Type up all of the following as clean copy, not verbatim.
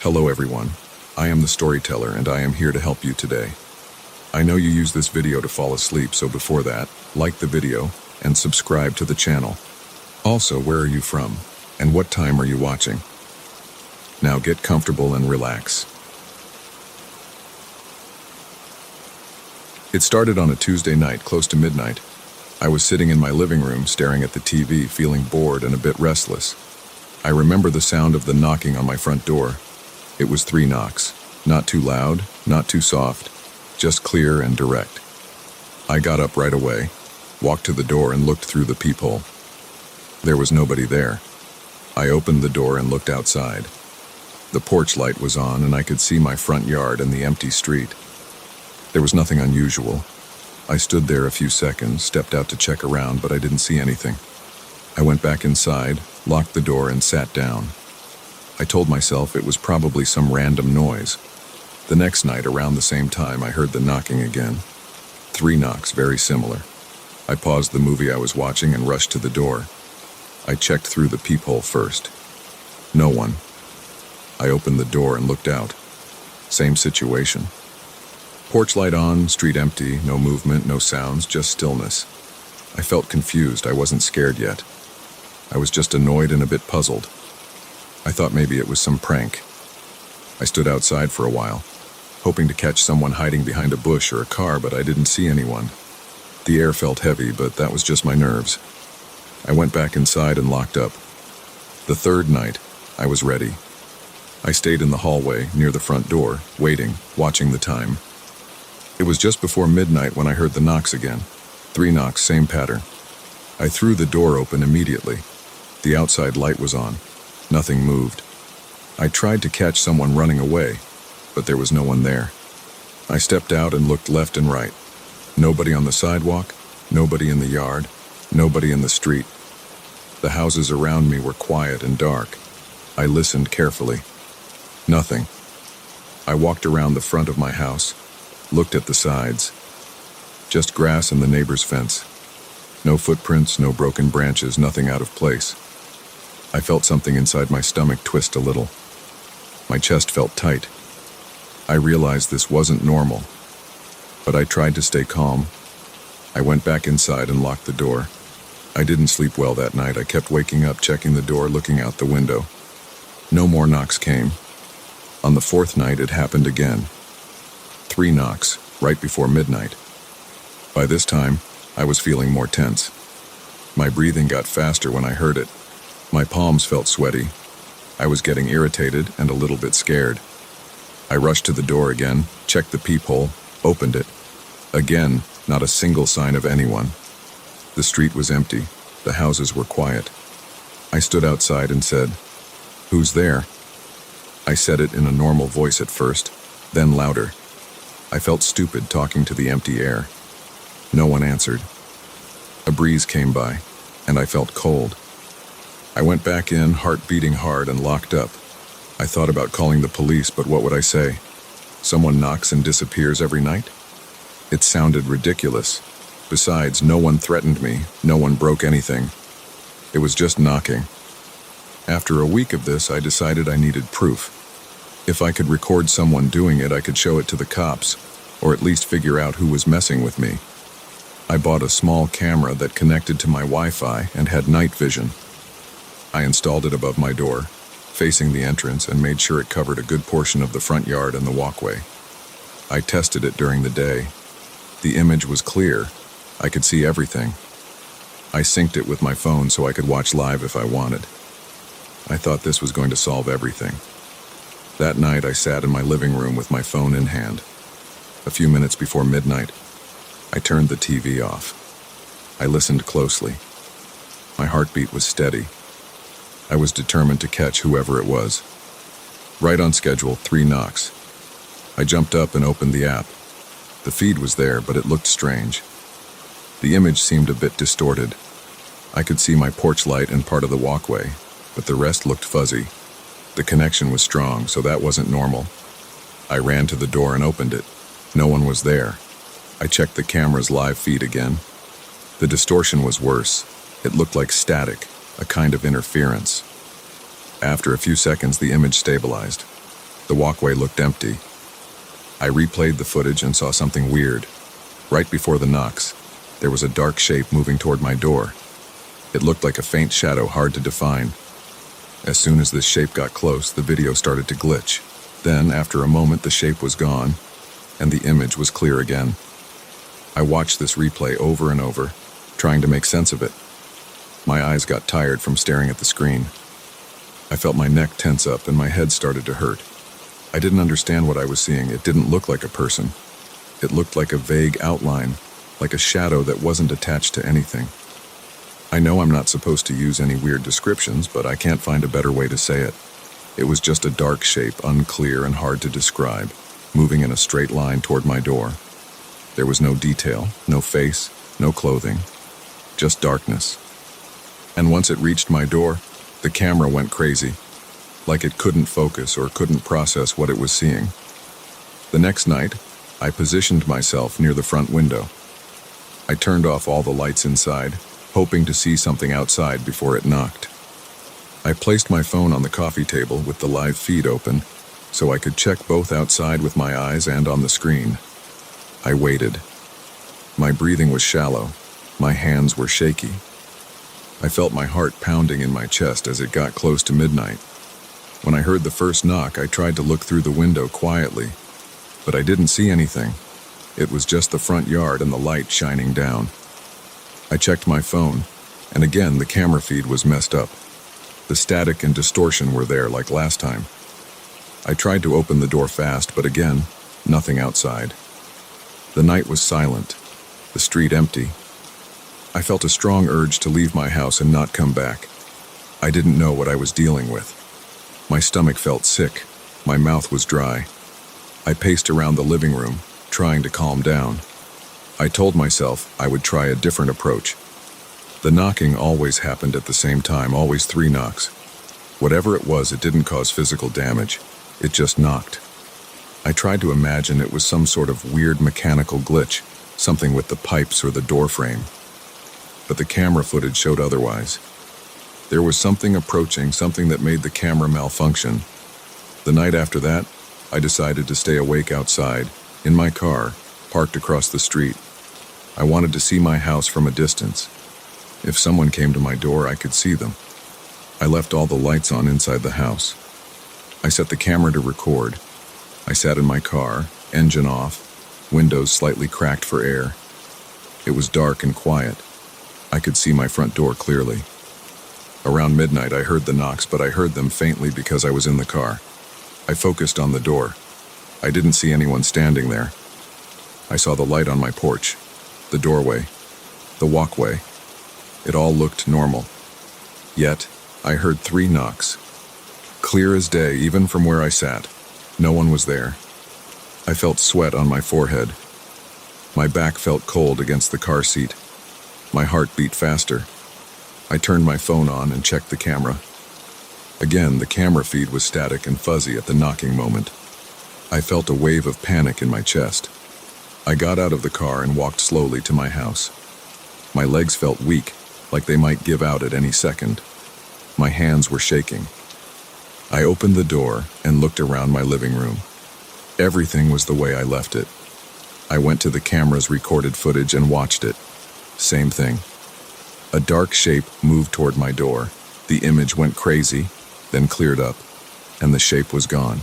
Hello everyone, I am the storyteller and I am here to help you today. I know you use this video to fall asleep, so before that, like the video and subscribe to the channel. Also, where are you from and what time are you watching? Now get comfortable and relax. It started on a Tuesday night close to midnight. I was sitting in my living room staring at the TV, feeling bored and a bit restless. I remember the sound of the knocking on my front door. It was 3 knocks, not too loud, not too soft, just clear and direct. I got up right away, walked to the door and looked through the peephole. There was nobody there. I opened the door and looked outside. The porch light was on and I could see my front yard and the empty street. There was nothing unusual. I stood there a few seconds, stepped out to check around, but I didn't see anything. I went back inside, locked the door and sat down. I told myself it was probably some random noise. The next night, around the same time, I heard the knocking again. 3 knocks, very similar. I paused the movie I was watching and rushed to the door. I checked through the peephole first. No one. I opened the door and looked out. Same situation. Porch light on, street empty, no movement, no sounds, just stillness. I felt confused. I wasn't scared yet. I was just annoyed and a bit puzzled. I thought maybe it was some prank. I stood outside for a while, hoping to catch someone hiding behind a bush or a car, but I didn't see anyone. The air felt heavy, but that was just my nerves. I went back inside and locked up. The 3rd night, I was ready. I stayed in the hallway, near the front door, waiting, watching the time. It was just before midnight when I heard the knocks again. 3 knocks, same pattern. I threw the door open immediately. The outside light was on. Nothing moved. I tried to catch someone running away, but there was no one there. I stepped out and looked left and right. Nobody on the sidewalk, nobody in the yard, nobody in the street. The houses around me were quiet and dark. I listened carefully. Nothing. I walked around the front of my house, looked at the sides. Just grass and the neighbor's fence. No footprints, no broken branches, nothing out of place. I felt something inside my stomach twist a little. My chest felt tight. I realized this wasn't normal, but I tried to stay calm. I went back inside and locked the door. I didn't sleep well that night. I kept waking up, checking the door, looking out the window. No more knocks came. On the 4th night, it happened again. 3 knocks, right before midnight. By this time, I was feeling more tense. My breathing got faster when I heard it. My palms felt sweaty. I was getting irritated and a little bit scared. I rushed to the door again, checked the peephole, opened it. Again, not a single sign of anyone. The street was empty. The houses were quiet. I stood outside and said, "Who's there?" I said it in a normal voice at first, then louder. I felt stupid talking to the empty air. No one answered. A breeze came by, and I felt cold. I went back in, heart beating hard, and locked up. I thought about calling the police, but what would I say? Someone knocks and disappears every night? It sounded ridiculous. Besides, no one threatened me, no one broke anything. It was just knocking. After a week of this, I decided I needed proof. If I could record someone doing it, I could show it to the cops, or at least figure out who was messing with me. I bought a small camera that connected to my Wi-Fi and had night vision. I installed it above my door, facing the entrance, and made sure it covered a good portion of the front yard and the walkway. I tested it during the day. The image was clear. I could see everything. I synced it with my phone so I could watch live if I wanted. I thought this was going to solve everything. That night, I sat in my living room with my phone in hand. A few minutes before midnight, I turned the TV off. I listened closely. My heartbeat was steady. I was determined to catch whoever it was. Right on schedule, 3 knocks. I jumped up and opened the app. The feed was there, but it looked strange. The image seemed a bit distorted. I could see my porch light and part of the walkway, but the rest looked fuzzy. The connection was strong, so that wasn't normal. I ran to the door and opened it. No one was there. I checked the camera's live feed again. The distortion was worse. It looked like static, a kind of interference. After a few seconds, the image stabilized. The walkway looked empty. I replayed the footage and saw something weird. Right before the knocks, there was a dark shape moving toward my door. It looked like a faint shadow, hard to define. As soon as this shape got close, the video started to glitch. Then, after a moment, the shape was gone, and the image was clear again. I watched this replay over and over, trying to make sense of it. My eyes got tired from staring at the screen. I felt my neck tense up and my head started to hurt. I didn't understand what I was seeing. It didn't look like a person. It looked like a vague outline, like a shadow that wasn't attached to anything. I know I'm not supposed to use any weird descriptions, but I can't find a better way to say it. It was just a dark shape, unclear and hard to describe, moving in a straight line toward my door. There was no detail, no face, no clothing, just darkness. And once it reached my door, the camera went crazy, like it couldn't focus or couldn't process what it was seeing. The next night, I positioned myself near the front window. I turned off all the lights inside, hoping to see something outside before it knocked. I placed my phone on the coffee table with the live feed open, so I could check both outside with my eyes and on the screen. I waited. My breathing was shallow. My hands were shaky. I felt my heart pounding in my chest as it got close to midnight. When I heard the first knock, I tried to look through the window quietly, but I didn't see anything. It was just the front yard and the light shining down. I checked my phone, and again the camera feed was messed up. The static and distortion were there like last time. I tried to open the door fast, but again, nothing outside. The night was silent, the street empty. I felt a strong urge to leave my house and not come back. I didn't know what I was dealing with. My stomach felt sick. My mouth was dry. I paced around the living room, trying to calm down. I told myself I would try a different approach. The knocking always happened at the same time, always 3 knocks. Whatever it was, it didn't cause physical damage. It just knocked. I tried to imagine it was some sort of weird mechanical glitch, something with the pipes or the door frame. But the camera footage showed otherwise. There was something approaching, something that made the camera malfunction. The night after that, I decided to stay awake outside, in my car, parked across the street. I wanted to see my house from a distance. If someone came to my door, I could see them. I left all the lights on inside the house. I set the camera to record. I sat in my car, engine off, windows slightly cracked for air. It was dark and quiet. I could see my front door clearly. Around midnight, I heard the knocks, but I heard them faintly because I was in the car. I focused on the door. I didn't see anyone standing there. I saw the light on my porch, the doorway, the walkway. It all looked normal. Yet, I heard 3 knocks. Clear as day, even from where I sat. No one was there. I felt sweat on my forehead. My back felt cold against the car seat. My heart beat faster. I turned my phone on and checked the camera. Again, the camera feed was static and fuzzy at the knocking moment. I felt a wave of panic in my chest. I got out of the car and walked slowly to my house. My legs felt weak, like they might give out at any second. My hands were shaking. I opened the door and looked around my living room. Everything was the way I left it. I went to the camera's recorded footage and watched it. Same thing. A dark shape moved toward my door. The image went crazy, then cleared up, and the shape was gone.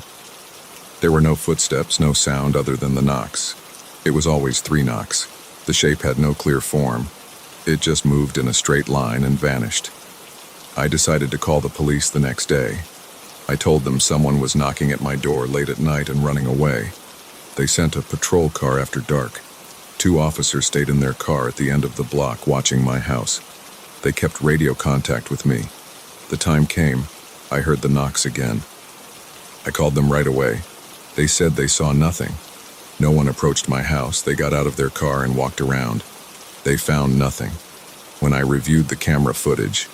There were no footsteps, no sound other than the knocks. It was always 3 knocks. The shape had no clear form. It just moved in a straight line and vanished. I decided to call the police the next day. I told them someone was knocking at my door late at night and running away. They sent a patrol car after dark. 2 officers stayed in their car at the end of the block watching my house. They kept radio contact with me. The time came, I heard the knocks again. I called them right away. They said they saw nothing. No one approached my house. They got out of their car and walked around. They found nothing. When I reviewed the camera footage,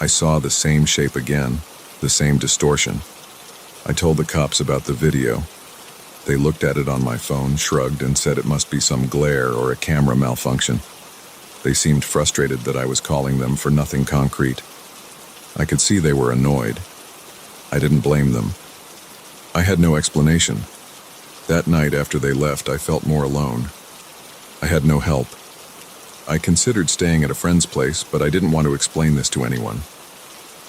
I saw the same shape again, the same distortion. I told the cops about the video. They looked at it on my phone, shrugged, and said it must be some glare or a camera malfunction. They seemed frustrated that I was calling them for nothing concrete. I could see they were annoyed. I didn't blame them. I had no explanation. That night after they left, I felt more alone. I had no help. I considered staying at a friend's place, but I didn't want to explain this to anyone.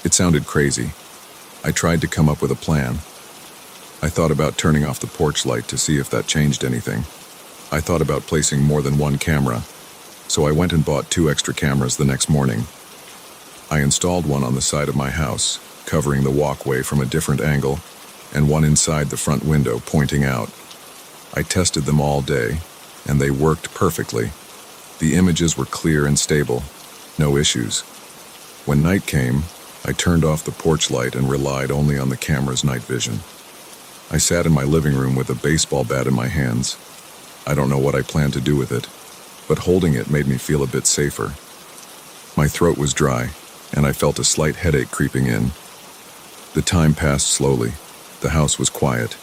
It sounded crazy. I tried to come up with a plan. I thought about turning off the porch light to see if that changed anything. I thought about placing more than one camera, so I went and bought 2 extra cameras the next morning. I installed one on the side of my house, covering the walkway from a different angle, and one inside the front window pointing out. I tested them all day, and they worked perfectly. The images were clear and stable, no issues. When night came, I turned off the porch light and relied only on the camera's night vision. I sat in my living room with a baseball bat in my hands. I don't know what I planned to do with it, but holding it made me feel a bit safer. My throat was dry, and I felt a slight headache creeping in. The time passed slowly. The house was quiet.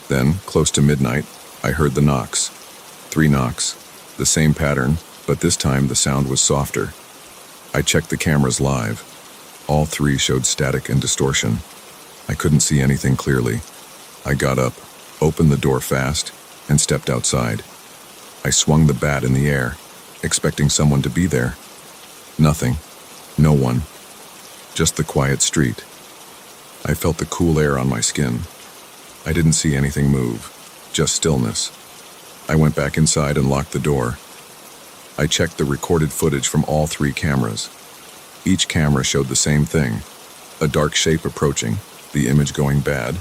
Then, close to midnight, I heard the knocks. 3 knocks, the same pattern, but this time the sound was softer. I checked the cameras live. All 3 showed static and distortion. I couldn't see anything clearly. I got up, opened the door fast, and stepped outside. I swung the bat in the air, expecting someone to be there. Nothing. No one. Just the quiet street. I felt the cool air on my skin. I didn't see anything move, just stillness. I went back inside and locked the door. I checked the recorded footage from all 3 cameras. Each camera showed the same thing. A dark shape approaching, the image going bad,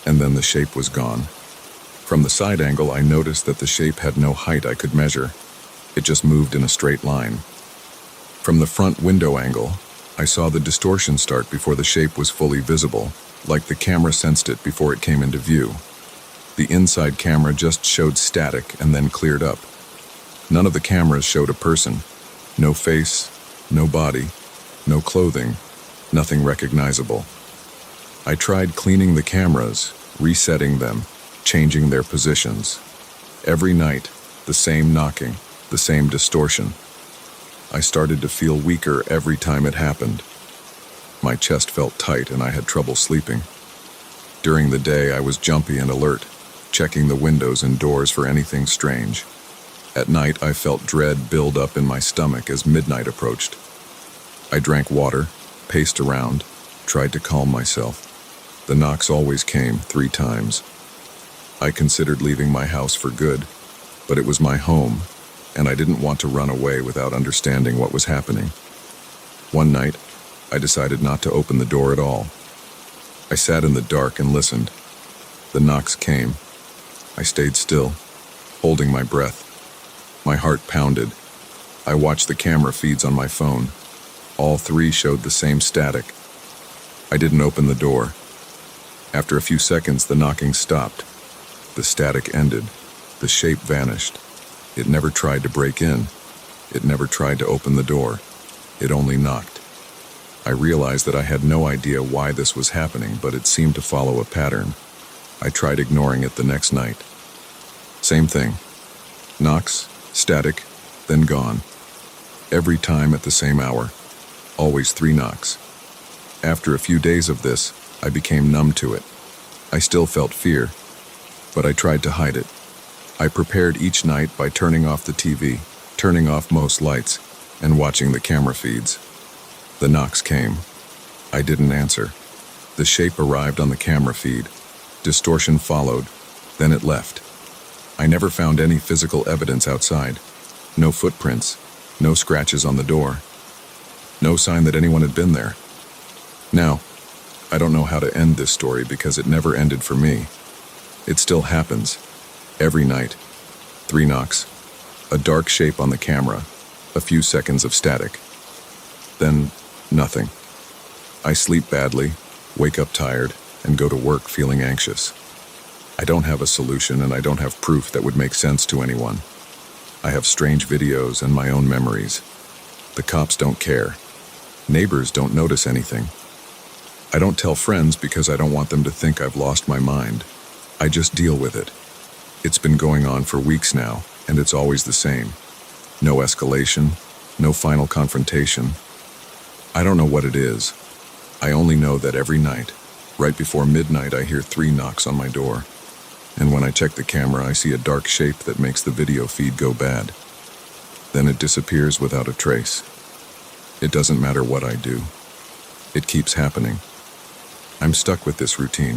and then the shape was gone. From the side angle, I noticed that the shape had no height I could measure. It just moved in a straight line. From the front window angle, I saw the distortion start before the shape was fully visible, like the camera sensed it before it came into view. The inside camera just showed static and then cleared up. None of the cameras showed a person. No face, no body, no clothing, nothing recognizable. I tried cleaning the cameras, resetting them, changing their positions. Every night, the same knocking, the same distortion. I started to feel weaker every time it happened. My chest felt tight and I had trouble sleeping. During the day, I was jumpy and alert, checking the windows and doors for anything strange. At night, I felt dread build up in my stomach as midnight approached. I drank water, paced around, tried to calm myself. The knocks always came 3 times. I considered leaving my house for good, but it was my home, and I didn't want to run away without understanding what was happening. One night, I decided not to open the door at all. I sat in the dark and listened. The knocks came. I stayed still, holding my breath. My heart pounded. I watched the camera feeds on my phone. All 3 showed the same static. I didn't open the door. After a few seconds, the knocking stopped. The static ended. The shape vanished. It never tried to break in. It never tried to open the door. It only knocked. I realized that I had no idea why this was happening, but it seemed to follow a pattern. I tried ignoring it the next night. Same thing. Knocks, static, then gone. Every time at the same hour. Always 3 knocks. After a few days of this, I became numb to it. I still felt fear, but I tried to hide it. I prepared each night by turning off the TV, turning off most lights, and watching the camera feeds. The knocks came. I didn't answer. The shape arrived on the camera feed. Distortion followed, then it left. I never found any physical evidence outside. No footprints, no scratches on the door. No sign that anyone had been there. Now, I don't know how to end this story because it never ended for me. It still happens. Every night. 3 knocks. A dark shape on the camera. A few seconds of static. Then, nothing. I sleep badly, wake up tired, and go to work feeling anxious. I don't have a solution and I don't have proof that would make sense to anyone. I have strange videos and my own memories. The cops don't care. Neighbors don't notice anything. I don't tell friends because I don't want them to think I've lost my mind. I just deal with it. It's been going on for weeks now, and it's always the same. No escalation, no final confrontation. I don't know what it is. I only know that every night, Right before midnight, I hear 3 knocks on my door. And when I check the camera, I see a dark shape that makes the video feed go bad. Then it disappears without a trace. It doesn't matter what I do. It keeps happening. I'm stuck with this routine.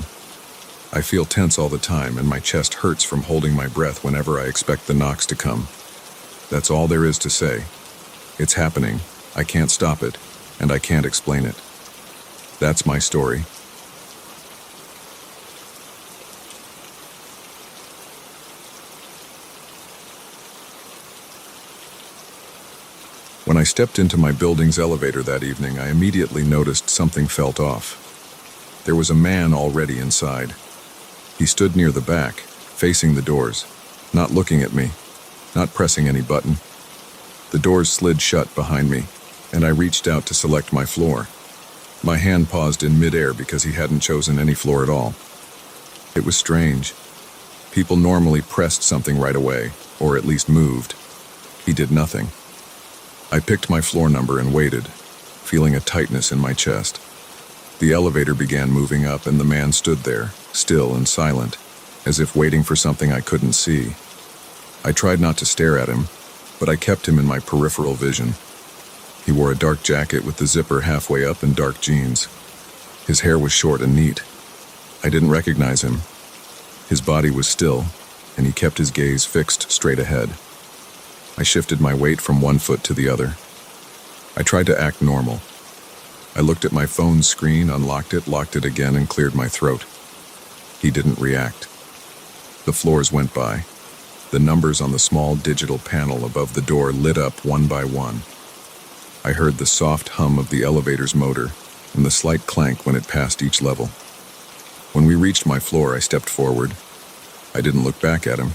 I feel tense all the time, and my chest hurts from holding my breath whenever I expect the knocks to come. That's all there is to say. It's happening. I can't stop it, and I can't explain it. That's my story. When I stepped into my building's elevator that evening, I immediately noticed something felt off. There was a man already inside. He stood near the back, facing the doors, not looking at me, not pressing any button. The doors slid shut behind me, and I reached out to select my floor. My hand paused in midair because he hadn't chosen any floor at all. It was strange. People normally pressed something right away, or at least moved. He did nothing. I picked my floor number and waited, feeling a tightness in my chest. The elevator began moving up, and the man stood there, still and silent, as if waiting for something I couldn't see. I tried not to stare at him, but I kept him in my peripheral vision. He wore a dark jacket with the zipper halfway up and dark jeans. His hair was short and neat. I didn't recognize him. His body was still, and he kept his gaze fixed straight ahead. I shifted my weight from one foot to the other. I tried to act normal. I looked at my phone's screen, unlocked it, locked it again, and cleared my throat. He didn't react. The floors went by. The numbers on the small digital panel above the door lit up one by one. I heard the soft hum of the elevator's motor and the slight clank when it passed each level. When we reached my floor, I stepped forward. I didn't look back at him.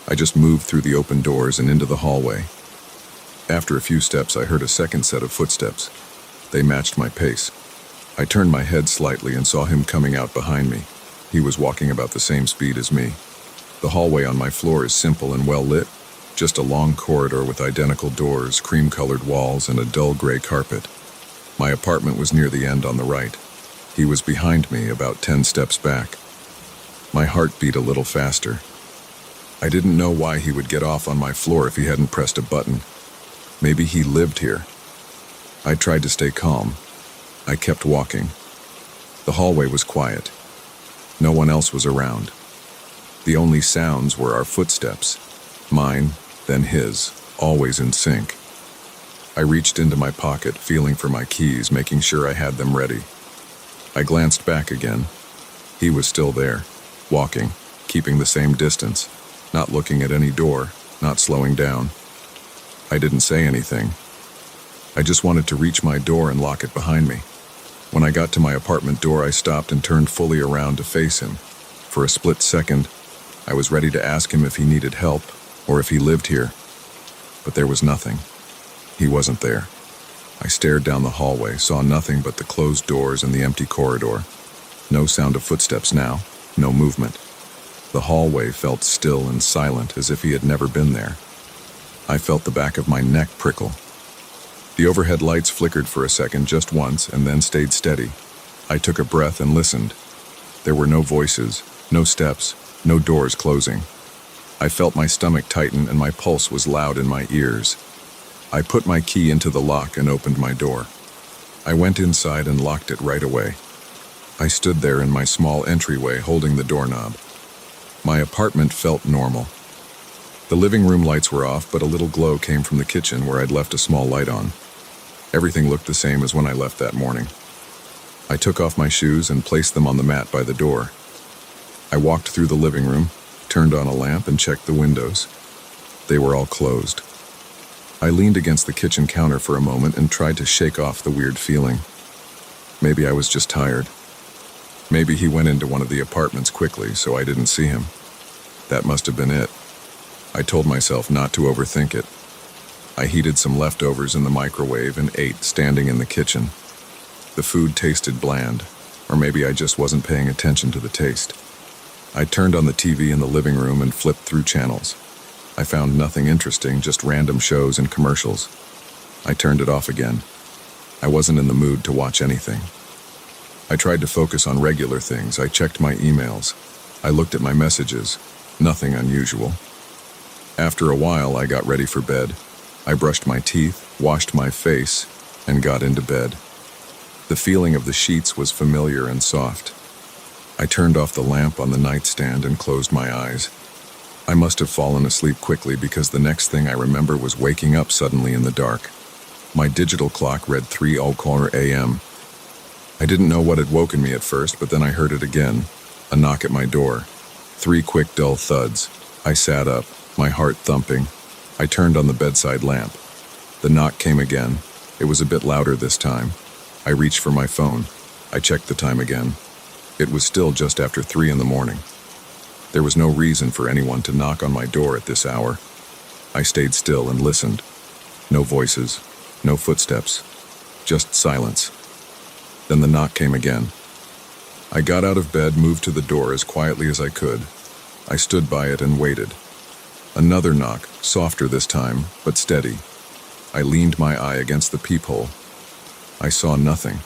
I just moved through the open doors and into the hallway. After a few steps, I heard a second set of footsteps. They matched my pace. I turned my head slightly and saw him coming out behind me. He was walking about the same speed as me. The hallway on my floor is simple and well lit, just a long corridor with identical doors, cream-colored walls, and a dull gray carpet. My apartment was near the end on the right. He was behind me, about 10 steps back. My heart beat a little faster. I didn't know why he would get off on my floor if he hadn't pressed a button. Maybe he lived here. I tried to stay calm. I kept walking. The hallway was quiet. No one else was around. The only sounds were our footsteps. Mine, then his, always in sync. I reached into my pocket, feeling for my keys, making sure I had them ready. I glanced back again. He was still there, walking, keeping the same distance, not looking at any door, not slowing down. I didn't say anything. I just wanted to reach my door and lock it behind me. When I got to my apartment door, I stopped and turned fully around to face him. For a split second, I was ready to ask him if he needed help or if he lived here. But there was nothing. He wasn't there. I stared down the hallway, saw nothing but the closed doors and the empty corridor. No sound of footsteps now, no movement. The hallway felt still and silent, as if he had never been there. I felt the back of my neck prickle. The overhead lights flickered for a second, just once, and then stayed steady. I took a breath and listened. There were no voices, no steps, no doors closing. I felt my stomach tighten and my pulse was loud in my ears. I put my key into the lock and opened my door. I went inside and locked it right away. I stood there in my small entryway holding the doorknob. My apartment felt normal. The living room lights were off, but a little glow came from the kitchen where I'd left a small light on. Everything looked the same as when I left that morning. I took off my shoes and placed them on the mat by the door. I walked through the living room, turned on a lamp, and checked the windows. They were all closed. I leaned against the kitchen counter for a moment and tried to shake off the weird feeling. Maybe I was just tired. Maybe he went into one of the apartments quickly, so I didn't see him. That must have been it. I told myself not to overthink it. I heated some leftovers in the microwave and ate, standing in the kitchen. The food tasted bland, or maybe I just wasn't paying attention to the taste. I turned on the TV in the living room and flipped through channels. I found nothing interesting, just random shows and commercials. I turned it off again. I wasn't in the mood to watch anything. I tried to focus on regular things. I checked my emails. I looked at my messages. Nothing unusual. After a while, I got ready for bed. I brushed my teeth, washed my face, and got into bed. The feeling of the sheets was familiar and soft. I turned off the lamp on the nightstand and closed my eyes. I must have fallen asleep quickly because the next thing I remember was waking up suddenly in the dark. My digital clock read 3:00 a.m. I didn't know what had woken me at first, but then I heard it again, a knock at my door. 3 quick, dull thuds. I sat up, my heart thumping. I turned on the bedside lamp. The knock came again. It was a bit louder this time. I reached for my phone. I checked the time again. It was still just after 3 in the morning. There was no reason for anyone to knock on my door at this hour. I stayed still and listened. No voices, no footsteps, just silence. Then the knock came again. I got out of bed, moved to the door as quietly as I could. I stood by it and waited. Another knock, softer this time, but steady. I leaned my eye against the peephole. I saw nothing.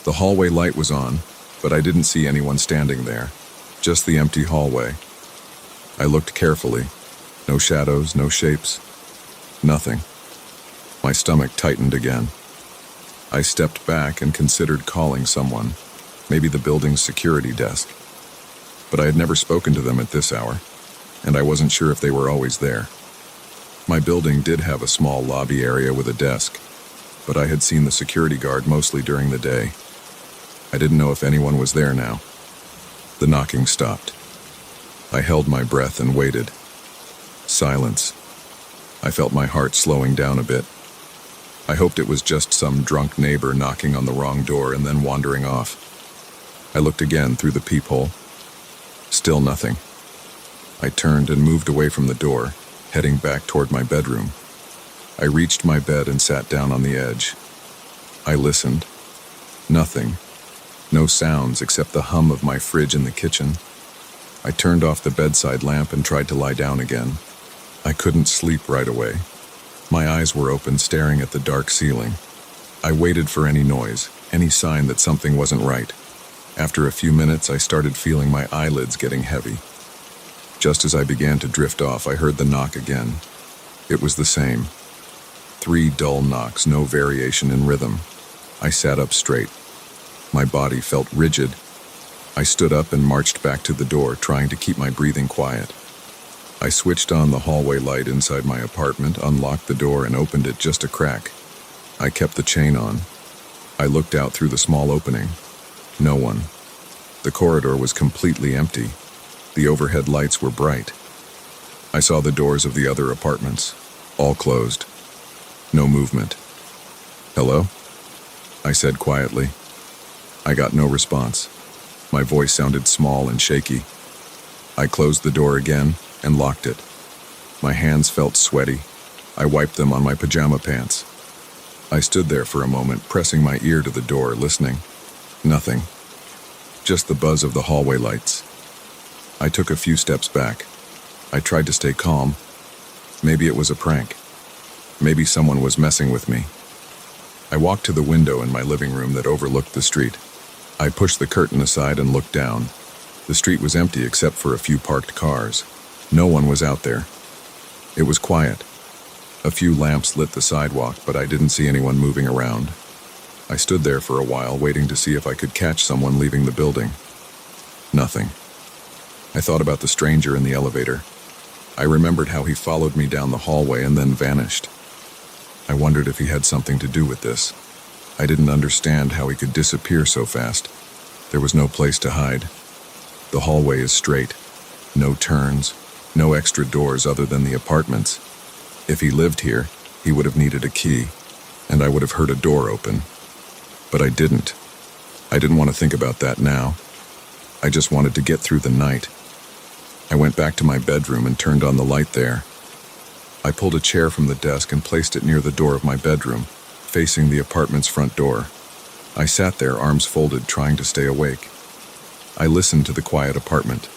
The hallway light was on, but I didn't see anyone standing there, just the empty hallway. I looked carefully. No shadows, no shapes. Nothing. My stomach tightened again. I stepped back and considered calling someone, maybe the building's security desk. But I had never spoken to them at this hour, and I wasn't sure if they were always there. My building did have a small lobby area with a desk, but I had seen the security guard mostly during the day. I didn't know if anyone was there now. The knocking stopped. I held my breath and waited. Silence. I felt my heart slowing down a bit. I hoped it was just some drunk neighbor knocking on the wrong door and then wandering off. I looked again through the peephole. Still nothing. I turned and moved away from the door, heading back toward my bedroom. I reached my bed and sat down on the edge. I listened. Nothing. No sounds except the hum of my fridge in the kitchen. I turned off the bedside lamp and tried to lie down again. I couldn't sleep right away. My eyes were open, staring at the dark ceiling. I waited for any noise, any sign that something wasn't right. After a few minutes, I started feeling my eyelids getting heavy. Just as I began to drift off, I heard the knock again. It was the same. 3 dull knocks, no variation in rhythm. I sat up straight. My body felt rigid. I stood up and marched back to the door, trying to keep my breathing quiet. I switched on the hallway light inside my apartment, unlocked the door, and opened it just a crack. I kept the chain on. I looked out through the small opening. No one. The corridor was completely empty. The overhead lights were bright. I saw the doors of the other apartments, all closed. No movement. "Hello?" I said quietly. I got no response. My voice sounded small and shaky. I closed the door again and locked it. My hands felt sweaty. I wiped them on my pajama pants. I stood there for a moment, pressing my ear to the door, listening. Nothing. Just the buzz of the hallway lights. I took a few steps back. I tried to stay calm. Maybe it was a prank. Maybe someone was messing with me. I walked to the window in my living room that overlooked the street. I pushed the curtain aside and looked down. The street was empty except for a few parked cars. No one was out there. It was quiet. A few lamps lit the sidewalk, but I didn't see anyone moving around. I stood there for a while, waiting to see if I could catch someone leaving the building. Nothing. I thought about the stranger in the elevator. I remembered how he followed me down the hallway and then vanished. I wondered if he had something to do with this. I didn't understand how he could disappear so fast. There was no place to hide. The hallway is straight. No turns. No extra doors other than the apartments. If he lived here, he would have needed a key, and I would have heard a door open. But I didn't. I didn't want to think about that now. I just wanted to get through the night. I went back to my bedroom and turned on the light there. I pulled a chair from the desk and placed it near the door of my bedroom, facing the apartment's front door. I sat there, arms folded, trying to stay awake. I listened to the quiet apartment.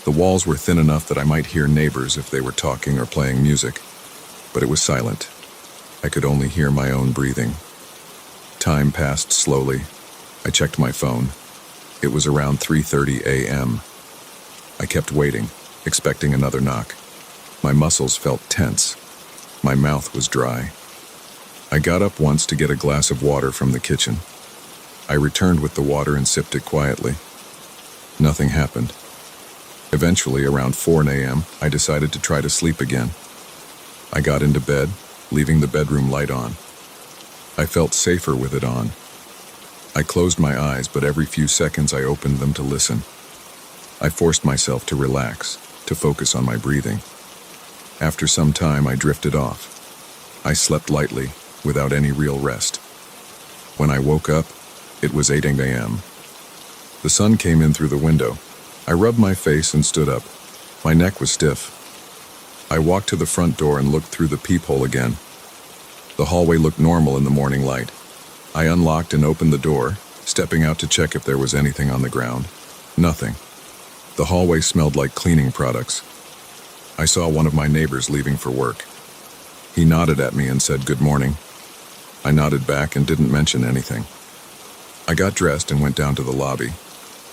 The walls were thin enough that I might hear neighbors if they were talking or playing music, but it was silent. I could only hear my own breathing. Time passed slowly. I checked my phone. It was around 3:30 a.m. I kept waiting, expecting another knock. My muscles felt tense. My mouth was dry. I got up once to get a glass of water from the kitchen. I returned with the water and sipped it quietly. Nothing happened. Eventually, around 4 a.m., I decided to try to sleep again. I got into bed, leaving the bedroom light on. I felt safer with it on. I closed my eyes, but every few seconds I opened them to listen. I forced myself to relax, to focus on my breathing. After some time, I drifted off. I slept lightly, without any real rest. When I woke up, it was 8 a.m. The sun came in through the window. I rubbed my face and stood up. My neck was stiff. I walked to the front door and looked through the peephole again. The hallway looked normal in the morning light. I unlocked and opened the door, stepping out to check if there was anything on the ground. Nothing. The hallway smelled like cleaning products. I saw one of my neighbors leaving for work. He nodded at me and said, "Good morning." I nodded back and didn't mention anything. I got dressed and went down to the lobby.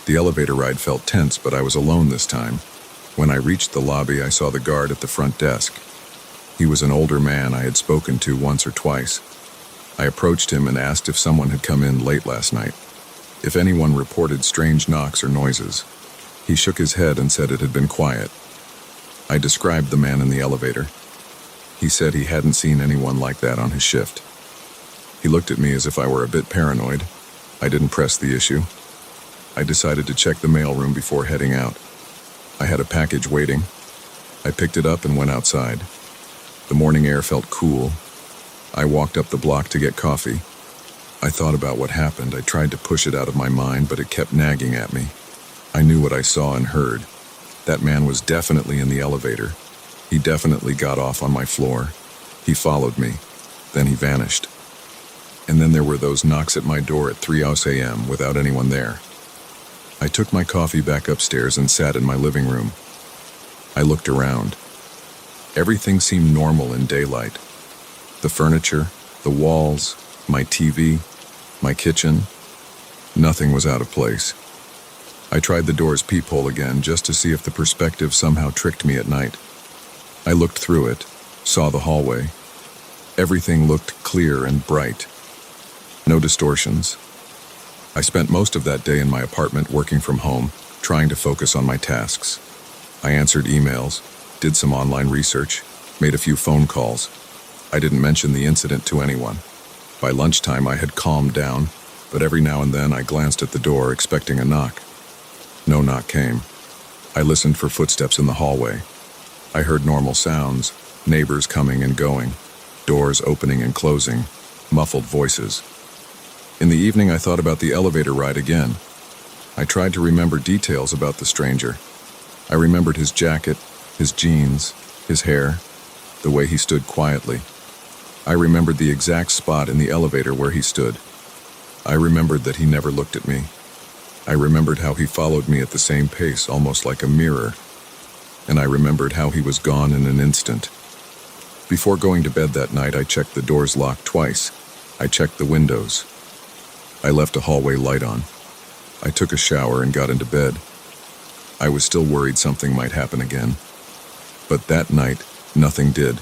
The elevator ride felt tense, but I was alone this time. When I reached the lobby, I saw the guard at the front desk. He was an older man I had spoken to once or twice. I approached him and asked if someone had come in late last night, if anyone reported strange knocks or noises. He shook his head and said it had been quiet. I described the man in the elevator. He said he hadn't seen anyone like that on his shift. He looked at me as if I were a bit paranoid. I didn't press the issue. I decided to check the mailroom before heading out. I had a package waiting. I picked it up and went outside. The morning air felt cool. I walked up the block to get coffee. I thought about what happened. I tried to push it out of my mind, but it kept nagging at me. I knew what I saw and heard. That man was definitely in the elevator. He definitely got off on my floor. He followed me. Then he vanished. And then there were those knocks at my door at 3 a.m. without anyone there. I took my coffee back upstairs and sat in my living room. I looked around. Everything seemed normal in daylight. The furniture, the walls, my TV, my kitchen. Nothing was out of place. I tried the door's peephole again just to see if the perspective somehow tricked me at night. I looked through it, saw the hallway. Everything looked clear and bright. No distortions. I spent most of that day in my apartment working from home, trying to focus on my tasks. I answered emails, did some online research, made a few phone calls. I didn't mention the incident to anyone. By lunchtime, I had calmed down, but every now and then I glanced at the door, expecting a knock. No knock came. I listened for footsteps in the hallway. I heard normal sounds, neighbors coming and going, doors opening and closing, muffled voices. In the evening, I thought about the elevator ride again. I tried to remember details about the stranger. I remembered his jacket, his jeans, his hair, the way he stood quietly. I remembered the exact spot in the elevator where he stood. I remembered that he never looked at me. I remembered how he followed me at the same pace, almost like a mirror. And I remembered how he was gone in an instant. Before going to bed that night, I checked the doors locked twice. I checked the windows. I left a hallway light on. I took a shower and got into bed. I was still worried something might happen again. But that night, nothing did.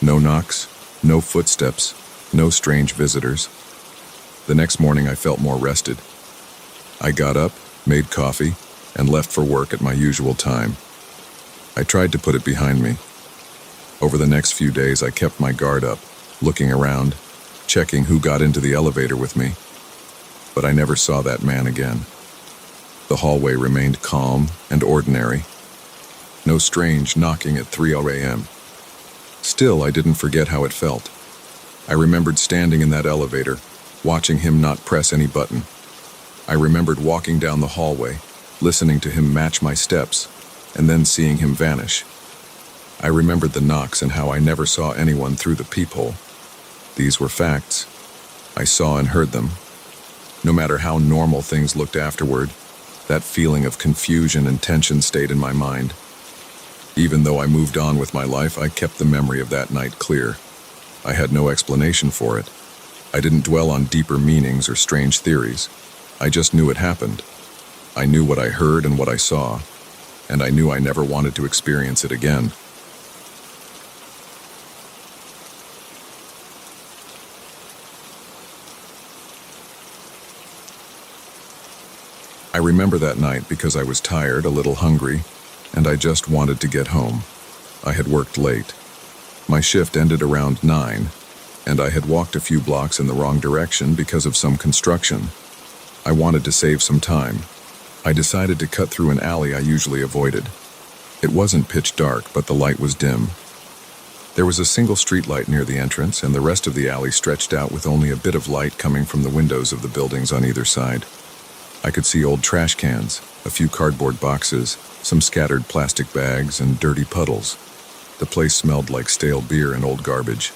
No knocks, no footsteps, no strange visitors. The next morning, I felt more rested. I got up, made coffee, and left for work at my usual time. I tried to put it behind me. Over the next few days, I kept my guard up, looking around, checking who got into the elevator with me. But I never saw that man again. The hallway remained calm and ordinary. No strange knocking at 3 a.m. Still, I didn't forget how it felt. I remembered standing in that elevator, watching him not press any button. I remembered walking down the hallway, listening to him match my steps, and then seeing him vanish. I remembered the knocks and how I never saw anyone through the peephole. These were facts. I saw and heard them. No matter how normal things looked afterward, that feeling of confusion and tension stayed in my mind. Even though I moved on with my life, I kept the memory of that night clear. I had no explanation for it. I didn't dwell on deeper meanings or strange theories. I just knew it happened. I knew what I heard and what I saw, and I knew I never wanted to experience it again. I remember that night because I was tired, a little hungry, and I just wanted to get home. I had worked late. My shift ended around 9, and I had walked a few blocks in the wrong direction because of some construction. I wanted to save some time. I decided to cut through an alley I usually avoided. It wasn't pitch dark, but the light was dim. There was a single streetlight near the entrance, and the rest of the alley stretched out with only a bit of light coming from the windows of the buildings on either side. I could see old trash cans, a few cardboard boxes, some scattered plastic bags, and dirty puddles. The place smelled like stale beer and old garbage.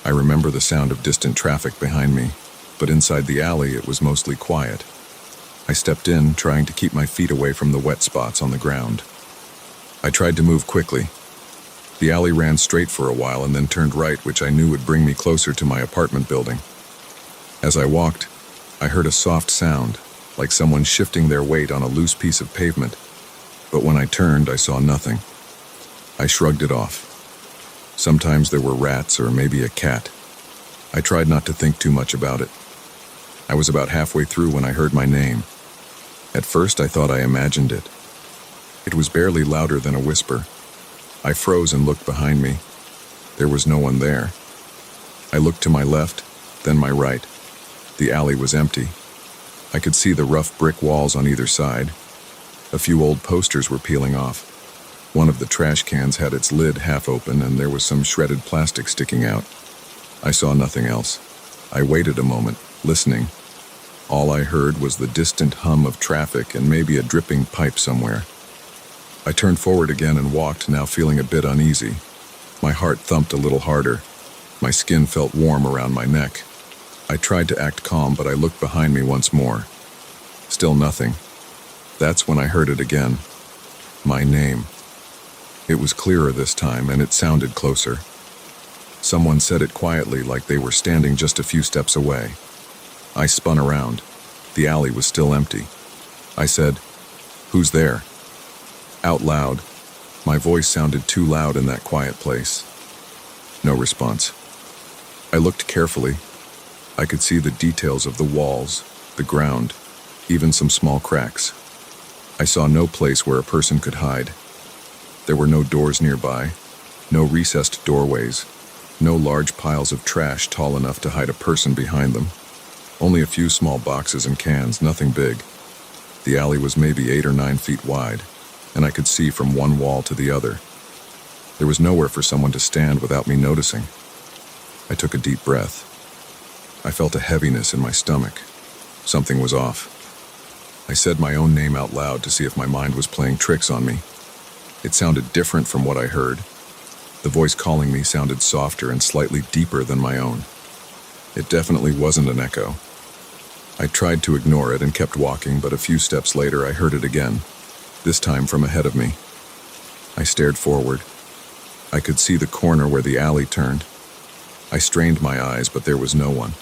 I remember the sound of distant traffic behind me, but inside the alley it was mostly quiet. I stepped in, trying to keep my feet away from the wet spots on the ground. I tried to move quickly. The alley ran straight for a while and then turned right, which I knew would bring me closer to my apartment building. As I walked, I heard a soft sound, like someone shifting their weight on a loose piece of pavement, but when I turned, I saw nothing. I shrugged it off. Sometimes there were rats or maybe a cat. I tried not to think too much about it. I was about halfway through when I heard my name. At first, I thought I imagined it. It was barely louder than a whisper. I froze and looked behind me. There was no one there. I looked to my left, then my right. The alley was empty. I could see the rough brick walls on either side. A few old posters were peeling off. One of the trash cans had its lid half open, and there was some shredded plastic sticking out. I saw nothing else. I waited a moment, listening. All I heard was the distant hum of traffic and maybe a dripping pipe somewhere. I turned forward again and walked, now feeling a bit uneasy. My heart thumped a little harder. My skin felt warm around my neck. I tried to act calm, but I looked behind me once more. Still nothing. That's when I heard it again. My name. It was clearer this time, and it sounded closer. Someone said it quietly, like they were standing just a few steps away. I spun around. The alley was still empty. I said, "Who's there?" Out loud. My voice sounded too loud in that quiet place. No response. I looked carefully. I could see the details of the walls, the ground, even some small cracks. I saw no place where a person could hide. There were no doors nearby, no recessed doorways, no large piles of trash tall enough to hide a person behind them. Only a few small boxes and cans, nothing big. The alley was maybe 8 or 9 feet wide, and I could see from one wall to the other. There was nowhere for someone to stand without me noticing. I took a deep breath. I felt a heaviness in my stomach. Something was off. I said my own name out loud to see if my mind was playing tricks on me. It sounded different from what I heard. The voice calling me sounded softer and slightly deeper than my own. It definitely wasn't an echo. I tried to ignore it and kept walking, but a few steps later I heard it again, this time from ahead of me. I stared forward. I could see the corner where the alley turned. I strained my eyes, but there was no one.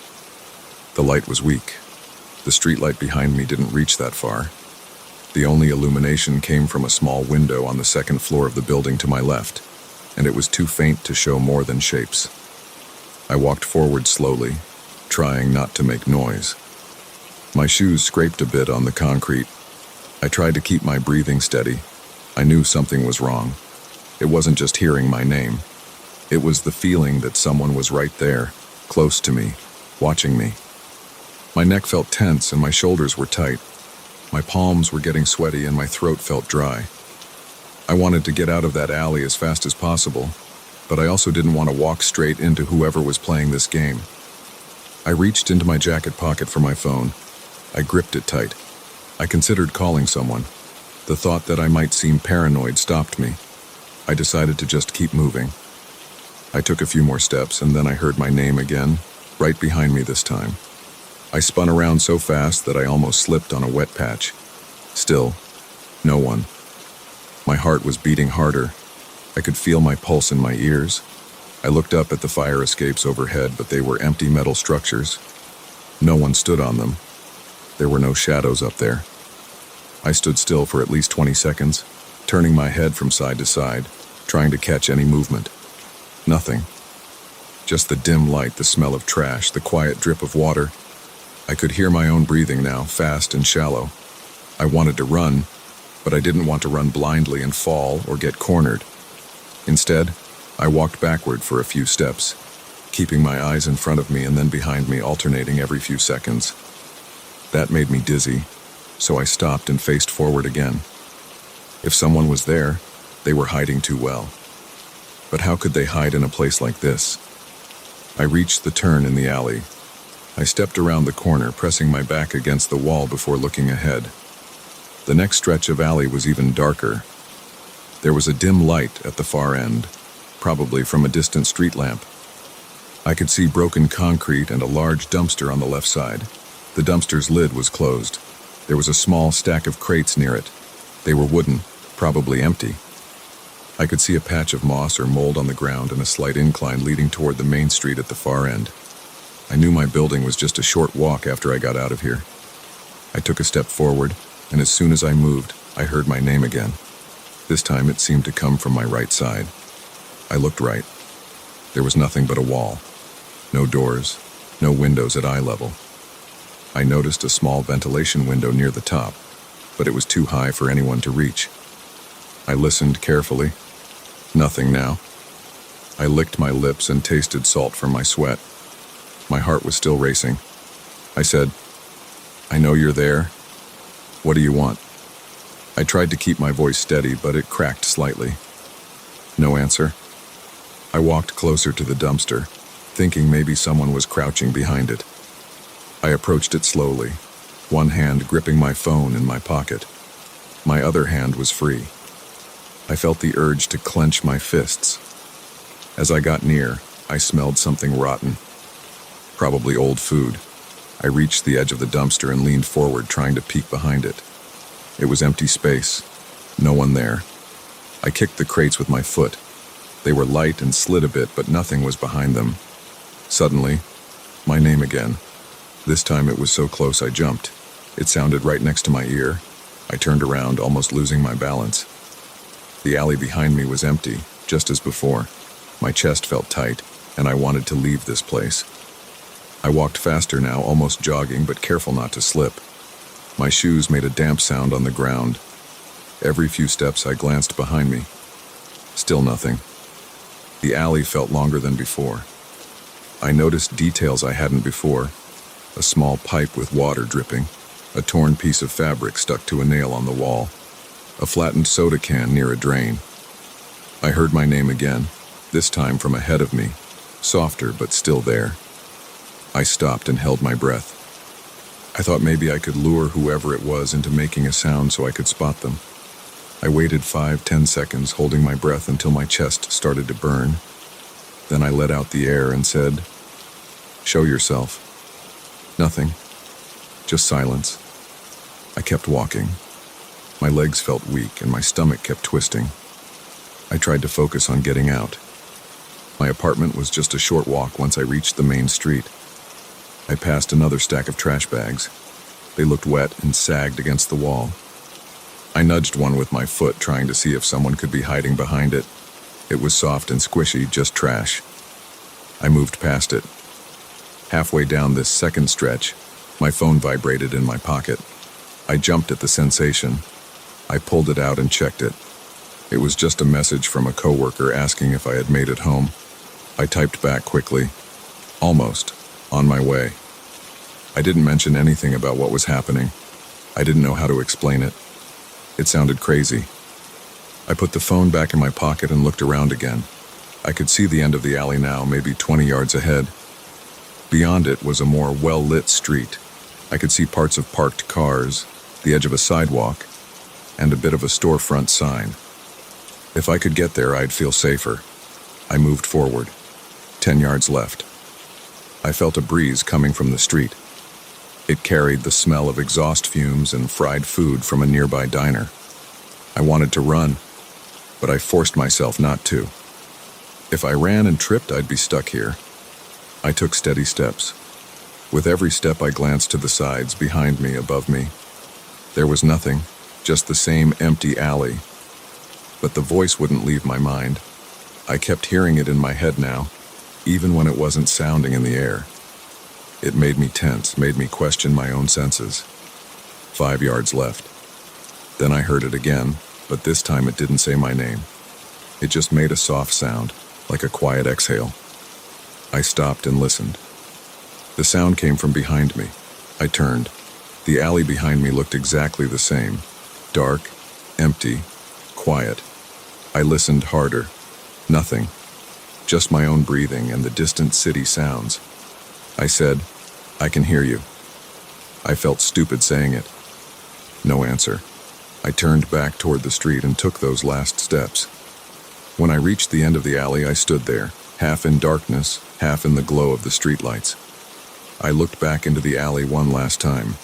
The light was weak. The streetlight behind me didn't reach that far. The only illumination came from a small window on the second floor of the building to my left, and it was too faint to show more than shapes. I walked forward slowly, trying not to make noise. My shoes scraped a bit on the concrete. I tried to keep my breathing steady. I knew something was wrong. It wasn't just hearing my name. It was the feeling that someone was right there, close to me, watching me. My neck felt tense and my shoulders were tight. My palms were getting sweaty and my throat felt dry. I wanted to get out of that alley as fast as possible, but I also didn't want to walk straight into whoever was playing this game. I reached into my jacket pocket for my phone. I gripped it tight. I considered calling someone. The thought that I might seem paranoid stopped me. I decided to just keep moving. I took a few more steps and then I heard my name again, right behind me this time. I spun around so fast that I almost slipped on a wet patch. Still, no one. My heart was beating harder. I could feel my pulse in my ears. I looked up at the fire escapes overhead, but they were empty metal structures. No one stood on them. There were no shadows up there. I stood still for at least 20 seconds, turning my head from side to side, trying to catch any movement. Nothing. Just the dim light, the smell of trash, the quiet drip of water. I could hear my own breathing now, fast and shallow. I wanted to run, but I didn't want to run blindly and fall or get cornered. Instead, I walked backward for a few steps, keeping my eyes in front of me and then behind me, alternating every few seconds. That made me dizzy, so I stopped and faced forward again. If someone was there, they were hiding too well. But how could they hide in a place like this? I reached the turn in the alley. I stepped around the corner, pressing my back against the wall before looking ahead. The next stretch of alley was even darker. There was a dim light at the far end, probably from a distant street lamp. I could see broken concrete and a large dumpster on the left side. The dumpster's lid was closed. There was a small stack of crates near it. They were wooden, probably empty. I could see a patch of moss or mold on the ground and a slight incline leading toward the main street at the far end. I knew my building was just a short walk after I got out of here. I took a step forward, and as soon as I moved, I heard my name again. This time it seemed to come from my right side. I looked right. There was nothing but a wall. No doors, no windows at eye level. I noticed a small ventilation window near the top, but it was too high for anyone to reach. I listened carefully. Nothing now. I licked my lips and tasted salt from my sweat. My heart was still racing. I said, "I know you're there. What do you want?" I tried to keep my voice steady, but it cracked slightly. No answer. I walked closer to the dumpster, thinking maybe someone was crouching behind it. I approached it slowly, one hand gripping my phone in my pocket. My other hand was free. I felt the urge to clench my fists. As I got near, I smelled something rotten. Probably old food. I reached the edge of the dumpster and leaned forward, trying to peek behind it. It was empty space. No one there. I kicked the crates with my foot. They were light and slid a bit, but nothing was behind them. Suddenly, my name again. This time it was so close I jumped. It sounded right next to my ear. I turned around, almost losing my balance. The alley behind me was empty, just as before. My chest felt tight, and I wanted to leave this place. I walked faster now, almost jogging, but careful not to slip. My shoes made a damp sound on the ground. Every few steps I glanced behind me. Still nothing. The alley felt longer than before. I noticed details I hadn't before. A small pipe with water dripping, a torn piece of fabric stuck to a nail on the wall, a flattened soda can near a drain. I heard my name again, this time from ahead of me, softer but still there. I stopped and held my breath. I thought maybe I could lure whoever it was into making a sound so I could spot them. I waited 5-10 seconds, holding my breath until my chest started to burn. Then I let out the air and said, "Show yourself." Nothing. Just silence. I kept walking. My legs felt weak and my stomach kept twisting. I tried to focus on getting out. My apartment was just a short walk once I reached the main street. I passed another stack of trash bags. They looked wet and sagged against the wall. I nudged one with my foot, trying to see if someone could be hiding behind it. It was soft and squishy, just trash. I moved past it. Halfway down this second stretch, my phone vibrated in my pocket. I jumped at the sensation. I pulled it out and checked it. It was just a message from a coworker asking if I had made it home. I typed back quickly. Almost. On my way. I didn't mention anything about what was happening. I didn't know how to explain it. It sounded crazy. I put the phone back in my pocket and looked around again. I could see the end of the alley now, maybe 20 yards ahead. Beyond it was a more well-lit street. I could see parts of parked cars, the edge of a sidewalk, and a bit of a storefront sign. If I could get there, I'd feel safer. I moved forward. 10 yards left. I felt a breeze coming from the street. It carried the smell of exhaust fumes and fried food from a nearby diner. I wanted to run, but I forced myself not to. If I ran and tripped, I'd be stuck here. I took steady steps. With every step, I glanced to the sides, behind me, above me. There was nothing, just the same empty alley. But the voice wouldn't leave my mind. I kept hearing it in my head now, even when it wasn't sounding in the air. It made me tense, made me question my own senses. 5 yards left. Then I heard it again, but this time it didn't say my name. It just made a soft sound, like a quiet exhale. I stopped and listened. The sound came from behind me. I turned. The alley behind me looked exactly the same. Dark, empty, quiet. I listened harder. Nothing. Just my own breathing and the distant city sounds. I said, "I can hear you." I felt stupid saying it. No answer. I turned back toward the street and took those last steps. When I reached the end of the alley, I stood there, half in darkness, half in the glow of the streetlights. I looked back into the alley one last time.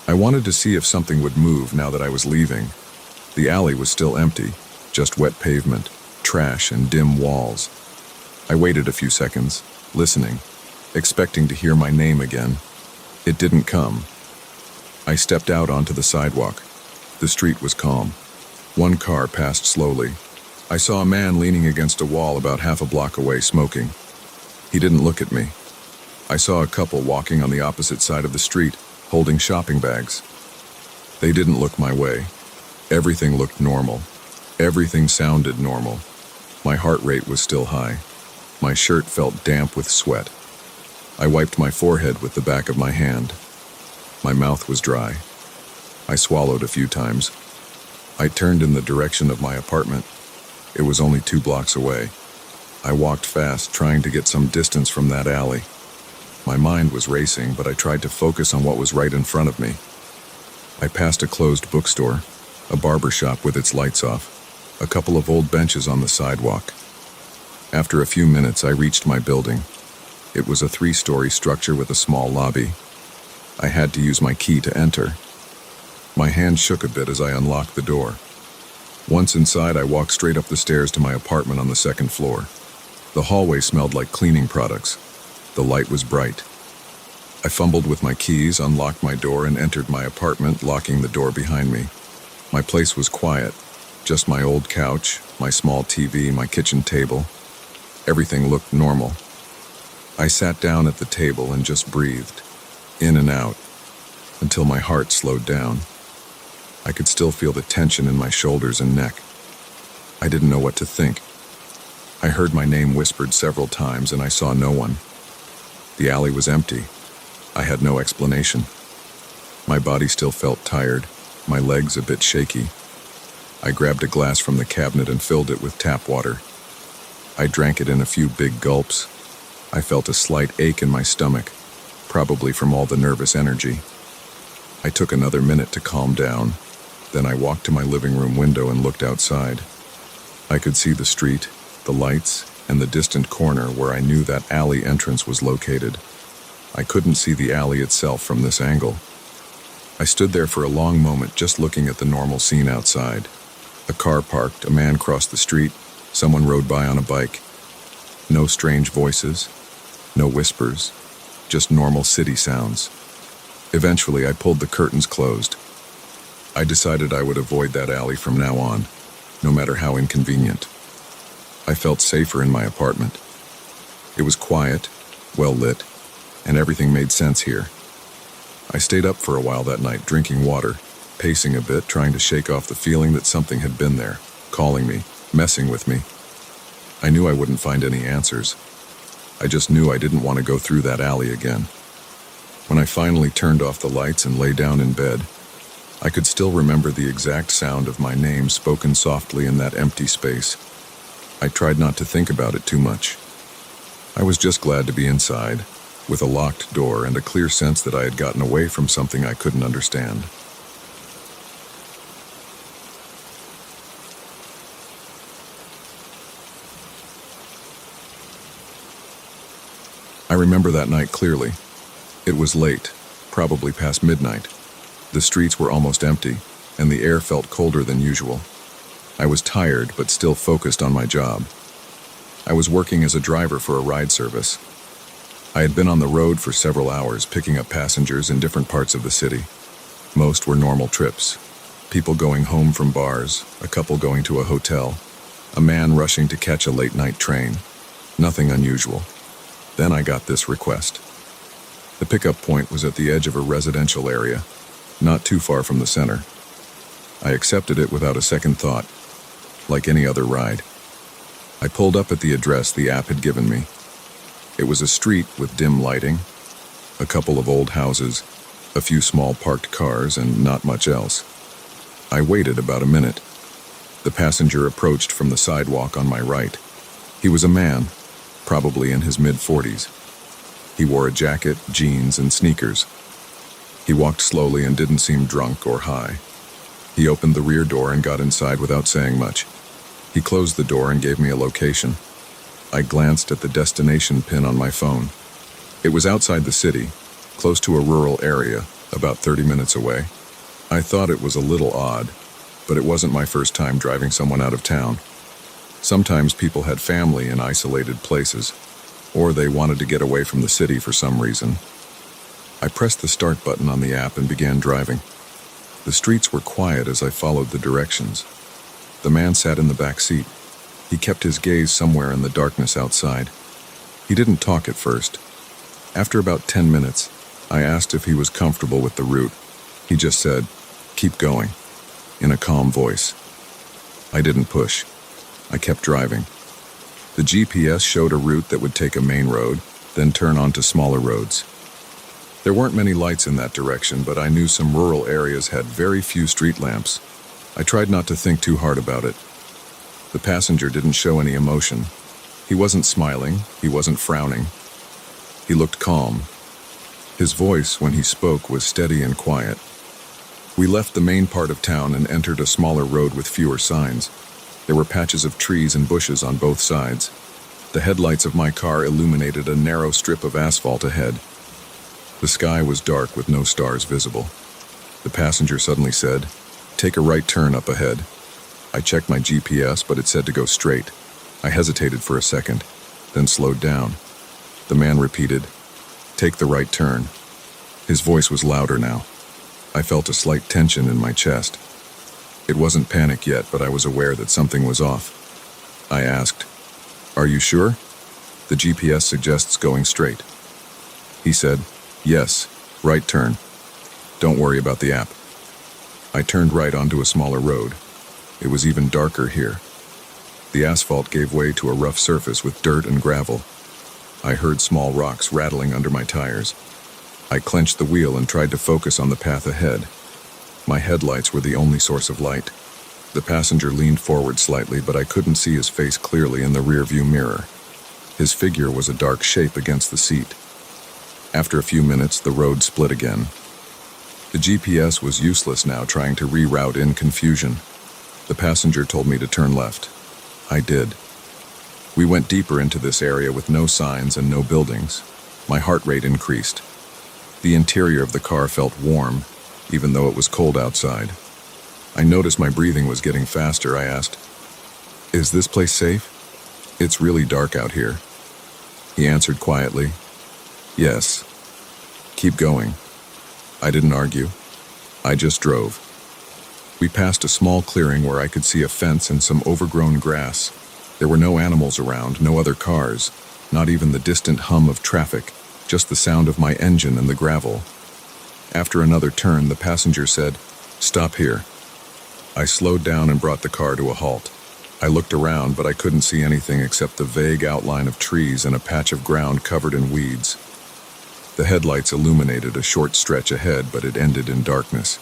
I wanted to see if something would move now that I was leaving. The alley was still empty, just wet pavement, trash, and dim walls. I waited a few seconds, listening, expecting to hear my name again. It didn't come. I stepped out onto the sidewalk. The street was calm. One car passed slowly. I saw a man leaning against a wall about half a block away, smoking. He didn't look at me. I saw a couple walking on the opposite side of the street, holding shopping bags. They didn't look my way. Everything looked normal. Everything sounded normal. My heart rate was still high. My shirt felt damp with sweat. I wiped my forehead with the back of my hand. My mouth was dry. I swallowed a few times. I turned in the direction of my apartment. It was only 2 blocks away. I walked fast, trying to get some distance from that alley. My mind was racing, but I tried to focus on what was right in front of me. I passed a closed bookstore, a barber shop with its lights off, a couple of old benches on the sidewalk. After a few minutes, I reached my building. It was a 3-story structure with a small lobby. I had to use my key to enter. My hand shook a bit as I unlocked the door. Once inside, I walked straight up the stairs to my apartment on the 2nd floor. The hallway smelled like cleaning products. The light was bright. I fumbled with my keys, unlocked my door, and entered my apartment, locking the door behind me. My place was quiet. Just my old couch, my small TV, my kitchen table. Everything looked normal. I sat down at the table and just breathed, in and out, until my heart slowed down. I could still feel the tension in my shoulders and neck. I didn't know what to think. I heard my name whispered several times and I saw no one. The alley was empty. I had no explanation. My body still felt tired, my legs a bit shaky. I grabbed a glass from the cabinet and filled it with tap water. I drank it in a few big gulps. I felt a slight ache in my stomach, probably from all the nervous energy. I took another minute to calm down. Then I walked to my living room window and looked outside. I could see the street, the lights, and the distant corner where I knew that alley entrance was located. I couldn't see the alley itself from this angle. I stood there for a long moment just looking at the normal scene outside. A car parked, a man crossed the street, someone rode by on a bike. No strange voices, no whispers, just normal city sounds. Eventually, I pulled the curtains closed. I decided I would avoid that alley from now on, no matter how inconvenient. I felt safer in my apartment. It was quiet, well lit, and everything made sense here. I stayed up for a while that night, drinking water, pacing a bit, trying to shake off the feeling that something had been there, calling me, messing with me. I knew I wouldn't find any answers. I just knew I didn't want to go through that alley again. When I finally turned off the lights and lay down in bed, I could still remember the exact sound of my name spoken softly in that empty space. I tried not to think about it too much. I was just glad to be inside, with a locked door and a clear sense that I had gotten away from something I couldn't understand. I remember that night clearly. It was late, probably past midnight. The streets were almost empty, and the air felt colder than usual. I was tired, but still focused on my job. I was working as a driver for a ride service. I had been on the road for several hours, picking up passengers in different parts of the city. Most were normal trips. People going home from bars, a couple going to a hotel, a man rushing to catch a late-night train. Nothing unusual. Then I got this request. The pickup point was at the edge of a residential area, not too far from the center. I accepted it without a second thought, like any other ride. I pulled up at the address the app had given me. It was a street with dim lighting, a couple of old houses, a few small parked cars, and not much else. I waited about a minute. The passenger approached from the sidewalk on my right. He was a man, probably in his mid-40s. He wore a jacket, jeans, and sneakers. He walked slowly and didn't seem drunk or high. He opened the rear door and got inside without saying much. He closed the door and gave me a location. I glanced at the destination pin on my phone. It was outside the city, close to a rural area, about 30 minutes away. I thought it was a little odd, but it wasn't my first time driving someone out of town. Sometimes people had family in isolated places, or they wanted to get away from the city for some reason. I pressed the start button on the app and began driving. The streets were quiet as I followed the directions. The man sat in the back seat. He kept his gaze somewhere in the darkness outside. He didn't talk at first. After about 10 minutes, I asked if he was comfortable with the route. He just said, "Keep going," in a calm voice. I didn't push. I kept driving. The GPS showed a route that would take a main road, then turn onto smaller roads. There weren't many lights in that direction, but I knew some rural areas had very few street lamps. I tried not to think too hard about it. The passenger didn't show any emotion. He wasn't smiling, he wasn't frowning. He looked calm. His voice, when he spoke, was steady and quiet. We left the main part of town and entered a smaller road with fewer signs. There were patches of trees and bushes on both sides. The headlights of my car illuminated a narrow strip of asphalt ahead. The sky was dark with no stars visible. The passenger suddenly said, "Take a right turn up ahead." I checked my GPS, but it said to go straight. I hesitated for a second, then slowed down. The man repeated, "Take the right turn." His voice was louder now. I felt a slight tension in my chest. It wasn't panic yet, but I was aware that something was off. I asked, "Are you sure? The GPS suggests going straight." He said, "Yes, right turn. Don't worry about the app." I turned right onto a smaller road. It was even darker here. The asphalt gave way to a rough surface with dirt and gravel. I heard small rocks rattling under my tires. I clenched the wheel and tried to focus on the path ahead. My headlights were the only source of light. The passenger leaned forward slightly, but I couldn't see his face clearly in the rearview mirror. His figure was a dark shape against the seat. After a few minutes, the road split again. The GPS was useless now, trying to reroute in confusion. The passenger told me to turn left. I did. We went deeper into this area with no signs and no buildings. My heart rate increased. The interior of the car felt warm, even though it was cold outside. I noticed my breathing was getting faster. I asked, "Is this place safe? It's really dark out here." He answered quietly, "Yes. Keep going." I didn't argue. I just drove. We passed a small clearing where I could see a fence and some overgrown grass. There were no animals around, no other cars, not even the distant hum of traffic, just the sound of my engine and the gravel. After another turn, the passenger said, "Stop here." I slowed down and brought the car to a halt. I looked around, but I couldn't see anything except the vague outline of trees and a patch of ground covered in weeds. The headlights illuminated a short stretch ahead, but it ended in darkness.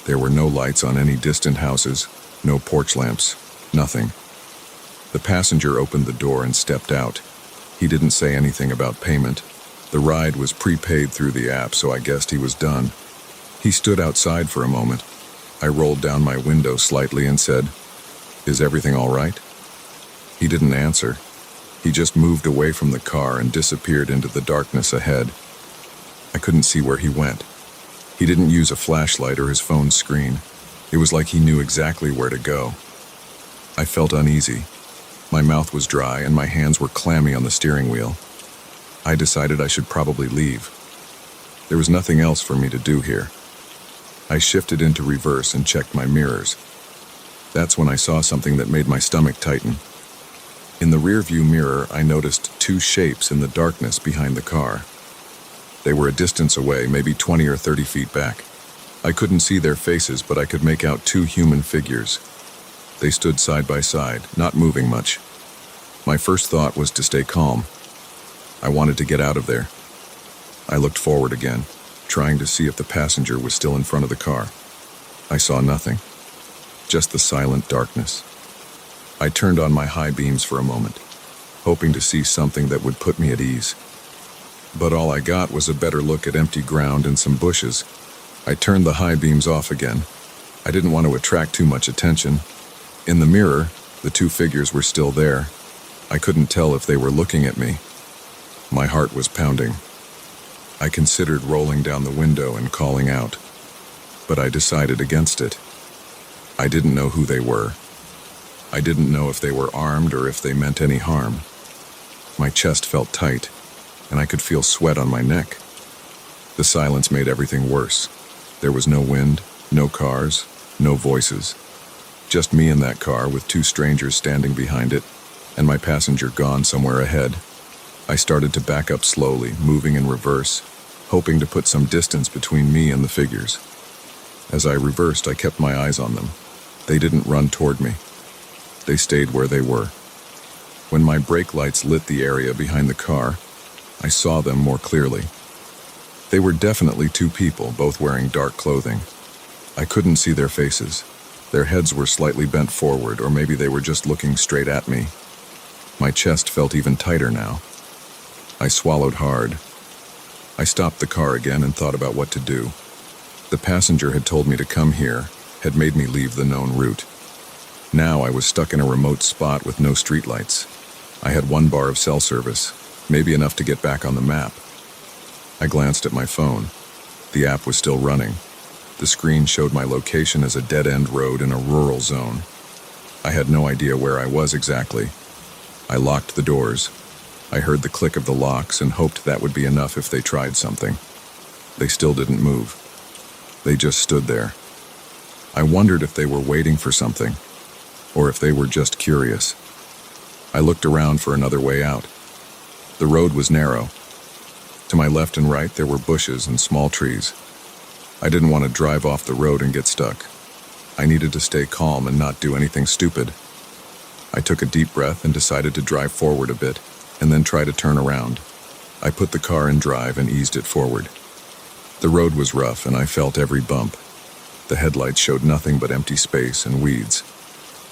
There were no lights on any distant houses, no porch lamps, nothing. The passenger opened the door and stepped out. He didn't say anything about payment. The ride was prepaid through the app, so I guessed he was done. He stood outside for a moment. I rolled down my window slightly and said, "Is everything all right?" He didn't answer. He just moved away from the car and disappeared into the darkness ahead. I couldn't see where he went. He didn't use a flashlight or his phone's screen. It was like he knew exactly where to go. I felt uneasy. My mouth was dry and my hands were clammy on the steering wheel. I decided I should probably leave. There was nothing else for me to do here. I shifted into reverse and checked my mirrors. That's when I saw something that made my stomach tighten. In the rearview mirror, I noticed two shapes in the darkness behind the car. They were a distance away, maybe 20 or 30 feet back. I couldn't see their faces, but I could make out two human figures. They stood side by side, not moving much. My first thought was to stay calm. I wanted to get out of there. I looked forward again, trying to see if the passenger was still in front of the car. I saw nothing, just the silent darkness. I turned on my high beams for a moment, hoping to see something that would put me at ease. But all I got was a better look at empty ground and some bushes. I turned the high beams off again. I didn't want to attract too much attention. In the mirror, the two figures were still there. I couldn't tell if they were looking at me. My heart was pounding. I considered rolling down the window and calling out, but I decided against it. I didn't know who they were. I didn't know if they were armed or if they meant any harm. My chest felt tight, and I could feel sweat on my neck. The silence made everything worse. There was no wind, no cars, no voices. Just me in that car with two strangers standing behind it, and my passenger gone somewhere ahead. I started to back up slowly, moving in reverse, hoping to put some distance between me and the figures. As I reversed, I kept my eyes on them. They didn't run toward me. They stayed where they were. When my brake lights lit the area behind the car, I saw them more clearly. They were definitely two people, both wearing dark clothing. I couldn't see their faces. Their heads were slightly bent forward, or maybe they were just looking straight at me. My chest felt even tighter now. I swallowed hard. I stopped the car again and thought about what to do. The passenger had told me to come here, had made me leave the known route. Now I was stuck in a remote spot with no streetlights. I had 1 bar of cell service, maybe enough to get back on the map. I glanced at my phone. The app was still running. The screen showed my location as a dead-end road in a rural zone. I had no idea where I was exactly. I locked the doors. I heard the click of the locks and hoped that would be enough if they tried something. They still didn't move. They just stood there. I wondered if they were waiting for something, or if they were just curious. I looked around for another way out. The road was narrow. To my left and right, there were bushes and small trees. I didn't want to drive off the road and get stuck. I needed to stay calm and not do anything stupid. I took a deep breath and decided to drive forward a bit, and then try to turn around. I put the car in drive and eased it forward. The road was rough and I felt every bump. The headlights showed nothing but empty space and weeds.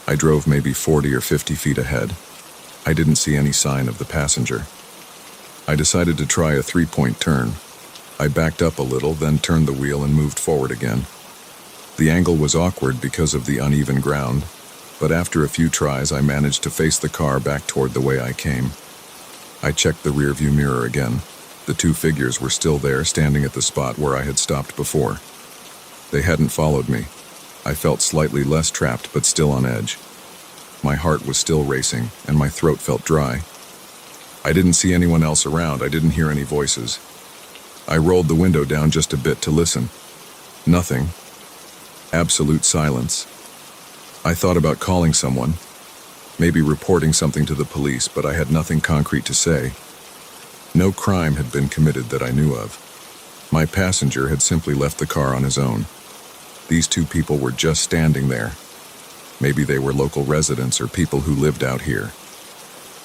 I drove maybe 40 or 50 feet ahead. I didn't see any sign of the passenger. I decided to try a 3-point turn. I backed up a little, then turned the wheel and moved forward again. The angle was awkward because of the uneven ground, but after a few tries I managed to face the car back toward the way I came. I checked the rearview mirror again. The two figures were still there, standing at the spot where I had stopped before. They hadn't followed me. I felt slightly less trapped, but still on edge. My heart was still racing, and my throat felt dry. I didn't see anyone else around. I didn't hear any voices. I rolled the window down just a bit to listen. Nothing. Absolute silence. I thought about calling someone, maybe reporting something to the police, but I had nothing concrete to say. No crime had been committed that I knew of. My passenger had simply left the car on his own. These two people were just standing there. Maybe they were local residents or people who lived out here.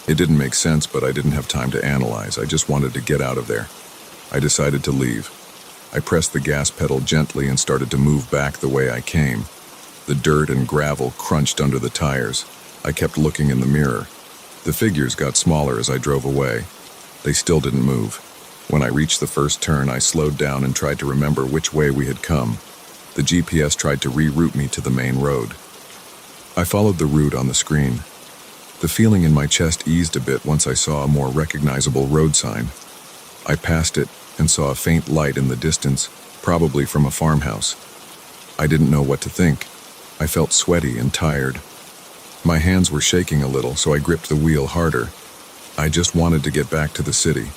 It didn't make sense, but I didn't have time to analyze. I just wanted to get out of there. I decided to leave. I pressed the gas pedal gently and started to move back the way I came. The dirt and gravel crunched under the tires. I kept looking in the mirror. The figures got smaller as I drove away. They still didn't move. When I reached the first turn, I slowed down and tried to remember which way we had come. The GPS tried to reroute me to the main road. I followed the route on the screen. The feeling in my chest eased a bit once I saw a more recognizable road sign. I passed it and saw a faint light in the distance, probably from a farmhouse. I didn't know what to think. I felt sweaty and tired. My hands were shaking a little, so I gripped the wheel harder. I just wanted to get back to the city.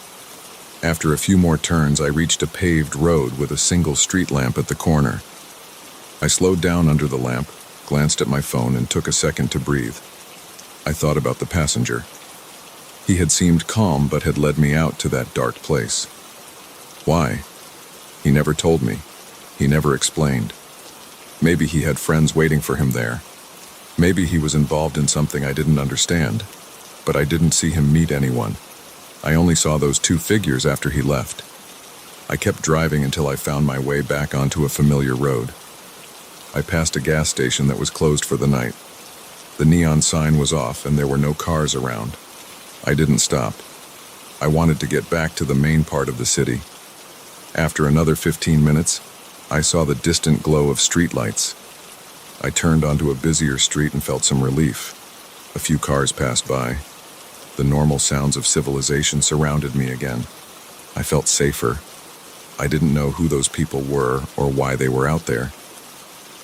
After a few more turns, I reached a paved road with a single street lamp at the corner. I slowed down under the lamp, glanced at my phone, and took a second to breathe. I thought about the passenger. He had seemed calm but had led me out to that dark place. Why? He never told me. He never explained. Maybe he had friends waiting for him there. Maybe he was involved in something I didn't understand, but I didn't see him meet anyone. I only saw those two figures after he left. I kept driving until I found my way back onto a familiar road. I passed a gas station that was closed for the night. The neon sign was off and there were no cars around. I didn't stop. I wanted to get back to the main part of the city. After another 15 minutes, I saw the distant glow of streetlights. I turned onto a busier street and felt some relief. A few cars passed by. The normal sounds of civilization surrounded me again. I felt safer. I didn't know who those people were or why they were out there.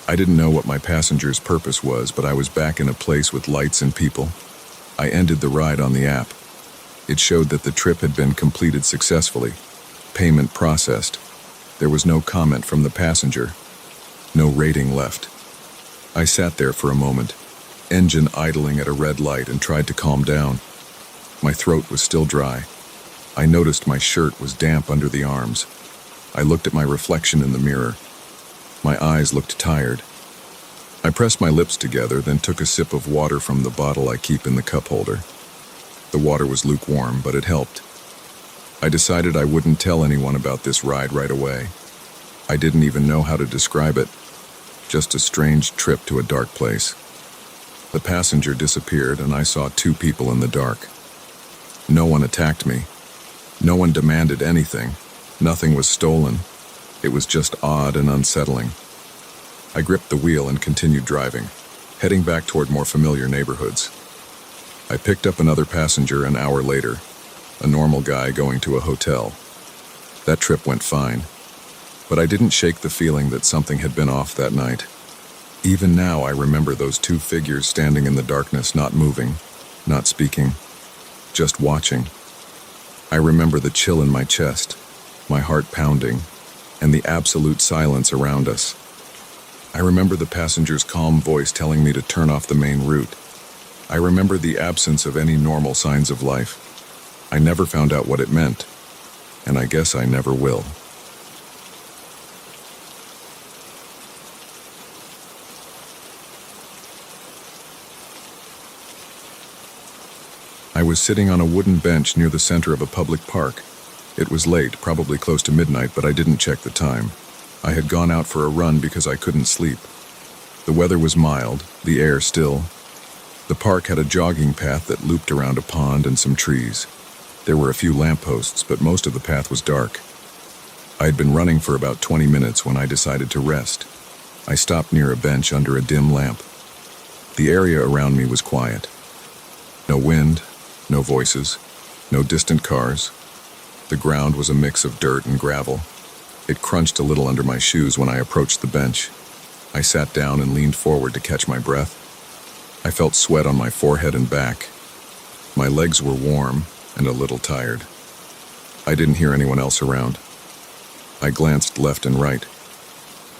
I didn't know what my passenger's purpose was, but I was back in a place with lights and people. I ended the ride on the app. It showed that the trip had been completed successfully. Payment processed. There was no comment from the passenger. No rating left. I sat there for a moment, engine idling at a red light, and tried to calm down. My throat was still dry. I noticed my shirt was damp under the arms. I looked at my reflection in the mirror. My eyes looked tired. I pressed my lips together, then took a sip of water from the bottle I keep in the cup holder. The water was lukewarm, but it helped. I decided I wouldn't tell anyone about this ride right away. I didn't even know how to describe it. Just a strange trip to a dark place. The passenger disappeared, and I saw two people in the dark. No one attacked me. No one demanded anything. Nothing was stolen. It was just odd and unsettling. I gripped the wheel and continued driving, heading back toward more familiar neighborhoods. I picked up another passenger an hour later, a normal guy going to a hotel. That trip went fine, but I didn't shake the feeling that something had been off that night. Even now, I remember those two figures standing in the darkness, not moving, not speaking, just watching. I remember the chill in my chest, my heart pounding, and the absolute silence around us. I remember the passenger's calm voice telling me to turn off the main route. I remember the absence of any normal signs of life. I never found out what it meant, and I guess I never will. I was sitting on a wooden bench near the center of a public park. It was late, probably close to midnight, but I didn't check the time. I had gone out for a run because I couldn't sleep. The weather was mild, the air still. The park had a jogging path that looped around a pond and some trees. There were a few lampposts, but most of the path was dark. I had been running for about 20 minutes when I decided to rest. I stopped near a bench under a dim lamp. The area around me was quiet. No wind, no voices, no distant cars. The ground was a mix of dirt and gravel. It crunched a little under my shoes when I approached the bench. I sat down and leaned forward to catch my breath. I felt sweat on my forehead and back. My legs were warm and a little tired. I didn't hear anyone else around. I glanced left and right.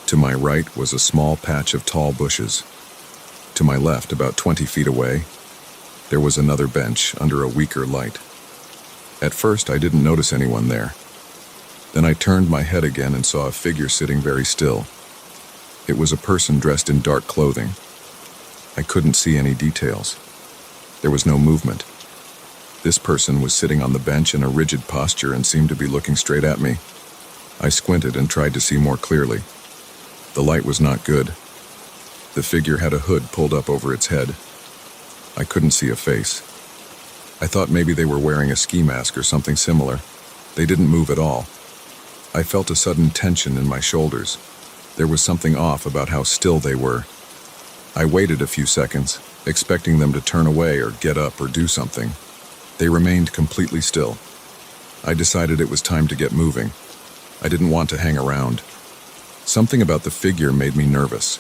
To my right was a small patch of tall bushes. To my left, about 20 feet away, there was another bench under a weaker light. At first, I didn't notice anyone there. Then I turned my head again and saw a figure sitting very still. It was a person dressed in dark clothing. I couldn't see any details. There was no movement. This person was sitting on the bench in a rigid posture and seemed to be looking straight at me. I squinted and tried to see more clearly. The light was not good. The figure had a hood pulled up over its head. I couldn't see a face. I thought maybe they were wearing a ski mask or something similar. They didn't move at all. I felt a sudden tension in my shoulders. There was something off about how still they were. I waited a few seconds, expecting them to turn away or get up or do something. They remained completely still. I decided it was time to get moving. I didn't want to hang around. Something about the figure made me nervous.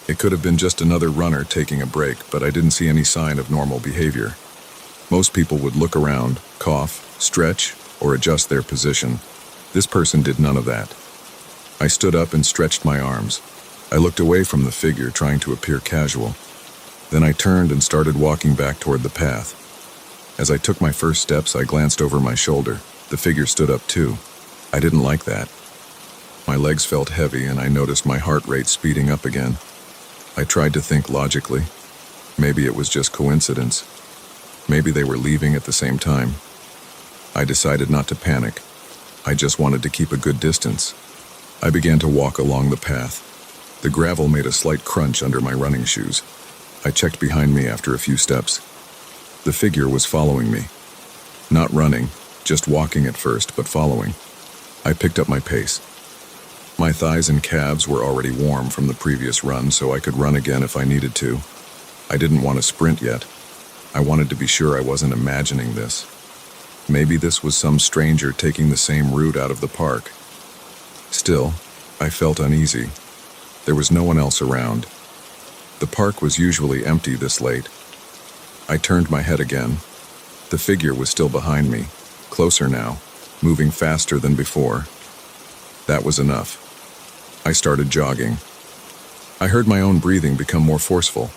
It could have been just another runner taking a break, but I didn't see any sign of normal behavior. Most people would look around, cough, stretch, or adjust their position. This person did none of that. I stood up and stretched my arms. I looked away from the figure, trying to appear casual. Then I turned and started walking back toward the path. As I took my first steps, I glanced over my shoulder. The figure stood up too. I didn't like that. My legs felt heavy and I noticed my heart rate speeding up again. I tried to think logically. Maybe it was just coincidence. Maybe they were leaving at the same time. I decided not to panic. I just wanted to keep a good distance. I began to walk along the path. The gravel made a slight crunch under my running shoes. I checked behind me after a few steps. The figure was following me. Not running, just walking at first, but following. I picked up my pace. My thighs and calves were already warm from the previous run, so I could run again if I needed to. I didn't want to sprint yet. I wanted to be sure I wasn't imagining this. Maybe this was some stranger taking the same route out of the park. Still, I felt uneasy. There was no one else around. The park was usually empty this late. I turned my head again. The figure was still behind me, closer now, moving faster than before. That was enough. I started jogging. I heard my own breathing become more forceful.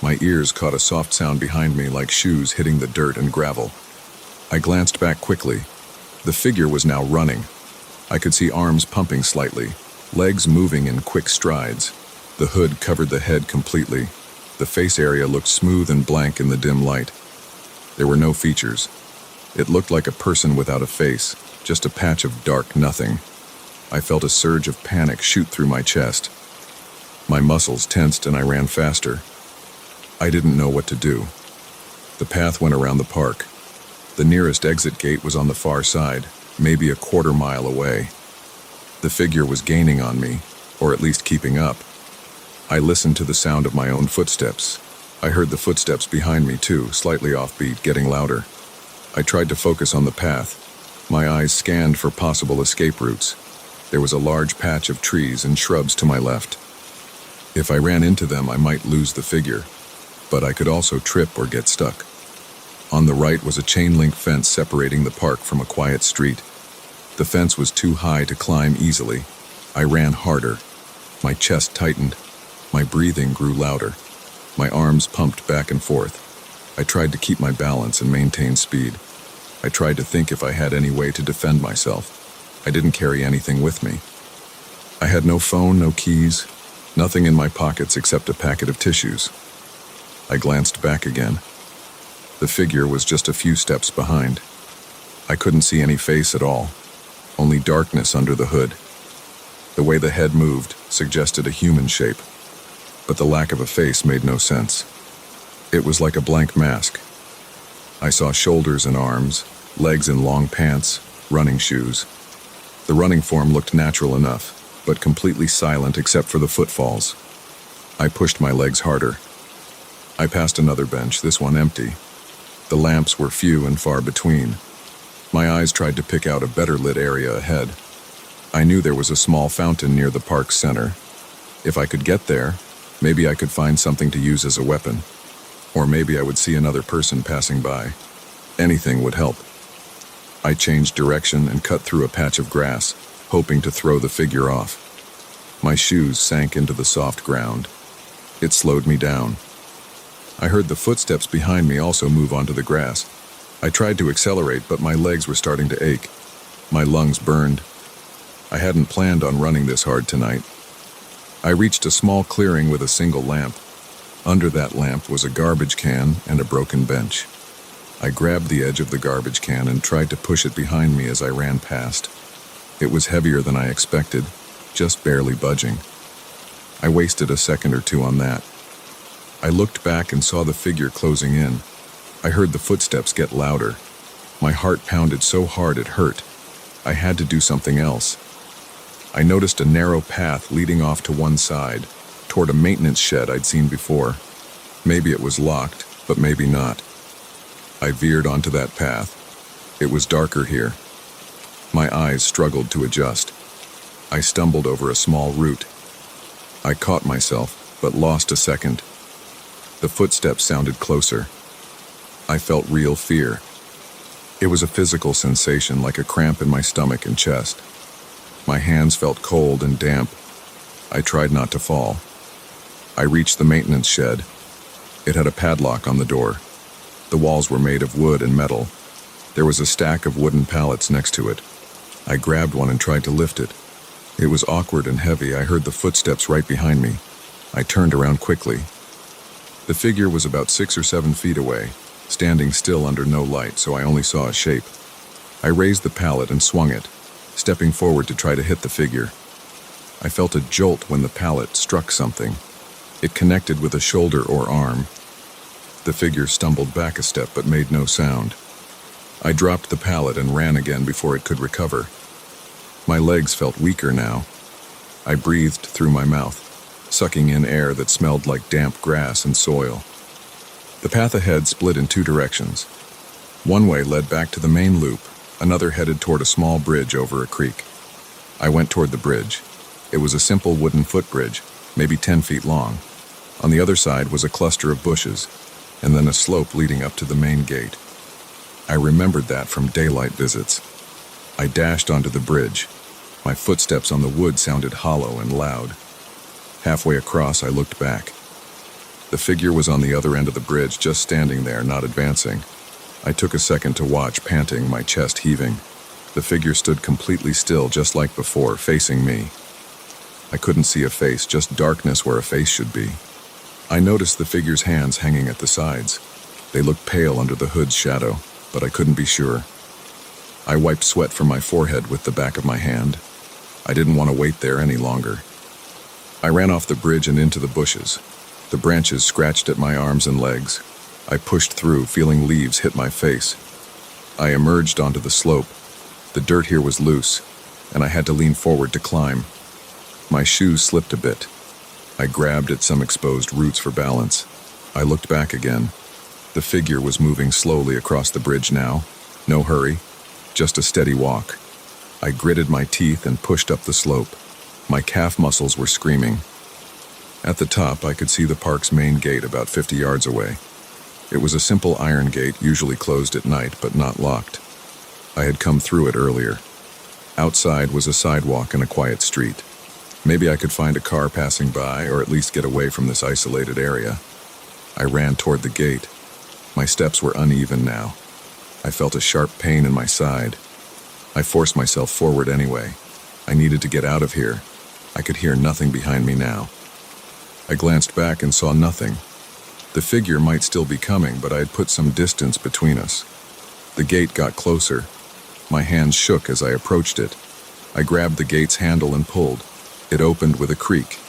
My ears caught a soft sound behind me, like shoes hitting the dirt and gravel. I glanced back quickly. The figure was now running. I could see arms pumping slightly, legs moving in quick strides. The hood covered the head completely. The face area looked smooth and blank in the dim light. There were no features. It looked like a person without a face, just a patch of dark nothing. I felt a surge of panic shoot through my chest. My muscles tensed and I ran faster. I didn't know what to do. The path went around the park. The nearest exit gate was on the far side, maybe a quarter-mile away. The figure was gaining on me, or at least keeping up. I listened to the sound of my own footsteps. I heard the footsteps behind me too, slightly offbeat, getting louder. I tried to focus on the path. My eyes scanned for possible escape routes. There was a large patch of trees and shrubs to my left. If I ran into them, I might lose the figure, but I could also trip or get stuck. On the right was a chain-link fence separating the park from a quiet street. The fence was too high to climb easily. I ran harder. My chest tightened. My breathing grew louder. My arms pumped back and forth. I tried to keep my balance and maintain speed. I tried to think if I had any way to defend myself. I didn't carry anything with me. I had no phone, no keys, nothing in my pockets except a packet of tissues. I glanced back again. The figure was just a few steps behind. I couldn't see any face at all, only darkness under the hood. The way the head moved suggested a human shape, but the lack of a face made no sense. It was like a blank mask. I saw shoulders and arms, legs in long pants, running shoes. The running form looked natural enough, but completely silent except for the footfalls. I pushed my legs harder. I passed another bench, this one empty. The lamps were few and far between. My eyes tried to pick out a better lit area ahead. I knew there was a small fountain near the park's center. If I could get there, maybe I could find something to use as a weapon. Or maybe I would see another person passing by. Anything would help. I changed direction and cut through a patch of grass, hoping to throw the figure off. My shoes sank into the soft ground. It slowed me down. I heard the footsteps behind me also move onto the grass. I tried to accelerate, but my legs were starting to ache. My lungs burned. I hadn't planned on running this hard tonight. I reached a small clearing with a single lamp. Under that lamp was a garbage can and a broken bench. I grabbed the edge of the garbage can and tried to push it behind me as I ran past. It was heavier than I expected, just barely budging. I wasted a second or two on that. I looked back and saw the figure closing in. I heard the footsteps get louder. My heart pounded so hard it hurt. I had to do something else. I noticed a narrow path leading off to one side, toward a maintenance shed I'd seen before. Maybe it was locked, but maybe not. I veered onto that path. It was darker here. My eyes struggled to adjust. I stumbled over a small root. I caught myself, but lost a second. The footsteps sounded closer. I felt real fear. It was a physical sensation, like a cramp in my stomach and chest. My hands felt cold and damp. I tried not to fall. I reached the maintenance shed. It had a padlock on the door. The walls were made of wood and metal. There was a stack of wooden pallets next to it. I grabbed one and tried to lift it. It was awkward and heavy. I heard the footsteps right behind me. I turned around quickly. The figure was about 6 or 7 feet away, standing still under no light, so I only saw a shape. I raised the pallet and swung it, stepping forward to try to hit the figure. I felt a jolt when the pallet struck something. It connected with a shoulder or arm. The figure stumbled back a step but made no sound. I dropped the pallet and ran again before it could recover. My legs felt weaker now. I breathed through my mouth, sucking in air that smelled like damp grass and soil. The path ahead split in 2 directions. One way led back to the main loop, another headed toward a small bridge over a creek. I went toward the bridge. It was a simple wooden footbridge, maybe 10 feet long. On the other side was a cluster of bushes, and then a slope leading up to the main gate. I remembered that from daylight visits. I dashed onto the bridge. My footsteps on the wood sounded hollow and loud. Halfway across, I looked back. The figure was on the other end of the bridge, just standing there, not advancing. I took a second to watch, panting, my chest heaving. The figure stood completely still, just like before, facing me. I couldn't see a face, just darkness where a face should be. I noticed the figure's hands hanging at the sides. They looked pale under the hood's shadow, but I couldn't be sure. I wiped sweat from my forehead with the back of my hand. I didn't want to wait there any longer. I ran off the bridge and into the bushes. The branches scratched at my arms and legs. I pushed through, feeling leaves hit my face. I emerged onto the slope. The dirt here was loose, and I had to lean forward to climb. My shoes slipped a bit. I grabbed at some exposed roots for balance. I looked back again. The figure was moving slowly across the bridge now. No hurry, just a steady walk. I gritted my teeth and pushed up the slope. My calf muscles were screaming. At the top, I could see the park's main gate about 50 yards away. It was a simple iron gate, usually closed at night, but not locked. I had come through it earlier. Outside was a sidewalk and a quiet street. Maybe I could find a car passing by, or at least get away from this isolated area. I ran toward the gate. My steps were uneven now. I felt a sharp pain in my side. I forced myself forward anyway. I needed to get out of here. I could hear nothing behind me now. I glanced back and saw nothing. The figure might still be coming, but I had put some distance between us. The gate got closer. My hands shook as I approached it. I grabbed the gate's handle and pulled. It opened with a creak.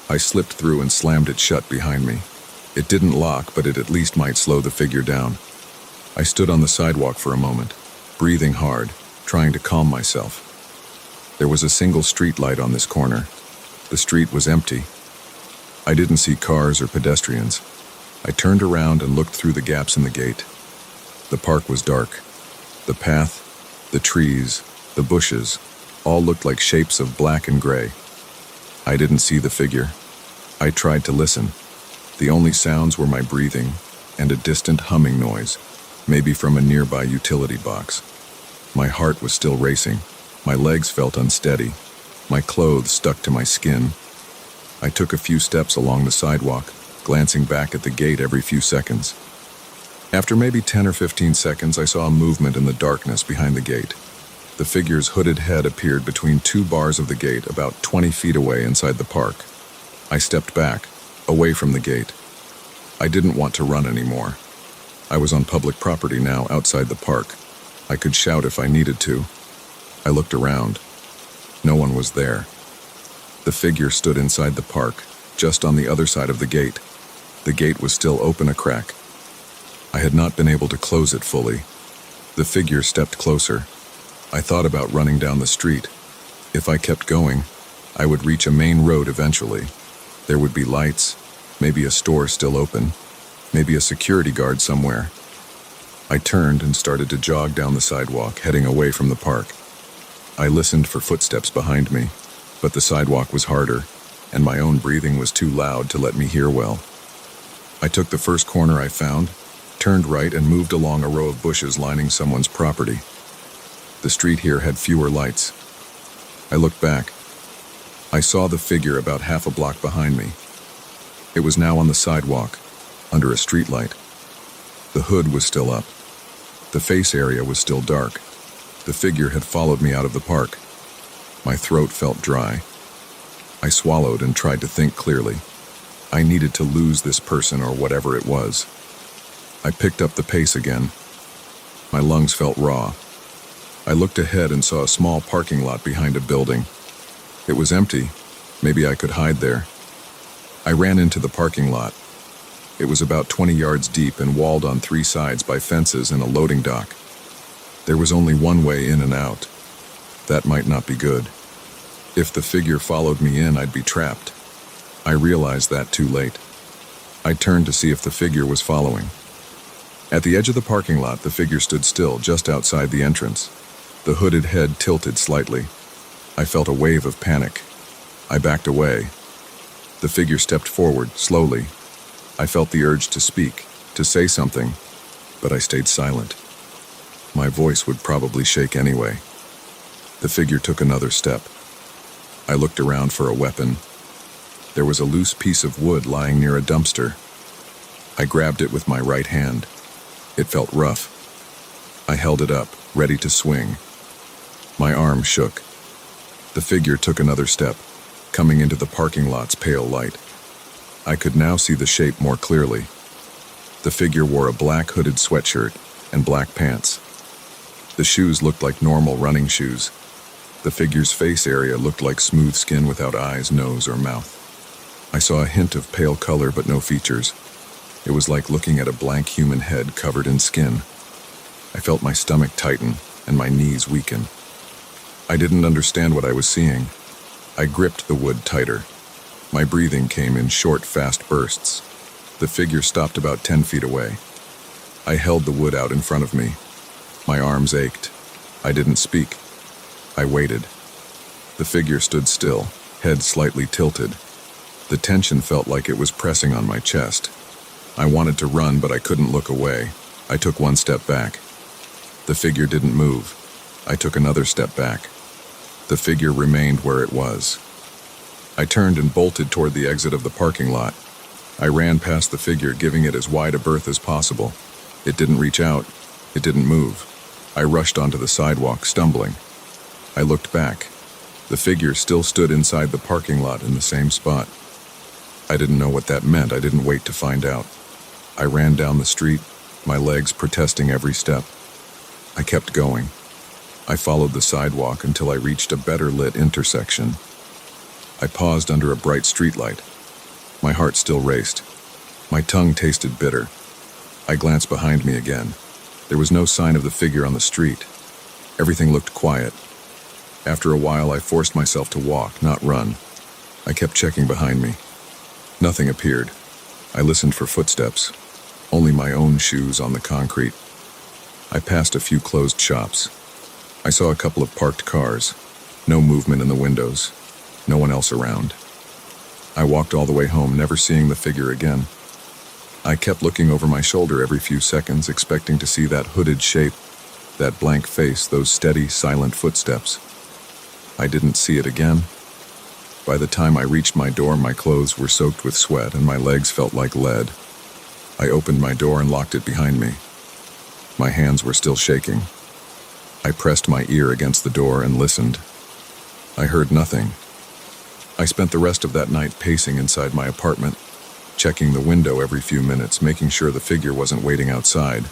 I slipped through and slammed it shut behind me. It didn't lock, but it at least might slow the figure down. I stood on the sidewalk for a moment, breathing hard, trying to calm myself. There was a single street light on this corner. The street was empty. I didn't see cars or pedestrians. I turned around and looked through the gaps in the gate. The park was dark. The path, the trees, the bushes, all looked like shapes of black and gray. I didn't see the figure. I tried to listen. The only sounds were my breathing and a distant humming noise, maybe from a nearby utility box. My heart was still racing. My legs felt unsteady. My clothes stuck to my skin. I took a few steps along the sidewalk, glancing back at the gate every few seconds. After maybe 10 or 15 seconds, I saw a movement in the darkness behind the gate. The figure's hooded head appeared between 2 bars of the gate, about 20 feet away inside the park. I stepped back, away from the gate. I didn't want to run anymore. I was on public property now, outside the park. I could shout if I needed to. I looked around. No one was there. The figure stood inside the park, just on the other side of the gate. The gate was still open a crack. I had not been able to close it fully. The figure stepped closer. I thought about running down the street. If I kept going, I would reach a main road eventually. There would be lights, maybe a store still open, maybe a security guard somewhere. I turned and started to jog down the sidewalk, heading away from the park. I listened for footsteps behind me, but the sidewalk was harder, and my own breathing was too loud to let me hear well. I took the first corner I found, turned right, and moved along a row of bushes lining someone's property. The street here had fewer lights. I looked back. I saw the figure about half a block behind me. It was now on the sidewalk, under a streetlight. The hood was still up. The face area was still dark. The figure had followed me out of the park. My throat felt dry. I swallowed and tried to think clearly. I needed to lose this person or whatever it was. I picked up the pace again. My lungs felt raw. I looked ahead and saw a small parking lot behind a building. It was empty. Maybe I could hide there. I ran into the parking lot. It was about 20 yards deep and walled on 3 sides by fences and a loading dock. There was only one way in and out. That might not be good. If the figure followed me in, I'd be trapped. I realized that too late. I turned to see if the figure was following. At the edge of the parking lot, the figure stood still just outside the entrance. The hooded head tilted slightly. I felt a wave of panic. I backed away. The figure stepped forward, slowly. I felt the urge to speak, to say something, but I stayed silent. My voice would probably shake anyway. The figure took another step. I looked around for a weapon. There was a loose piece of wood lying near a dumpster. I grabbed it with my right hand. It felt rough. I held it up, ready to swing. My arm shook. The figure took another step, coming into the parking lot's pale light. I could now see the shape more clearly. The figure wore a black hooded sweatshirt and black pants. The shoes looked like normal running shoes. The figure's face area looked like smooth skin without eyes, nose, or mouth. I saw a hint of pale color but no features. It was like looking at a blank human head covered in skin. I felt my stomach tighten and my knees weaken. I didn't understand what I was seeing. I gripped the wood tighter. My breathing came in short, fast bursts. The figure stopped about 10 feet away. I held the wood out in front of me. My arms ached. I didn't speak. I waited. The figure stood still, head slightly tilted. The tension felt like it was pressing on my chest. I wanted to run, but I couldn't look away. I took one step back. The figure didn't move. I took another step back. The figure remained where it was. I turned and bolted toward the exit of the parking lot. I ran past the figure, giving it as wide a berth as possible. It didn't reach out. It didn't move. I rushed onto the sidewalk, stumbling. I looked back. The figure still stood inside the parking lot in the same spot. I didn't know what that meant. I didn't wait to find out. I ran down the street, my legs protesting every step. I kept going. I followed the sidewalk until I reached a better lit intersection. I paused under a bright streetlight. My heart still raced. My tongue tasted bitter. I glanced behind me again. There was no sign of the figure on the street. Everything looked quiet. After a while, I forced myself to walk, not run. I kept checking behind me. Nothing appeared. I listened for footsteps. Only my own shoes on the concrete. I passed a few closed shops. I saw a couple of parked cars. No movement in the windows. No one else around. I walked all the way home, never seeing the figure again. I kept looking over my shoulder every few seconds, expecting to see that hooded shape, that blank face, those steady, silent footsteps. I didn't see it again. By the time I reached my door, my clothes were soaked with sweat and my legs felt like lead. I opened my door and locked it behind me. My hands were still shaking. I pressed my ear against the door and listened. I heard nothing. I spent the rest of that night pacing inside my apartment, checking the window every few minutes, making sure the figure wasn't waiting outside.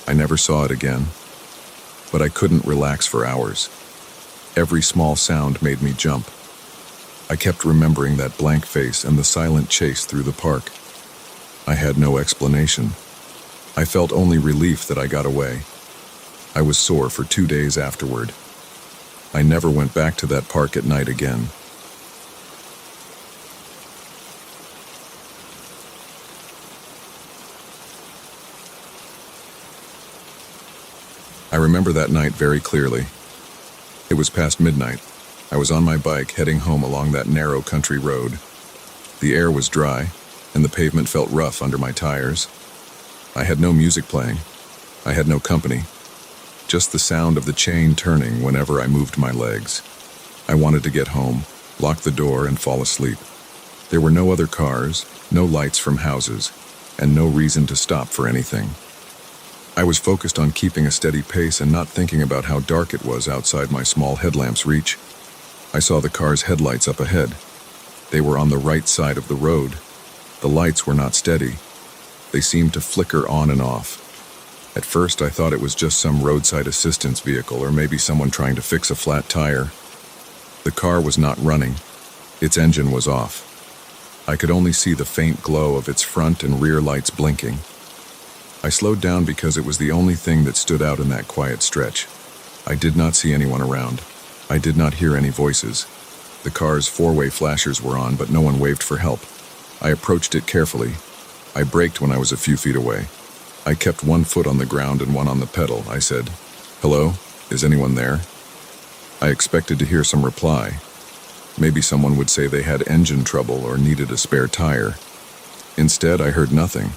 I never saw it again, but I couldn't relax for hours. Every small sound made me jump. I kept remembering that blank face and the silent chase through the park. I had no explanation. I felt only relief that I got away. I was sore for 2 days afterward. I never went back to that park at night again. I remember that night very clearly. It was past midnight. I was on my bike heading home along that narrow country road. The air was dry, and the pavement felt rough under my tires. I had no music playing. I had no company. Just the sound of the chain turning whenever I moved my legs. I wanted to get home, lock the door, and fall asleep. There were no other cars, no lights from houses, and no reason to stop for anything. I was focused on keeping a steady pace and not thinking about how dark it was outside my small headlamp's reach. I saw the car's headlights up ahead. They were on the right side of the road. The lights were not steady. They seemed to flicker on and off. At first, I thought it was just some roadside assistance vehicle or maybe someone trying to fix a flat tire. The car was not running. Its engine was off. I could only see the faint glow of its front and rear lights blinking. I slowed down because it was the only thing that stood out in that quiet stretch. I did not see anyone around. I did not hear any voices. The car's four-way flashers were on, but no one waved for help. I approached it carefully. I braked when I was a few feet away. I kept one foot on the ground and one on the pedal. I said, "Hello? Is anyone there?" I expected to hear some reply. Maybe someone would say they had engine trouble or needed a spare tire. Instead, I heard nothing.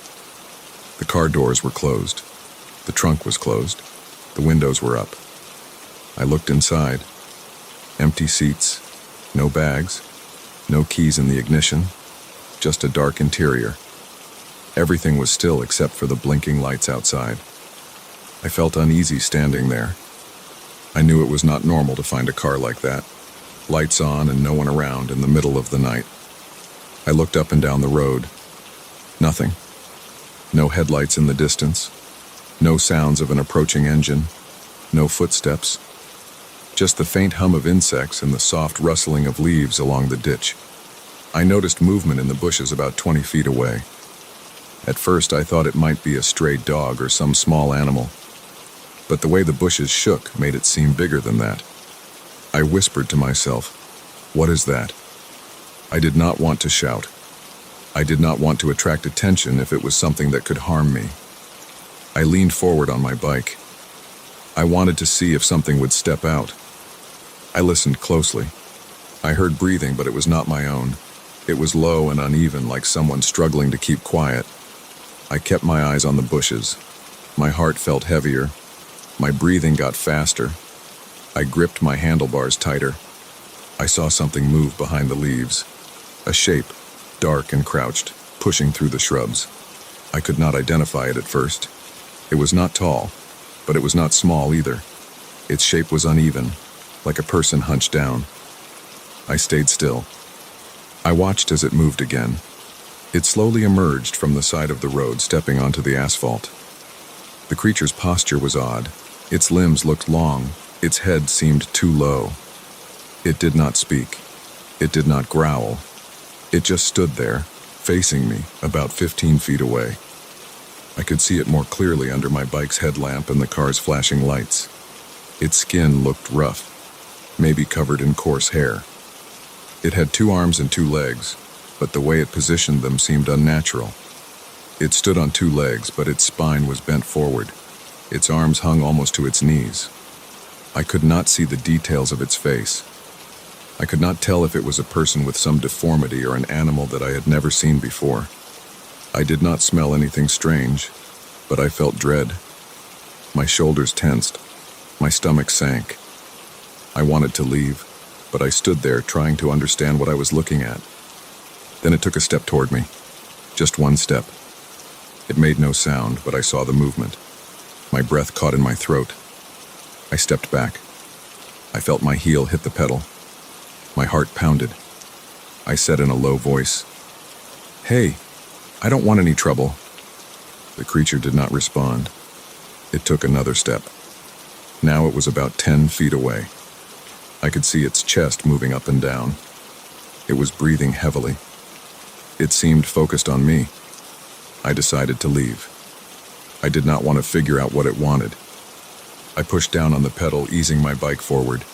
The car doors were closed. The trunk was closed. The windows were up. I looked inside. Empty seats, no bags, no keys in the ignition, just a dark interior. Everything was still except for the blinking lights outside. I felt uneasy standing there. I knew it was not normal to find a car like that, lights on and no one around in the middle of the night. I looked up and down the road. Nothing. No headlights in the distance. No sounds of an approaching engine. No footsteps. Just the faint hum of insects and the soft rustling of leaves along the ditch. I noticed movement in the bushes about 20 feet away. At first, I thought it might be a stray dog or some small animal, but the way the bushes shook made it seem bigger than that. I whispered to myself, "What is that?" I did not want to shout. I did not want to attract attention if it was something that could harm me. I leaned forward on my bike. I wanted to see if something would step out. I listened closely. I heard breathing, but it was not my own. It was low and uneven, like someone struggling to keep quiet. I kept my eyes on the bushes. My heart felt heavier. My breathing got faster. I gripped my handlebars tighter. I saw something move behind the leaves. A shape, dark and crouched, pushing through the shrubs. I could not identify it at first. It was not tall, but it was not small either. Its shape was uneven, like a person hunched down. I stayed still. I watched as it moved again. It slowly emerged from the side of the road, stepping onto the asphalt. The creature's posture was odd. Its limbs looked long. Its head seemed too low. It did not speak. It did not growl. It just stood there, facing me, about 15 feet away. I could see it more clearly under my bike's headlamp and the car's flashing lights. Its skin looked rough, maybe covered in coarse hair. It had 2 arms and 2 legs, but the way it positioned them seemed unnatural. It stood on 2 legs, but its spine was bent forward. Its arms hung almost to its knees. I could not see the details of its face. I could not tell if it was a person with some deformity or an animal that I had never seen before. I did not smell anything strange, but I felt dread. My shoulders tensed. My stomach sank. I wanted to leave, but I stood there trying to understand what I was looking at. Then it took a step toward me. Just one step. It made no sound, but I saw the movement. My breath caught in my throat. I stepped back. I felt my heel hit the pedal. My heart pounded. I said in a low voice, "Hey, I don't want any trouble." The creature did not respond. It took another step. Now it was about 10 feet away. I could see its chest moving up and down. It was breathing heavily. It seemed focused on me. I decided to leave. I did not want to figure out what it wanted. I pushed down on the pedal, easing my bike forward.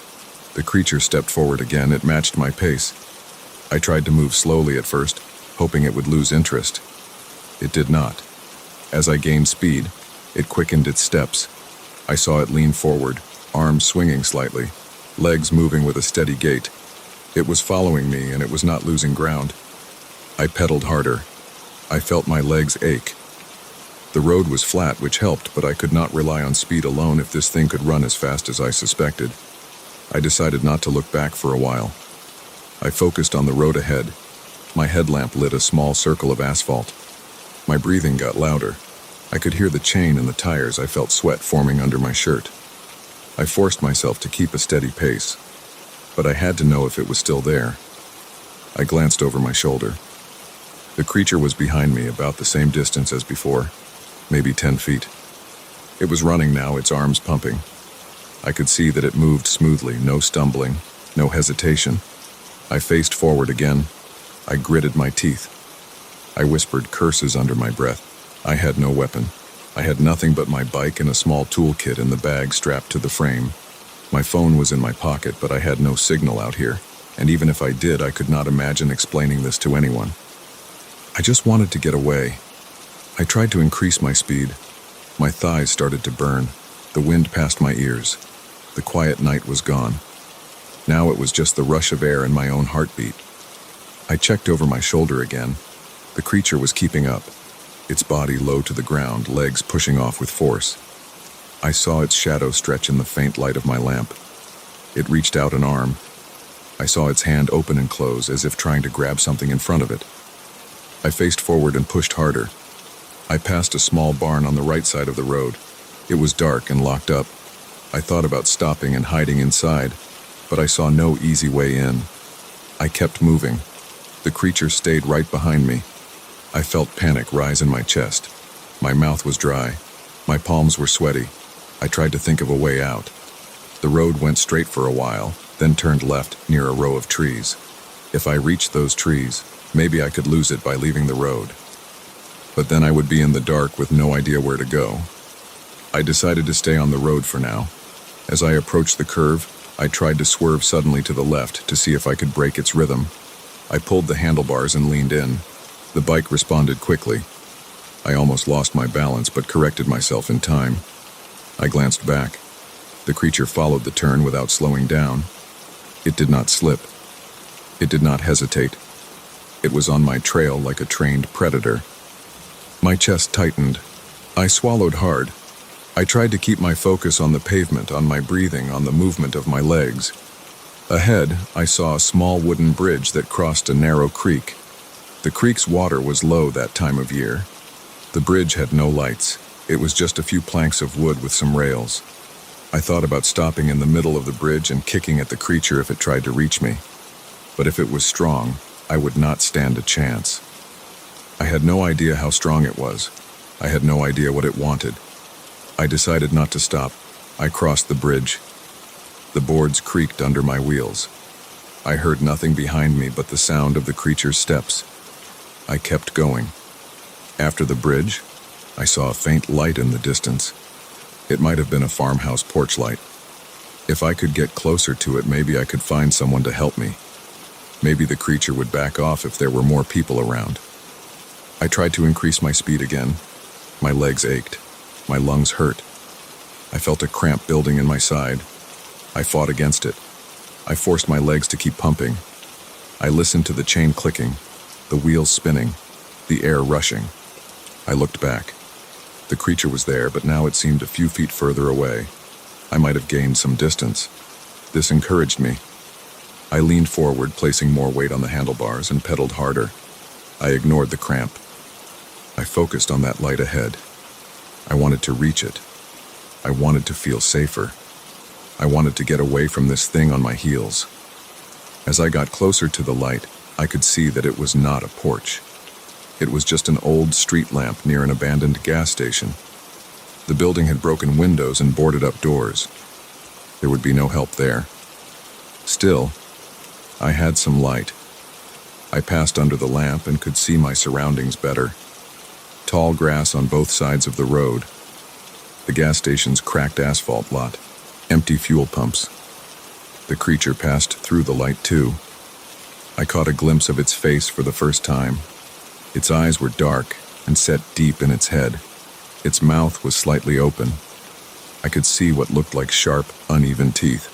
The creature stepped forward again. It matched my pace. I tried to move slowly at first, hoping it would lose interest. It did not. As I gained speed, it quickened its steps. I saw it lean forward, arms swinging slightly. legs moving with a steady gait. It was following me, and it was not losing ground. I pedaled harder. I felt my legs ache. The road was flat, which helped, but I could not rely on speed alone if this thing could run as fast as I suspected. I decided not to look back for a while. I focused on the road ahead. My headlamp lit a small circle of asphalt. My breathing got louder. I could hear the chain and the tires. I felt sweat forming under my shirt. I forced myself to keep a steady pace, but I had to know if it was still there. I glanced over my shoulder. The creature was behind me, about the same distance as before, maybe 10 feet. It was running now, its arms pumping. I could see that it moved smoothly, no stumbling, no hesitation. I faced forward again. I gritted my teeth. I whispered curses under my breath. I had no weapon. I had nothing but my bike and a small toolkit in the bag strapped to the frame. My phone was in my pocket, but I had no signal out here, and even if I did, I could not imagine explaining this to anyone. I just wanted to get away. I tried to increase my speed. My thighs started to burn. The wind passed my ears. The quiet night was gone. Now it was just the rush of air and my own heartbeat. I checked over my shoulder again. The creature was keeping up, its body low to the ground, legs pushing off with force. I saw its shadow stretch in the faint light of my lamp. It reached out an arm. I saw its hand open and close, as if trying to grab something in front of it. I faced forward and pushed harder. I passed a small barn on the right side of the road. It was dark and locked up. I thought about stopping and hiding inside, but I saw no easy way in. I kept moving. The creature stayed right behind me. I felt panic rise in my chest. My mouth was dry. My palms were sweaty. I tried to think of a way out. The road went straight for a while, then turned left near a row of trees. If I reached those trees, maybe I could lose it by leaving the road. But then I would be in the dark with no idea where to go. I decided to stay on the road for now. As I approached the curve, I tried to swerve suddenly to the left to see if I could break its rhythm. I pulled the handlebars and leaned in. The bike responded quickly. I almost lost my balance, but corrected myself in time. I glanced back. The creature followed the turn without slowing down. It did not slip. It did not hesitate. It was on my trail like a trained predator. My chest tightened. I swallowed hard. I tried to keep my focus on the pavement, on my breathing, on the movement of my legs. Ahead, I saw a small wooden bridge that crossed a narrow creek. The creek's water was low that time of year. The bridge had no lights. It was just a few planks of wood with some rails. I thought about stopping in the middle of the bridge and kicking at the creature if it tried to reach me. But if it was strong, I would not stand a chance. I had no idea how strong it was. I had no idea what it wanted. I decided not to stop. I crossed the bridge. The boards creaked under my wheels. I heard nothing behind me but the sound of the creature's steps. I kept going. After the bridge, I saw a faint light in the distance. It might have been a farmhouse porch light. If I could get closer to it, maybe I could find someone to help me. Maybe the creature would back off if there were more people around. I tried to increase my speed again. My legs ached. My lungs hurt. I felt a cramp building in my side. I fought against it. I forced my legs to keep pumping. I listened to the chain clicking, the wheels spinning, the air rushing. I looked back. The creature was there, but now it seemed a few feet further away. I might have gained some distance. This encouraged me. I leaned forward, placing more weight on the handlebars, and pedaled harder. I ignored the cramp. I focused on that light ahead. I wanted to reach it. I wanted to feel safer. I wanted to get away from this thing on my heels. As I got closer to the light, I could see that it was not a porch. It was just an old street lamp near an abandoned gas station. The building had broken windows and boarded up doors. There would be no help there. Still, I had some light. I passed under the lamp and could see my surroundings better. Tall grass on both sides of the road. The gas station's cracked asphalt lot. Empty fuel pumps. The creature passed through the light too. I caught a glimpse of its face for the first time. Its eyes were dark and set deep in its head. Its mouth was slightly open. I could see what looked like sharp, uneven teeth.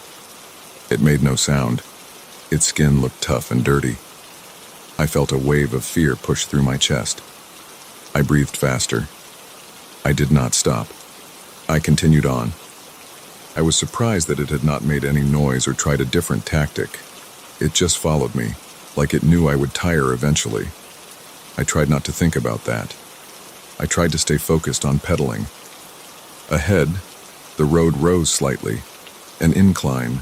It made no sound. Its skin looked tough and dirty. I felt a wave of fear push through my chest. I breathed faster. I did not stop. I continued on. I was surprised that it had not made any noise or tried a different tactic. It just followed me, like it knew I would tire eventually. I tried not to think about that. I tried to stay focused on pedaling. Ahead, the road rose slightly, an incline.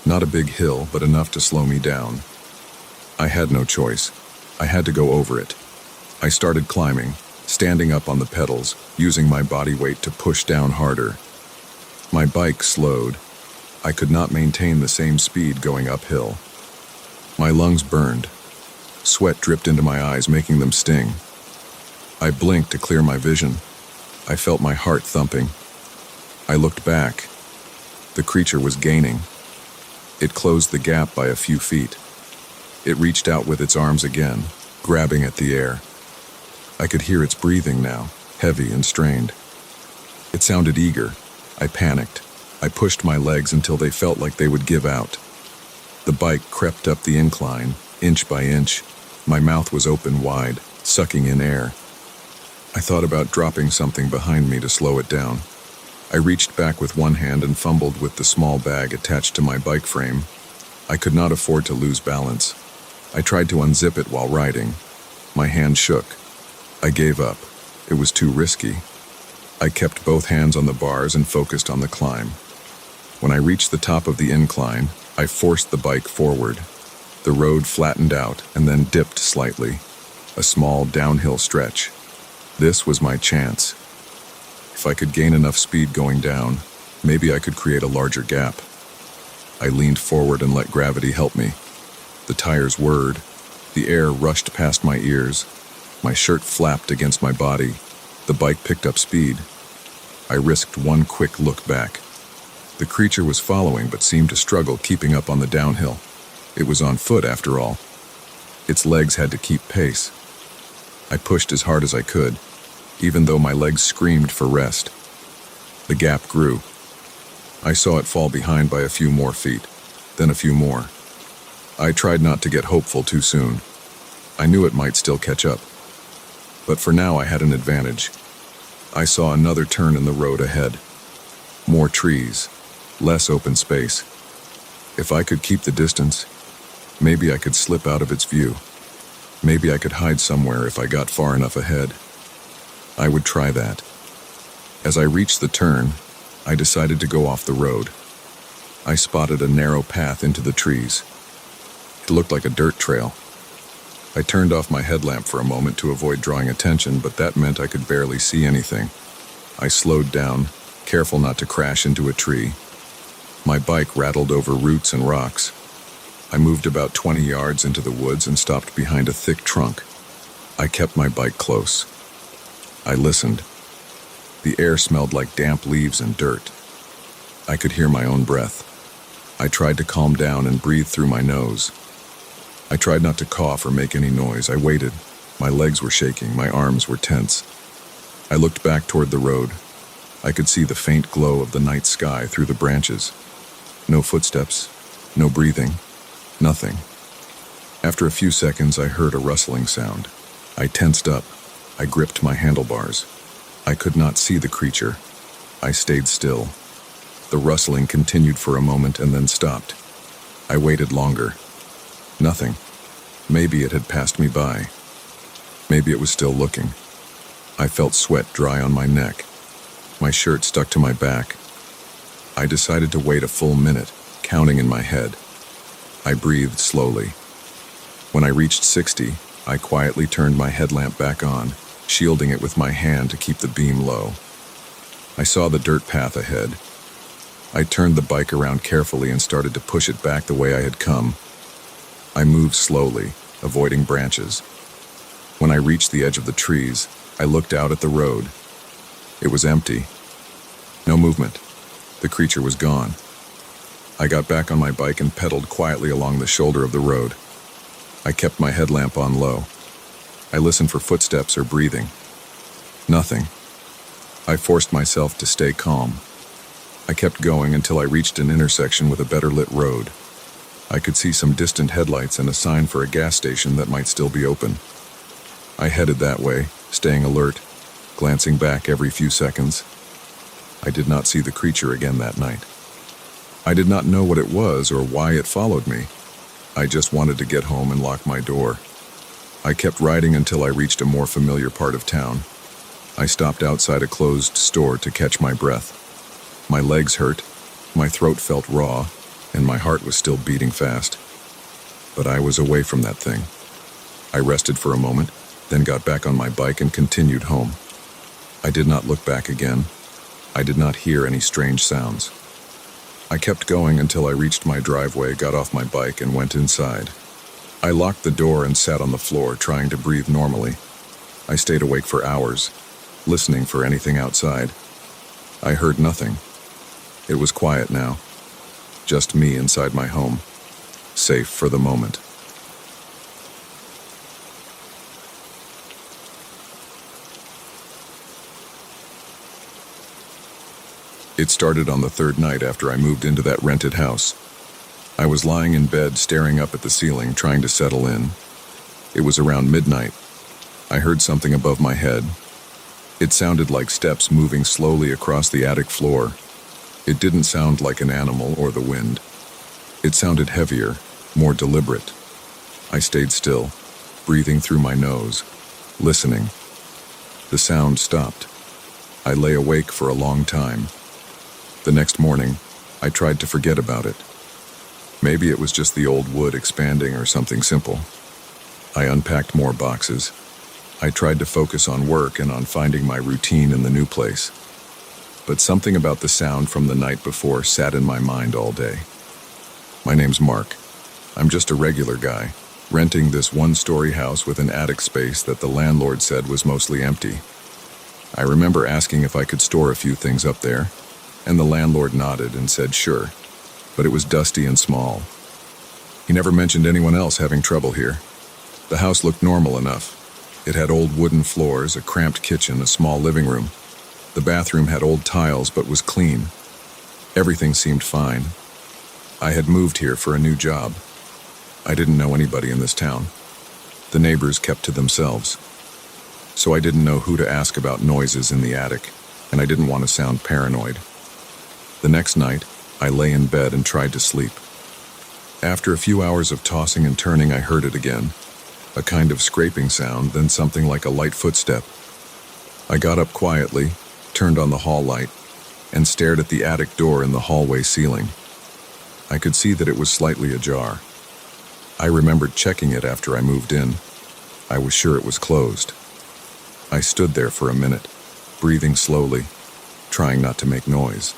Not a big hill, but enough to slow me down. I had no choice. I had to go over it. I started climbing, standing up on the pedals, using my body weight to push down harder. My bike slowed. I could not maintain the same speed going uphill. My lungs burned. Sweat dripped into my eyes, making them sting. I blinked to clear my vision. I felt my heart thumping. I looked back. The creature was gaining. It closed the gap by a few feet. It reached out with its arms again, grabbing at the air. I could hear its breathing now, heavy and strained. It sounded eager. I panicked. I pushed my legs until they felt like they would give out. The bike crept up the incline, inch by inch. My mouth was open wide, sucking in air. I thought about dropping something behind me to slow it down. I reached back with one hand and fumbled with the small bag attached to my bike frame. I could not afford to lose balance. I tried to unzip it while riding. My hand shook. I gave up. It was too risky. I kept both hands on the bars and focused on the climb. When I reached the top of the incline, I forced the bike forward. The road flattened out and then dipped slightly, a small downhill stretch. This was my chance. If I could gain enough speed going down, maybe I could create a larger gap. I leaned forward and let gravity help me. The tires whirred. The air rushed past my ears. My shirt flapped against my body. The bike picked up speed. I risked one quick look back. The creature was following but seemed to struggle keeping up on the downhill. It was on foot after all. Its legs had to keep pace. I pushed as hard as I could, even though my legs screamed for rest. The gap grew. I saw it fall behind by a few more feet, then a few more. I tried not to get hopeful too soon. I knew it might still catch up. But for now I had an advantage. I saw another turn in the road ahead. More trees, less open space. If I could keep the distance, maybe I could slip out of its view. Maybe I could hide somewhere if I got far enough ahead. I would try that. As I reached the turn, I decided to go off the road. I spotted a narrow path into the trees. It looked like a dirt trail. I turned off my headlamp for a moment to avoid drawing attention, but that meant I could barely see anything. I slowed down, careful not to crash into a tree. My bike rattled over roots and rocks. I moved about 20 yards into the woods and stopped behind a thick trunk. I kept my bike close. I listened. The air smelled like damp leaves and dirt. I could hear my own breath. I tried to calm down and breathe through my nose. I tried not to cough or make any noise. I waited. My legs were shaking, my arms were tense. I looked back toward the road. I could see the faint glow of the night sky through the branches. No footsteps, no breathing, nothing. After a few seconds, I heard a rustling sound. I tensed up. I gripped my handlebars. I could not see the creature. I stayed still. The rustling continued for a moment and then stopped. I waited longer. Nothing. Maybe it had passed me by. Maybe it was still looking. I felt sweat dry on my neck. My shirt stuck to my back. I decided to wait a full minute, counting in my head. I breathed slowly. When I reached 60, I quietly turned my headlamp back on, shielding it with my hand to keep the beam low. I saw the dirt path ahead. I turned the bike around carefully and started to push it back the way I had come. I moved slowly, avoiding branches. When I reached the edge of the trees, I looked out at the road. It was empty. No movement. The creature was gone. I got back on my bike and pedaled quietly along the shoulder of the road. I kept my headlamp on low. I listened for footsteps or breathing. Nothing. I forced myself to stay calm. I kept going until I reached an intersection with a better lit road. I could see some distant headlights and a sign for a gas station that might still be open. I headed that way, staying alert, glancing back every few seconds. I did not see the creature again that night. I did not know what it was or why it followed me. I just wanted to get home and lock my door. I kept riding until I reached a more familiar part of town. I stopped outside a closed store to catch my breath. My legs hurt, my throat felt raw, and my heart was still beating fast. But I was away from that thing. I rested for a moment, then got back on my bike and continued home. I did not look back again. I did not hear any strange sounds. I kept going until I reached my driveway, got off my bike, and went inside. I locked the door and sat on the floor, trying to breathe normally. I stayed awake for hours, listening for anything outside. I heard nothing. It was quiet now. Just me inside my home, safe for the moment. It started on the third night after I moved into that rented house. I was lying in bed, staring up at the ceiling, trying to settle in. It was around midnight. I heard something above my head. It sounded like steps moving slowly across the attic floor. It didn't sound like an animal or the wind. It sounded heavier, more deliberate. I stayed still, breathing through my nose, listening. The sound stopped. I lay awake for a long time. The next morning, I tried to forget about it. Maybe it was just the old wood expanding or something simple. I unpacked more boxes. I tried to focus on work and on finding my routine in the new place. But something about the sound from the night before sat in my mind all day. My name's Mark. I'm just a regular guy, renting this one-story house with an attic space that the landlord said was mostly empty. I remember asking if I could store a few things up there, and the landlord nodded and said sure, but it was dusty and small. He never mentioned anyone else having trouble here. The house looked normal enough. It had old wooden floors, a cramped kitchen, a small living room. The bathroom had old tiles but was clean. Everything seemed fine. I had moved here for a new job. I didn't know anybody in this town. The neighbors kept to themselves. So I didn't know who to ask about noises in the attic, and I didn't want to sound paranoid. The next night, I lay in bed and tried to sleep. After a few hours of tossing and turning, I heard it again. A kind of scraping sound, then something like a light footstep. I got up quietly, turned on the hall light, and stared at the attic door in the hallway ceiling. I could see that it was slightly ajar. I remembered checking it after I moved in. I was sure it was closed. I stood there for a minute, breathing slowly, trying not to make noise.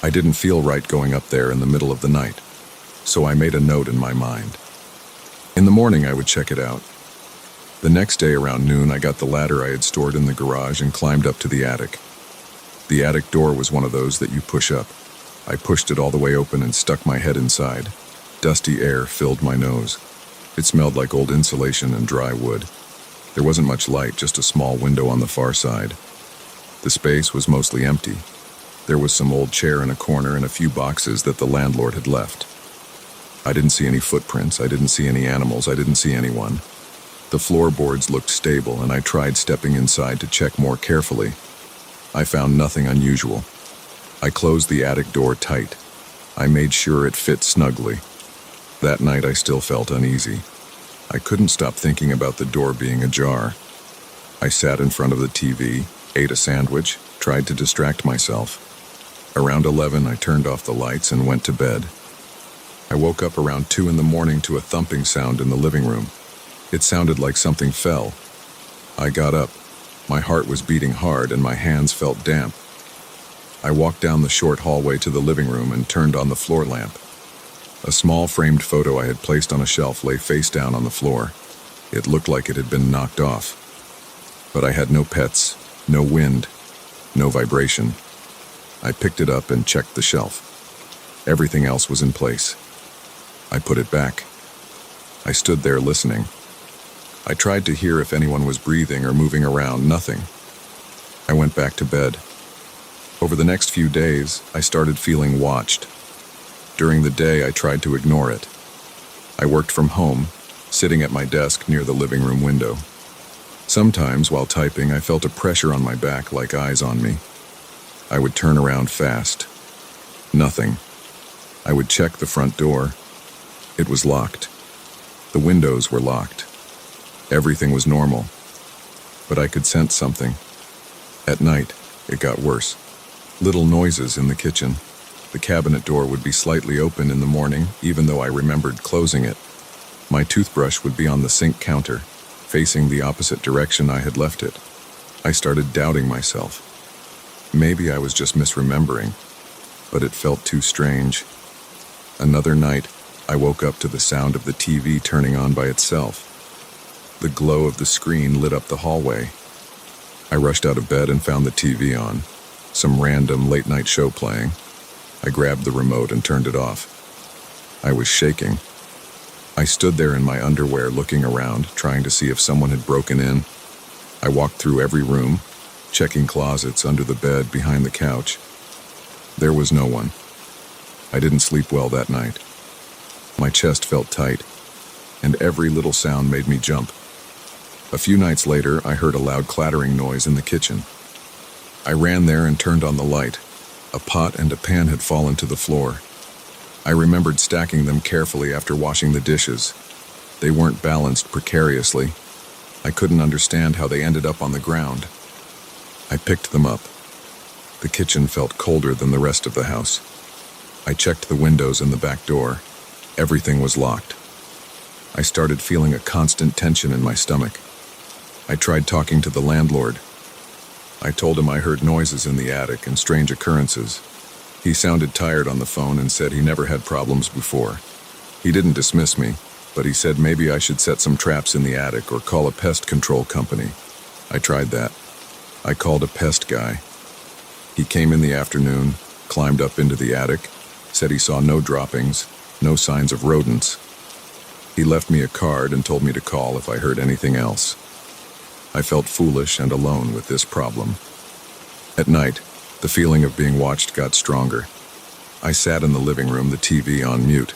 I didn't feel right going up there in the middle of the night, so I made a note in my mind. In the morning, I would check it out. The next day around noon, I got the ladder I had stored in the garage and climbed up to the attic. The attic door was one of those that you push up. I pushed it all the way open and stuck my head inside. Dusty air filled my nose. It smelled like old insulation and dry wood. There wasn't much light, just a small window on the far side. The space was mostly empty. There was some old chair in a corner and a few boxes that the landlord had left. I didn't see any footprints, I didn't see any animals, I didn't see anyone. The floorboards looked stable, and I tried stepping inside to check more carefully. I found nothing unusual. I closed the attic door tight. I made sure it fit snugly. That night I still felt uneasy. I couldn't stop thinking about the door being ajar. I sat in front of the TV, ate a sandwich, tried to distract myself. Around 11, I turned off the lights and went to bed. I woke up around 2 in the morning to a thumping sound in the living room. It sounded like something fell. I got up. My heart was beating hard and my hands felt damp. I walked down the short hallway to the living room and turned on the floor lamp. A small framed photo I had placed on a shelf lay face down on the floor. It looked like it had been knocked off. But I had no pets, no wind, no vibration. I picked it up and checked the shelf. Everything else was in place. I put it back. I stood there listening. I tried to hear if anyone was breathing or moving around. Nothing. I went back to bed. Over the next few days, I started feeling watched. During the day, I tried to ignore it. I worked from home, sitting at my desk near the living room window. Sometimes, while typing, I felt a pressure on my back like eyes on me. I would turn around fast. Nothing. I would check the front door. It was locked. The windows were locked. Everything was normal. But I could sense something. At night, it got worse. Little noises in the kitchen. The cabinet door would be slightly open in the morning, even though I remembered closing it. My toothbrush would be on the sink counter, facing the opposite direction I had left it. I started doubting myself. Maybe I was just misremembering, but it felt too strange. Another night, I woke up to the sound of the TV turning on by itself. The glow of the screen lit up the hallway. I rushed out of bed and found the TV on, some random late-night show playing. I grabbed the remote and turned it off. I was shaking. I stood there in my underwear looking around, trying to see if someone had broken in. I walked through every room, checking closets under the bed behind the couch. There was no one. I didn't sleep well that night. My chest felt tight, and every little sound made me jump. A few nights later, I heard a loud clattering noise in the kitchen. I ran there and turned on the light. A pot and a pan had fallen to the floor. I remembered stacking them carefully after washing the dishes. They weren't balanced precariously. I couldn't understand how they ended up on the ground. I picked them up. The kitchen felt colder than the rest of the house. I checked the windows and the back door. Everything was locked. I started feeling a constant tension in my stomach. I tried talking to the landlord. I told him I heard noises in the attic and strange occurrences. He sounded tired on the phone and said he never had problems before. He didn't dismiss me, but he said maybe I should set some traps in the attic or call a pest control company. I tried that. I called a pest guy. He came in the afternoon, climbed up into the attic, said he saw no droppings, no signs of rodents. He left me a card and told me to call if I heard anything else. I felt foolish and alone with this problem. At night, the feeling of being watched got stronger. I sat in the living room, the TV on mute.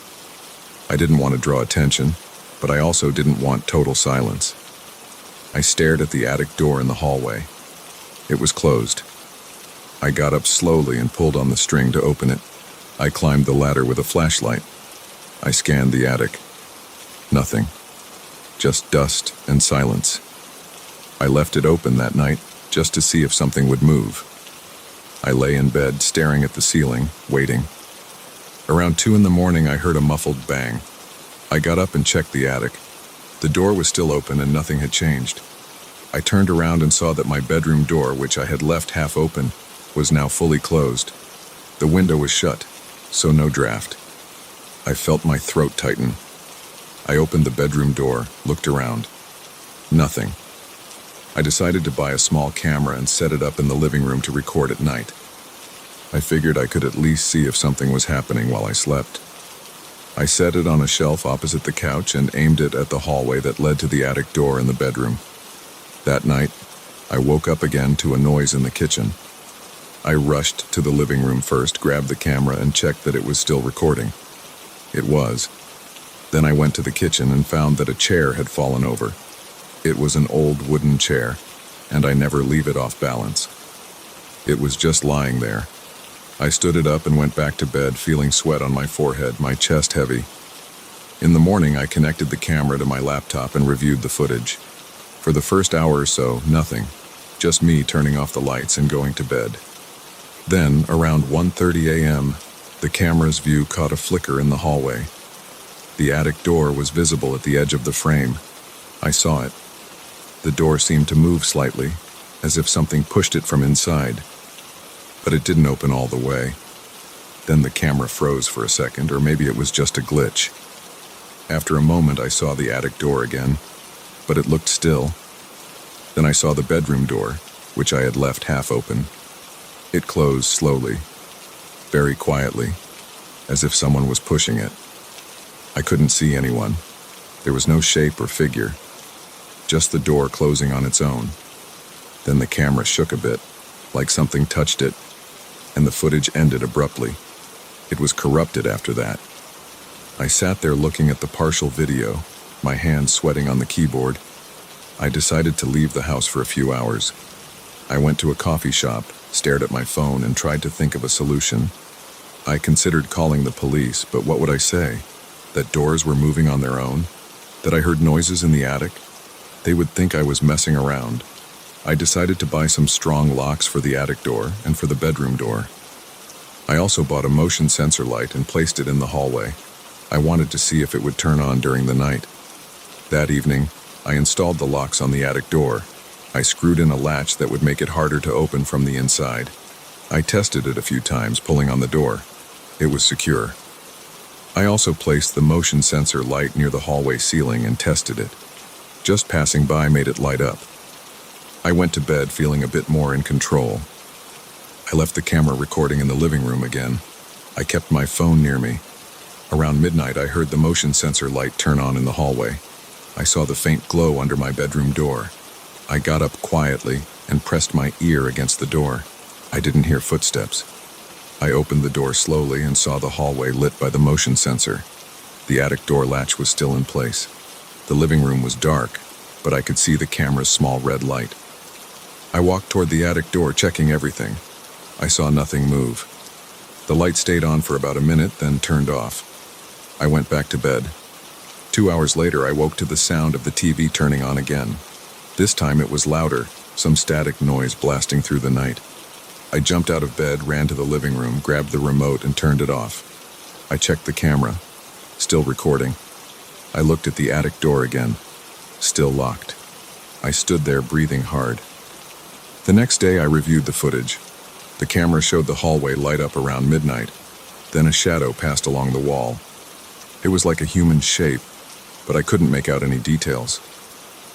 I didn't want to draw attention, but I also didn't want total silence. I stared at the attic door in the hallway. It was closed. I got up slowly and pulled on the string to open it. I climbed the ladder with a flashlight. I scanned the attic. Nothing. Just dust and silence. I left it open that night just to see if something would move. I lay in bed staring at the ceiling, waiting. Around 2 a.m, I heard a muffled bang. I got up and checked the attic. The door was still open and nothing had changed. I turned around and saw that my bedroom door, which I had left half open, was now fully closed. The window was shut, so no draft. I felt my throat tighten. I opened the bedroom door, looked around. Nothing. I decided to buy a small camera and set it up in the living room to record at night. I figured I could at least see if something was happening while I slept. I set it on a shelf opposite the couch and aimed it at the hallway that led to the attic door in the bedroom. That night, I woke up again to a noise in the kitchen. I rushed to the living room first, grabbed the camera, and checked that it was still recording. It was. Then I went to the kitchen and found that a chair had fallen over. It was an old wooden chair, and I never leave it off balance. It was just lying there. I stood it up and went back to bed, feeling sweat on my forehead, my chest heavy. In the morning, I connected the camera to my laptop and reviewed the footage. For the first hour or so, nothing. Just me turning off the lights and going to bed. Then, around 1:30 a.m., the camera's view caught a flicker in the hallway. The attic door was visible at the edge of the frame. I saw it. The door seemed to move slightly, as if something pushed it from inside. But it didn't open all the way. Then the camera froze for a second, or maybe it was just a glitch. After a moment, I saw the attic door again, but it looked still. Then I saw the bedroom door, which I had left half open. It closed slowly, very quietly, as if someone was pushing it. I couldn't see anyone. There was no shape or figure, just the door closing on its own. Then the camera shook a bit, like something touched it. and the footage ended abruptly. It was corrupted after that. I sat there looking at the partial video, my hands sweating on the keyboard. I decided to leave the house for a few hours. I went to a coffee shop, stared at my phone, and tried to think of a solution. I considered calling the police, but what would I say? That doors were moving on their own? That I heard noises in the attic? They would think I was messing around. I decided to buy some strong locks for the attic door and for the bedroom door. I also bought a motion sensor light and placed it in the hallway. I wanted to see if it would turn on during the night. That evening, I installed the locks on the attic door. I screwed in a latch that would make it harder to open from the inside. I tested it a few times, pulling on the door. It was secure. I also placed the motion sensor light near the hallway ceiling and tested it. Just passing by made it light up. I went to bed feeling a bit more in control. I left the camera recording in the living room again. I kept my phone near me. Around midnight, I heard the motion sensor light turn on in the hallway. I saw the faint glow under my bedroom door. I got up quietly and pressed my ear against the door. I didn't hear footsteps. I opened the door slowly and saw the hallway lit by the motion sensor. The attic door latch was still in place. The living room was dark, but I could see the camera's small red light. I walked toward the attic door, checking everything. I saw nothing move. The light stayed on for about a minute, then turned off. I went back to bed. 2 hours later, I woke to the sound of the TV turning on again. This time it was louder, some static noise blasting through the night. I jumped out of bed, ran to the living room, grabbed the remote, and turned it off. I checked the camera. Still recording. I looked at the attic door again. Still locked. I stood there, breathing hard. The next day, I reviewed the footage. The camera showed the hallway light up around midnight. Then a shadow passed along the wall. It was like a human shape, but I couldn't make out any details.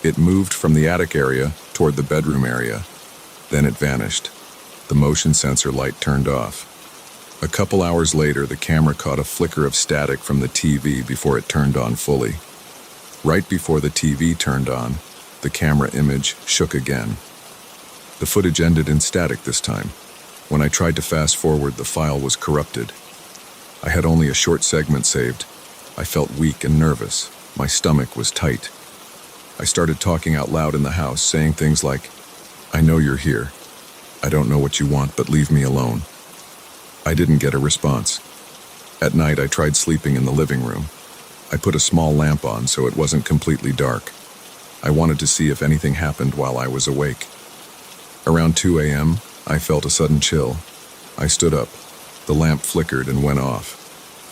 It moved from the attic area toward the bedroom area. Then it vanished. The motion sensor light turned off. A couple hours later, the camera caught a flicker of static from the TV before it turned on fully. Right before the TV turned on, the camera image shook again. The footage ended in static this time. When I tried to fast forward, the file was corrupted. I had only a short segment saved. I felt weak and nervous. My stomach was tight. I started talking out loud in the house, saying things like, "I know you're here. I don't know what you want, but leave me alone." I didn't get a response. At night, I tried sleeping in the living room. I put a small lamp on so it wasn't completely dark. I wanted to see if anything happened while I was awake. Around 2 a.m., I felt a sudden chill. I stood up. The lamp flickered and went off.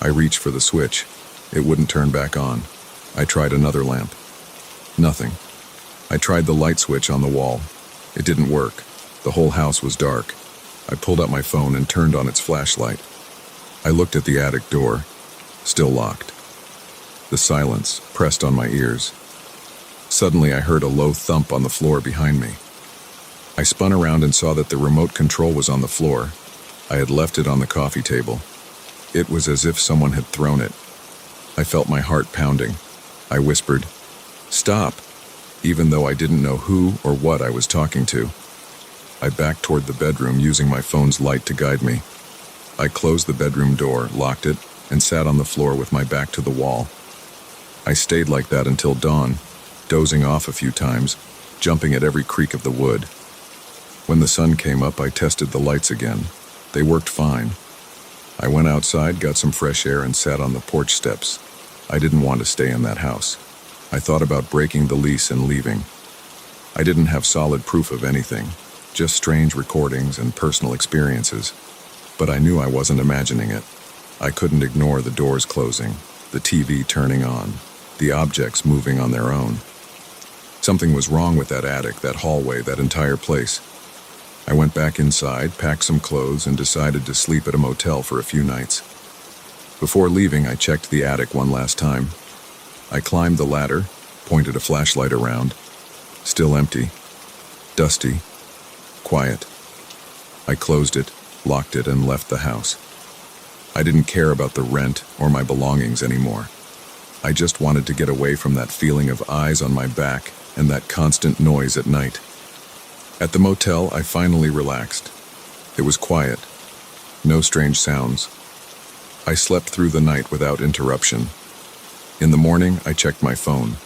I reached for the switch. It wouldn't turn back on. I tried another lamp. Nothing. I tried the light switch on the wall. It didn't work. The whole house was dark. I pulled out my phone and turned on its flashlight. I looked at the attic door. Still locked. The silence pressed on my ears. Suddenly, I heard a low thump on the floor behind me. I spun around and saw that the remote control was on the floor. I had left it on the coffee table. It was as if someone had thrown it. I felt my heart pounding. I whispered, "Stop," even though I didn't know who or what I was talking to. I backed toward the bedroom, using my phone's light to guide me. I closed the bedroom door, locked it, and sat on the floor with my back to the wall. I stayed like that until dawn, dozing off a few times, jumping at every creak of the wood. When the sun came up, I tested the lights again. They worked fine. I went outside, got some fresh air, and sat on the porch steps. I didn't want to stay in that house. I thought about breaking the lease and leaving. I didn't have solid proof of anything, just strange recordings and personal experiences. But I knew I wasn't imagining it. I couldn't ignore the doors closing, the TV turning on, the objects moving on their own. Something was wrong with that attic, that hallway, that entire place. I went back inside, packed some clothes, and decided to sleep at a motel for a few nights. Before leaving, I checked the attic one last time. I climbed the ladder, pointed a flashlight around. Still empty. Dusty. Quiet. I closed it, locked it, and left the house. I didn't care about the rent or my belongings anymore. I just wanted to get away from that feeling of eyes on my back and that constant noise at night. At the motel, I finally relaxed. It was quiet. No strange sounds. I slept through the night without interruption. In the morning, I checked my phone.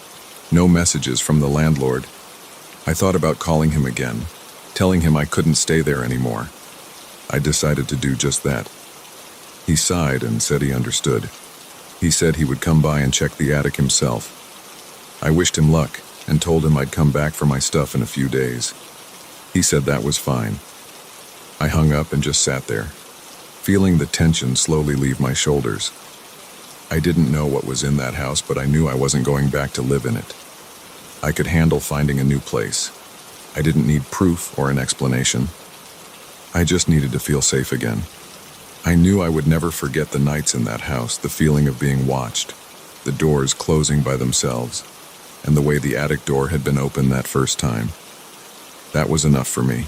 No messages from the landlord. I thought about calling him again, telling him I couldn't stay there anymore. I decided to do just that. He sighed and said he understood. He said he would come by and check the attic himself. I wished him luck and told him I'd come back for my stuff in a few days. He said that was fine. I hung up and just sat there, feeling the tension slowly leave my shoulders. I didn't know what was in that house, but I knew I wasn't going back to live in it. I could handle finding a new place. I didn't need proof or an explanation. I just needed to feel safe again. I knew I would never forget the nights in that house, the feeling of being watched, the doors closing by themselves, and the way the attic door had been opened that first time. That was enough for me.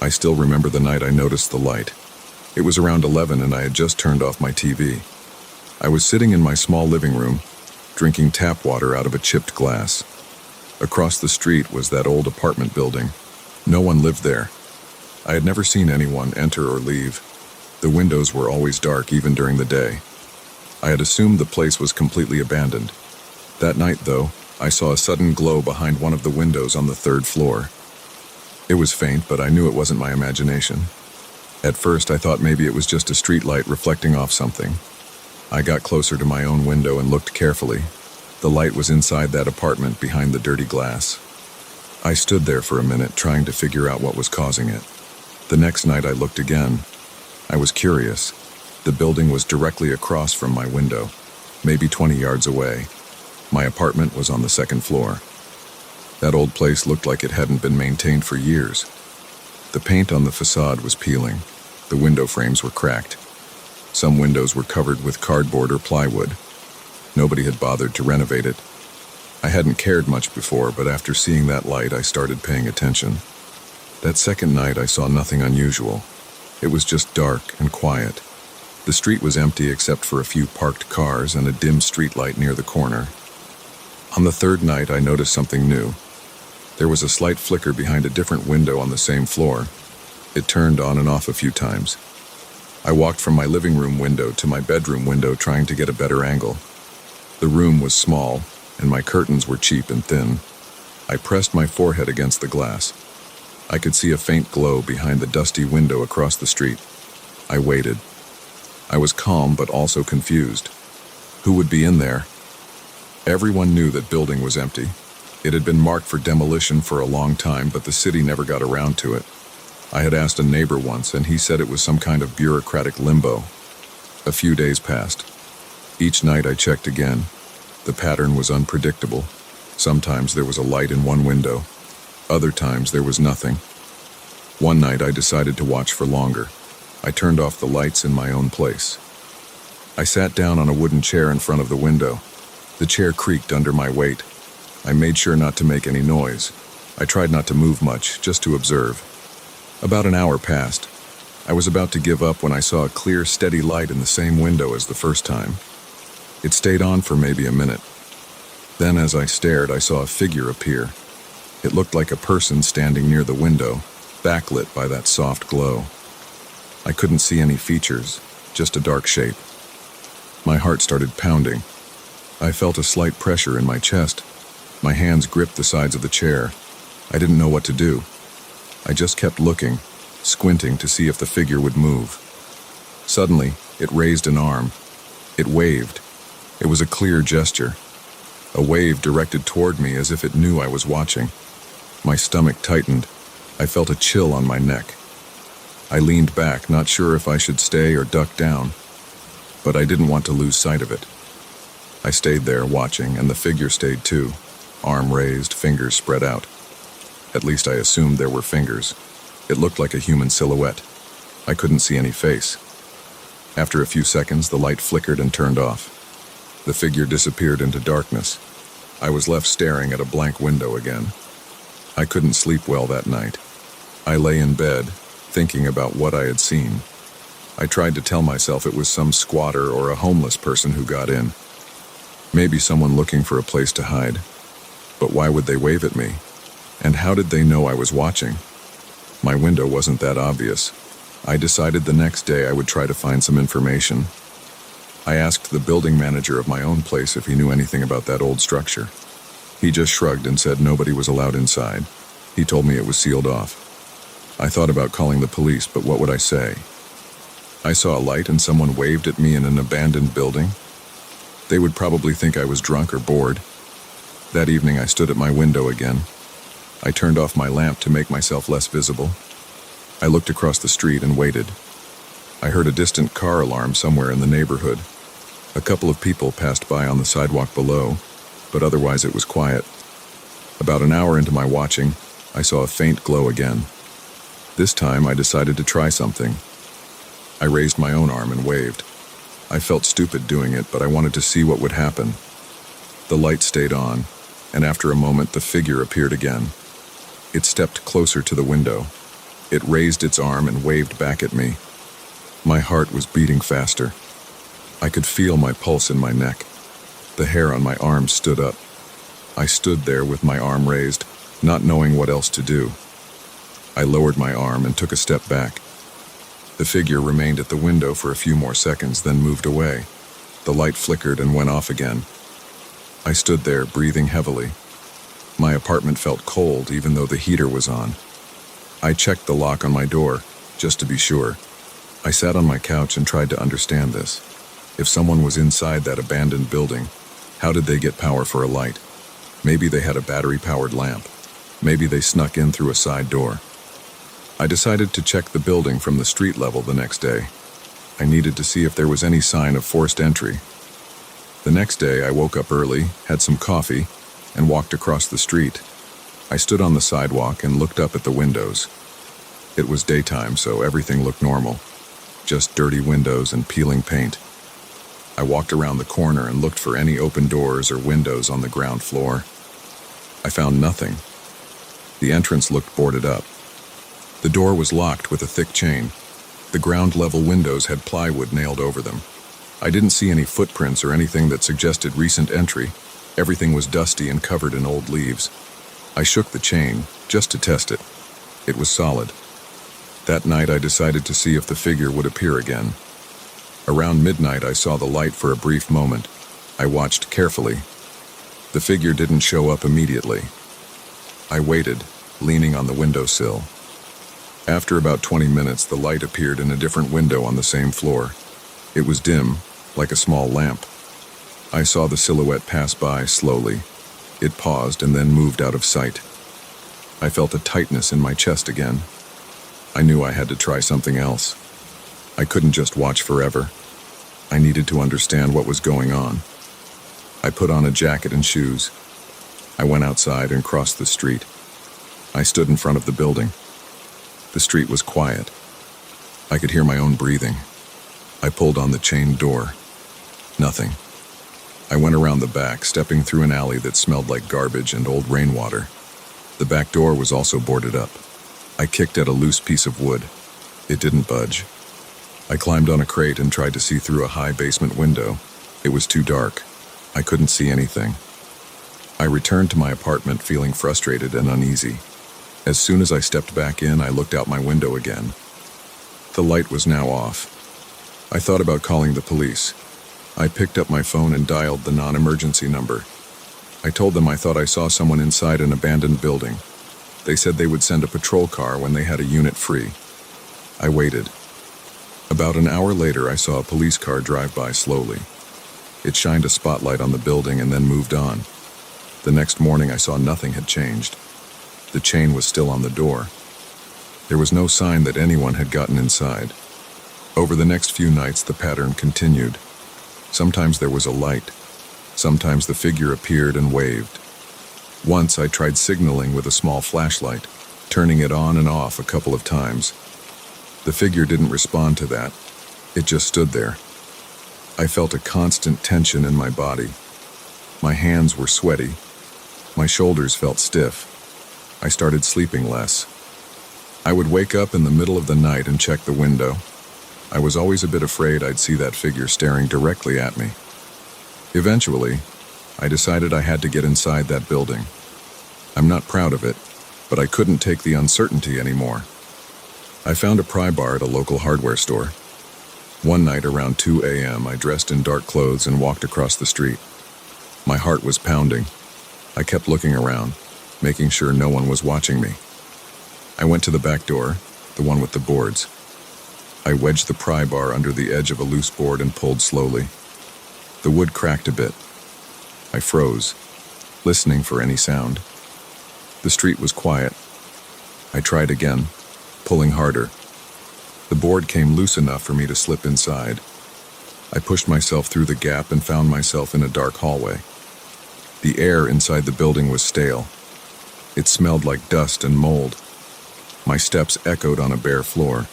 I still remember the night I noticed the light. It was around 11 and I had just turned off my TV. I was sitting in my small living room, drinking tap water out of a chipped glass. Across the street was that old apartment building. No one lived there. I had never seen anyone enter or leave. The windows were always dark, even during the day. I had assumed the place was completely abandoned. That night, though, I saw a sudden glow behind one of the windows on the third floor. It was faint, but I knew it wasn't my imagination. At first, I thought maybe it was just a street light reflecting off something. I got closer to my own window and looked carefully. The light was inside that apartment behind the dirty glass. I stood there for a minute, trying to figure out what was causing it. The next night I looked again. I was curious. The building was directly across from my window, maybe 20 yards away. My apartment was on the second floor. That old place looked like it hadn't been maintained for years. The paint on the facade was peeling. The window frames were cracked. Some windows were covered with cardboard or plywood. Nobody had bothered to renovate it. I hadn't cared much before, but after seeing that light, I started paying attention. That second night, I saw nothing unusual. It was just dark and quiet. The street was empty except for a few parked cars and a dim streetlight near the corner. On the third night, I noticed something new. There was a slight flicker behind a different window on the same floor. It turned on and off a few times. I walked from my living room window to my bedroom window, trying to get a better angle. The room was small, and my curtains were cheap and thin. I pressed my forehead against the glass. I could see a faint glow behind the dusty window across the street. I waited. I was calm but also confused. Who would be in there? Everyone knew that building was empty. It had been marked for demolition for a long time, but the city never got around to it. I had asked a neighbor once, and he said it was some kind of bureaucratic limbo. A few days passed. Each night I checked again. The pattern was unpredictable. Sometimes there was a light in one window. Other times there was nothing. One night I decided to watch for longer. I turned off the lights in my own place. I sat down on a wooden chair in front of the window. The chair creaked under my weight. I made sure not to make any noise. I tried not to move much, just to observe. About an hour passed. I was about to give up when I saw a clear, steady light in the same window as the first time. It stayed on for maybe a minute. Then, as I stared, I saw a figure appear. It looked like a person standing near the window, backlit by that soft glow. I couldn't see any features, just a dark shape. My heart started pounding. I felt a slight pressure in my chest. My hands gripped the sides of the chair. I didn't know what to do. I just kept looking, squinting to see if the figure would move. Suddenly, it raised an arm. It waved. It was a clear gesture. A wave directed toward me as if it knew I was watching. My stomach tightened. I felt a chill on my neck. I leaned back, not sure if I should stay or duck down, but I didn't want to lose sight of it. I stayed there watching, and the figure stayed too, arm raised, fingers spread out. At least I assumed there were fingers. It looked like a human silhouette. I couldn't see any face. After a few seconds, the light flickered and turned off. The figure disappeared into darkness. I was left staring at a blank window again. I couldn't sleep well that night. I lay in bed, thinking about what I had seen. I tried to tell myself it was some squatter or a homeless person who got in. Maybe someone looking for a place to hide. But why would they wave at me? And how did they know I was watching? My window wasn't that obvious. I decided the next day I would try to find some information. I asked the building manager of my own place if he knew anything about that old structure. He just shrugged and said nobody was allowed inside. He told me it was sealed off. I thought about calling the police, but what would I say? I saw a light and someone waved at me in an abandoned building. They would probably think I was drunk or bored. That evening I stood at my window again. I turned off my lamp to make myself less visible. I looked across the street and waited. I heard a distant car alarm somewhere in the neighborhood. A couple of people passed by on the sidewalk below, but otherwise it was quiet. About an hour into my watching, I saw a faint glow again. This time I decided to try something. I raised my own arm and waved. I felt stupid doing it, but I wanted to see what would happen. The light stayed on, and after a moment the figure appeared again. It stepped closer to the window. It raised its arm and waved back at me. My heart was beating faster. I could feel my pulse in my neck. The hair on my arm stood up. I stood there with my arm raised, not knowing what else to do. I lowered my arm and took a step back. The figure remained at the window for a few more seconds, then moved away. The light flickered and went off again. I stood there, breathing heavily. My apartment felt cold, even though the heater was on. I checked the lock on my door, just to be sure. I sat on my couch and tried to understand this. If someone was inside that abandoned building, how did they get power for a light? Maybe they had a battery-powered lamp. Maybe they snuck in through a side door. I decided to check the building from the street level the next day. I needed to see if there was any sign of forced entry. The next day, I woke up early, had some coffee, and walked across the street. I stood on the sidewalk and looked up at the windows. It was daytime, so everything looked normal. Just dirty windows and peeling paint. I walked around the corner and looked for any open doors or windows on the ground floor. I found nothing. The entrance looked boarded up. The door was locked with a thick chain. The ground-level windows had plywood nailed over them. I didn't see any footprints or anything that suggested recent entry. Everything was dusty and covered in old leaves. I shook the chain, just to test it. It was solid. That night I decided to see if the figure would appear again. Around midnight I saw the light for a brief moment. I watched carefully. The figure didn't show up immediately. I waited, leaning on the windowsill. After about 20 minutes, the light appeared in a different window on the same floor. It was dim, like a small lamp. I saw the silhouette pass by slowly. It paused and then moved out of sight. I felt a tightness in my chest again. I knew I had to try something else. I couldn't just watch forever. I needed to understand what was going on. I put on a jacket and shoes. I went outside and crossed the street. I stood in front of the building. The street was quiet. I could hear my own breathing. I pulled on the chained door. Nothing. I went around the back, stepping through an alley that smelled like garbage and old rainwater. The back door was also boarded up. I kicked at a loose piece of wood. It didn't budge. I climbed on a crate and tried to see through a high basement window. It was too dark. I couldn't see anything. I returned to my apartment feeling frustrated and uneasy. As soon as I stepped back in, I looked out my window again. The light was now off. I thought about calling the police. I picked up my phone and dialed the non-emergency number. I told them I thought I saw someone inside an abandoned building. They said they would send a patrol car when they had a unit free. I waited. About an hour later, I saw a police car drive by slowly. It shined a spotlight on the building and then moved on. The next morning, I saw nothing had changed. The chain was still on the door. There was no sign that anyone had gotten inside. Over the next few nights, the pattern continued. Sometimes there was a light. Sometimes the figure appeared and waved. Once I tried signaling with a small flashlight, turning it on and off a couple of times. The figure didn't respond to that. It just stood there. I felt a constant tension in my body. My hands were sweaty. My shoulders felt stiff. I started sleeping less. I would wake up in the middle of the night and check the window. I was always a bit afraid I'd see that figure staring directly at me. Eventually, I decided I had to get inside that building. I'm not proud of it, but I couldn't take the uncertainty anymore. I found a pry bar at a local hardware store. One night around 2 a.m., I dressed in dark clothes and walked across the street. My heart was pounding. I kept looking around, making sure no one was watching me. I went to the back door, the one with the boards. I wedged the pry bar under the edge of a loose board and pulled slowly. The wood cracked a bit. I froze, listening for any sound. The street was quiet. I tried again, pulling harder. The board came loose enough for me to slip inside. I pushed myself through the gap and found myself in a dark hallway. The air inside the building was stale. It smelled like dust and mold. My steps echoed on a bare floor.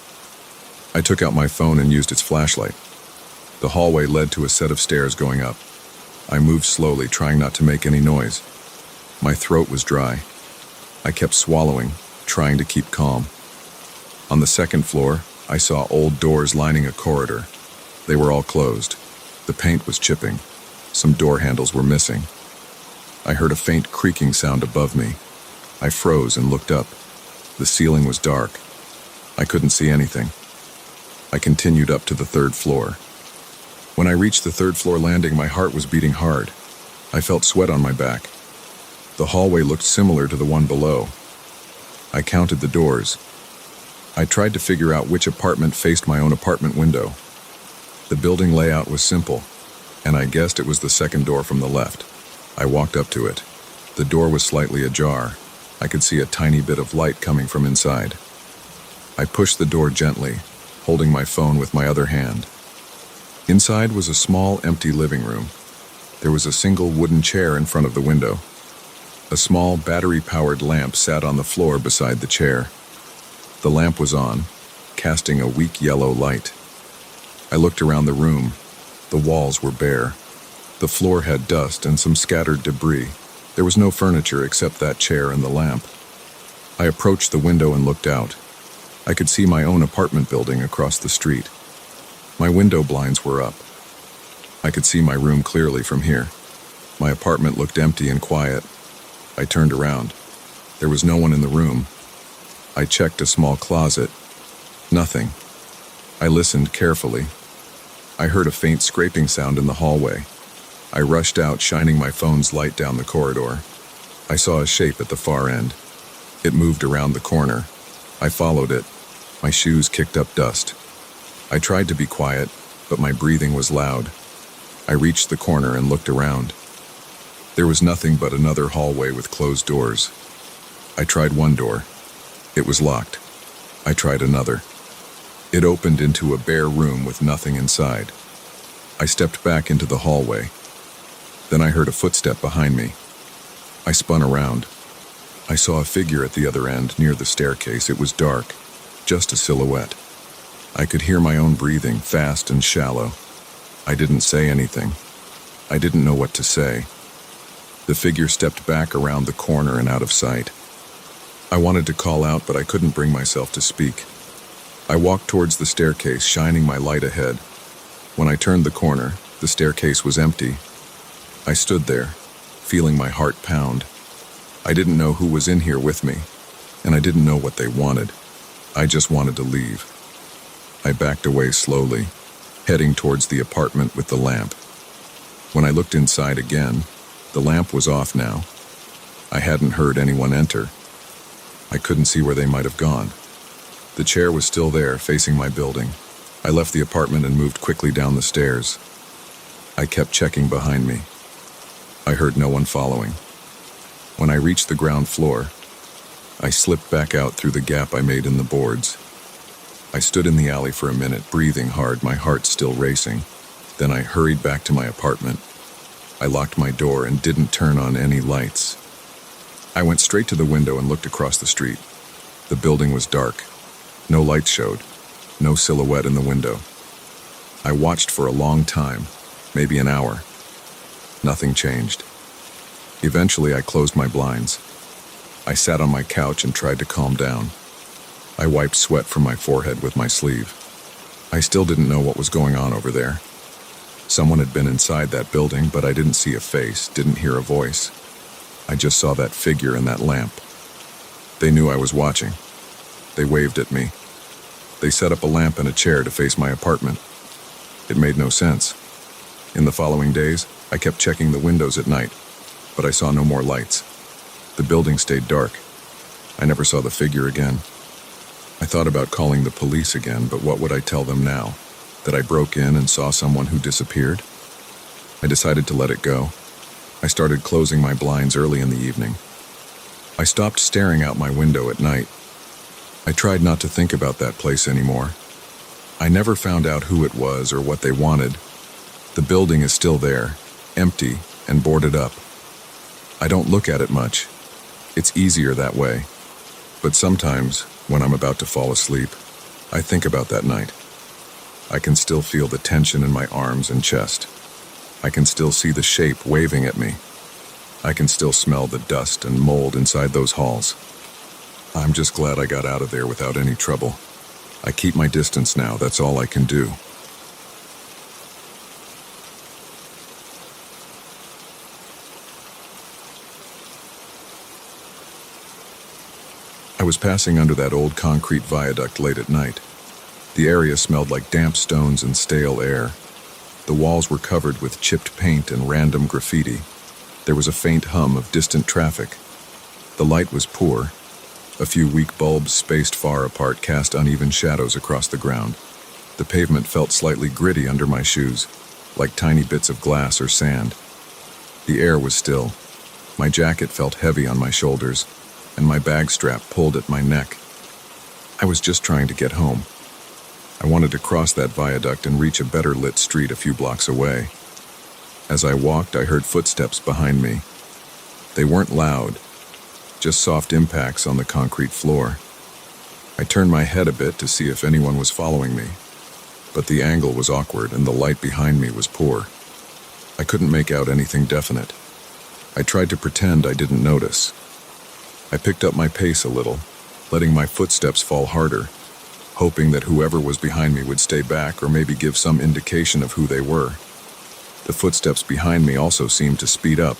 I took out my phone and used its flashlight. The hallway led to a set of stairs going up. I moved slowly, trying not to make any noise. My throat was dry. I kept swallowing, trying to keep calm. On the second floor, I saw old doors lining a corridor. They were all closed. The paint was chipping. Some door handles were missing. I heard a faint creaking sound above me. I froze and looked up. The ceiling was dark. I couldn't see anything. I continued up to the third floor. When I reached the third floor landing, my heart was beating hard. I felt sweat on my back. The hallway looked similar to the one below. I counted the doors. I tried to figure out which apartment faced my own apartment window. The building layout was simple, and I guessed it was the second door from the left. I walked up to it. The door was slightly ajar. I could see a tiny bit of light coming from inside. I pushed the door gently, holding my phone with my other hand. Inside was a small, empty living room. There was a single wooden chair in front of the window. A small, battery-powered lamp sat on the floor beside the chair. The lamp was on, casting a weak yellow light. I looked around the room. The walls were bare. The floor had dust and some scattered debris. There was no furniture except that chair and the lamp. I approached the window and looked out. I could see my own apartment building across the street. My window blinds were up. I could see my room clearly from here. My apartment looked empty and quiet. I turned around. There was no one in the room. I checked a small closet. Nothing. I listened carefully. I heard a faint scraping sound in the hallway. I rushed out, shining my phone's light down the corridor. I saw a shape at the far end. It moved around the corner. I followed it. My shoes kicked up dust. I tried to be quiet, but my breathing was loud. I reached the corner and looked around. There was nothing but another hallway with closed doors. I tried one door. It was locked. I tried another. It opened into a bare room with nothing inside. I stepped back into the hallway. Then I heard a footstep behind me. I spun around. I saw a figure at the other end, near the staircase. It was dark, just a silhouette. I could hear my own breathing, fast and shallow. I didn't say anything. I didn't know what to say. The figure stepped back around the corner and out of sight. I wanted to call out, but I couldn't bring myself to speak. I walked towards the staircase, shining my light ahead. When I turned the corner, the staircase was empty. I stood there, feeling my heart pound. I didn't know who was in here with me, and I didn't know what they wanted. I just wanted to leave. I backed away slowly, heading towards the apartment with the lamp. When I looked inside again, the lamp was off now. I hadn't heard anyone enter. I couldn't see where they might have gone. The chair was still there, facing my building. I left the apartment and moved quickly down the stairs. I kept checking behind me. I heard no one following. When I reached the ground floor, I slipped back out through the gap I made in the boards. I stood in the alley for a minute, breathing hard, my heart still racing. Then I hurried back to my apartment. I locked my door and didn't turn on any lights. I went straight to the window and looked across the street. The building was dark. No lights showed. No silhouette in the window. I watched for a long time, maybe an hour. Nothing changed. Eventually, I closed my blinds. I sat on my couch and tried to calm down. I wiped sweat from my forehead with my sleeve. I still didn't know what was going on over there. Someone had been inside that building, but I didn't see a face, didn't hear a voice. I just saw that figure and that lamp. They knew I was watching. They waved at me. They set up a lamp and a chair to face my apartment. It made no sense. In the following days, I kept checking the windows at night, but I saw no more lights. The building stayed dark. I never saw the figure again. I thought about calling the police again, but what would I tell them now? That I broke in and saw someone who disappeared? I decided to let it go. I started closing my blinds early in the evening. I stopped staring out my window at night. I tried not to think about that place anymore. I never found out who it was or what they wanted. The building is still there, empty and boarded up. I don't look at it much. It's easier that way. But sometimes, when I'm about to fall asleep, I think about that night. I can still feel the tension in my arms and chest. I can still see the shape waving at me. I can still smell the dust and mold inside those halls. I'm just glad I got out of there without any trouble. I keep my distance now, that's all I can do. I was passing under that old concrete viaduct late at night. The area smelled like damp stones and stale air. The walls were covered with chipped paint and random graffiti. There was a faint hum of distant traffic. The light was poor. A few weak bulbs spaced far apart cast uneven shadows across the ground. The pavement felt slightly gritty under my shoes, like tiny bits of glass or sand. The air was still. My jacket felt heavy on my shoulders, and my bag strap pulled at my neck. I was just trying to get home. I wanted to cross that viaduct and reach a better lit street a few blocks away. As I walked, I heard footsteps behind me. They weren't loud, just soft impacts on the concrete floor. I turned my head a bit to see if anyone was following me, but the angle was awkward and the light behind me was poor. I couldn't make out anything definite. I tried to pretend I didn't notice. I picked up my pace a little, letting my footsteps fall harder, hoping that whoever was behind me would stay back or maybe give some indication of who they were. The footsteps behind me also seemed to speed up.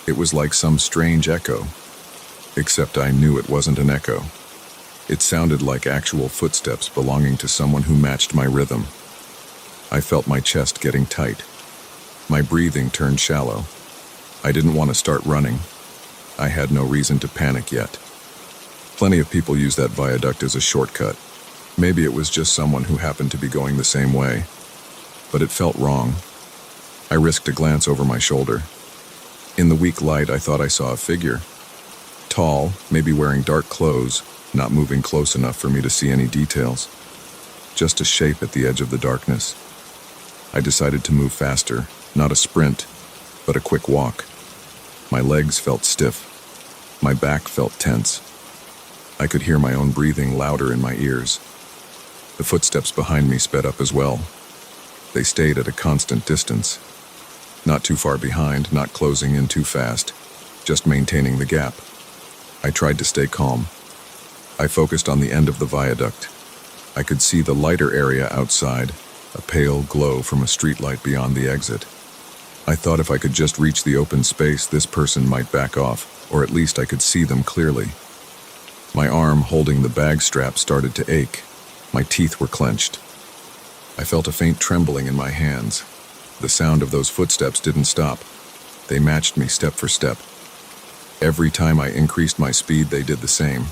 It was like some strange echo, except I knew it wasn't an echo. It sounded like actual footsteps belonging to someone who matched my rhythm. I felt my chest getting tight. My breathing turned shallow. I didn't want to start running. I had no reason to panic yet. Plenty of people use that viaduct as a shortcut. Maybe it was just someone who happened to be going the same way. But it felt wrong. I risked a glance over my shoulder. In the weak light, I thought I saw a figure. Tall, maybe wearing dark clothes, not moving close enough for me to see any details. Just a shape at the edge of the darkness. I decided to move faster, not a sprint, but a quick walk. My legs felt stiff. My back felt tense. I could hear my own breathing louder in my ears. The footsteps behind me sped up as well. They stayed at a constant distance. Not too far behind, not closing in too fast, just maintaining the gap. I tried to stay calm. I focused on the end of the viaduct. I could see the lighter area outside, a pale glow from a streetlight beyond the exit. I thought if I could just reach the open space, this person might back off, or at least I could see them clearly. My arm holding the bag strap started to ache. My teeth were clenched. I felt a faint trembling in my hands. The sound of those footsteps didn't stop. They matched me step for step. Every time I increased my speed, they did the same.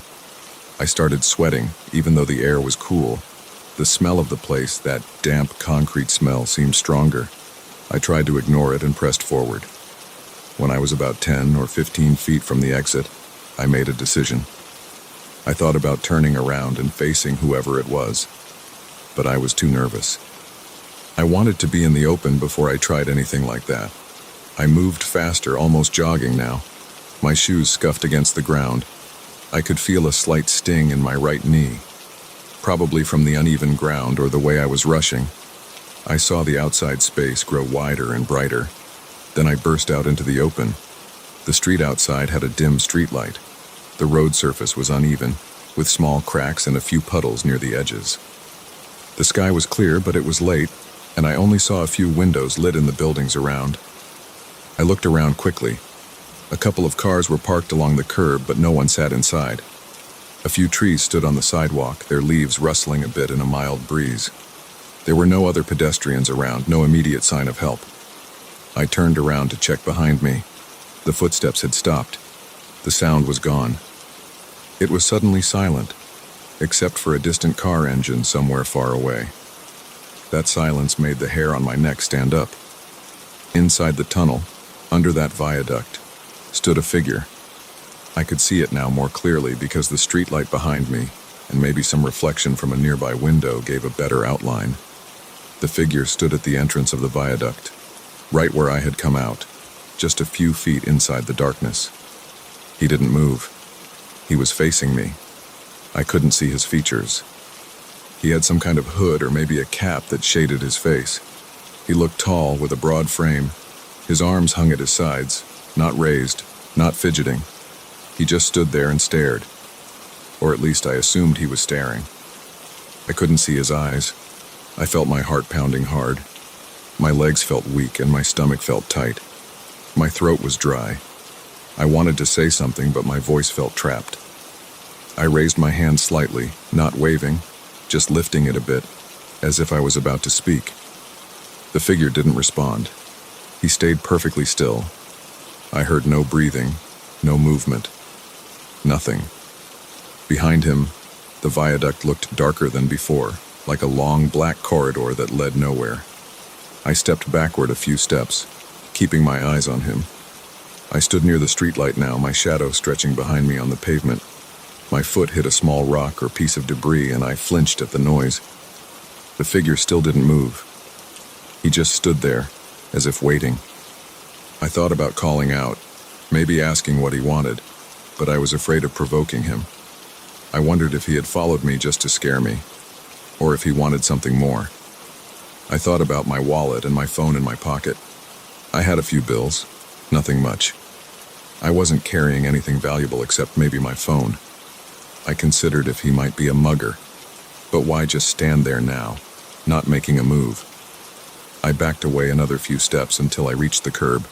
I started sweating, even though the air was cool. The smell of the place, that damp concrete smell, seemed stronger. I tried to ignore it and pressed forward. When I was about 10 or 15 feet from the exit, I made a decision. I thought about turning around and facing whoever it was, but I was too nervous. I wanted to be in the open before I tried anything like that. I moved faster, almost jogging now. My shoes scuffed against the ground. I could feel a slight sting in my right knee, probably from the uneven ground or the way I was rushing. I saw the outside space grow wider and brighter. Then I burst out into the open. The street outside had a dim streetlight. The road surface was uneven, with small cracks and a few puddles near the edges. The sky was clear, but it was late. and I only saw a few windows lit in the buildings around. I looked around quickly. A couple of cars were parked along the curb, but no one sat inside. A few trees stood on the sidewalk, their leaves rustling a bit in a mild breeze. There were no other pedestrians around, no immediate sign of help. I turned around to check behind me. The footsteps had stopped. The sound was gone. It was suddenly silent, except for a distant car engine somewhere far away. That silence made the hair on my neck stand up. Inside the tunnel, under that viaduct, stood a figure. I could see it now more clearly because the streetlight behind me, and maybe some reflection from a nearby window, gave a better outline. The figure stood at the entrance of the viaduct, right where I had come out, just a few feet inside the darkness. He didn't move. He was facing me. I couldn't see his features. He had some kind of hood or maybe a cap that shaded his face. He looked tall, with a broad frame. His arms hung at his sides, not raised, not fidgeting. He just stood there and stared. Or at least I assumed he was staring. I couldn't see his eyes. I felt my heart pounding hard. My legs felt weak and my stomach felt tight. My throat was dry. I wanted to say something, but my voice felt trapped. I raised my hand slightly, not waving, just lifting it a bit, as if I was about to speak. The figure didn't respond. He stayed perfectly still. I heard no breathing, no movement. Nothing. Behind him, the viaduct looked darker than before, like a long black corridor that led nowhere. I stepped backward a few steps, keeping my eyes on him. I stood near the streetlight now, my shadow stretching behind me on the pavement. My foot hit a small rock or piece of debris, and I flinched at the noise. The figure still didn't move. He just stood there, as if waiting. I thought about calling out, maybe asking what he wanted, but I was afraid of provoking him. I wondered if he had followed me just to scare me, or if he wanted something more. I thought about my wallet and my phone in my pocket. I had a few bills, nothing much. I wasn't carrying anything valuable except maybe my phone. I considered if he might be a mugger, but why just stand there now, not making a move? I backed away another few steps until I reached the curb.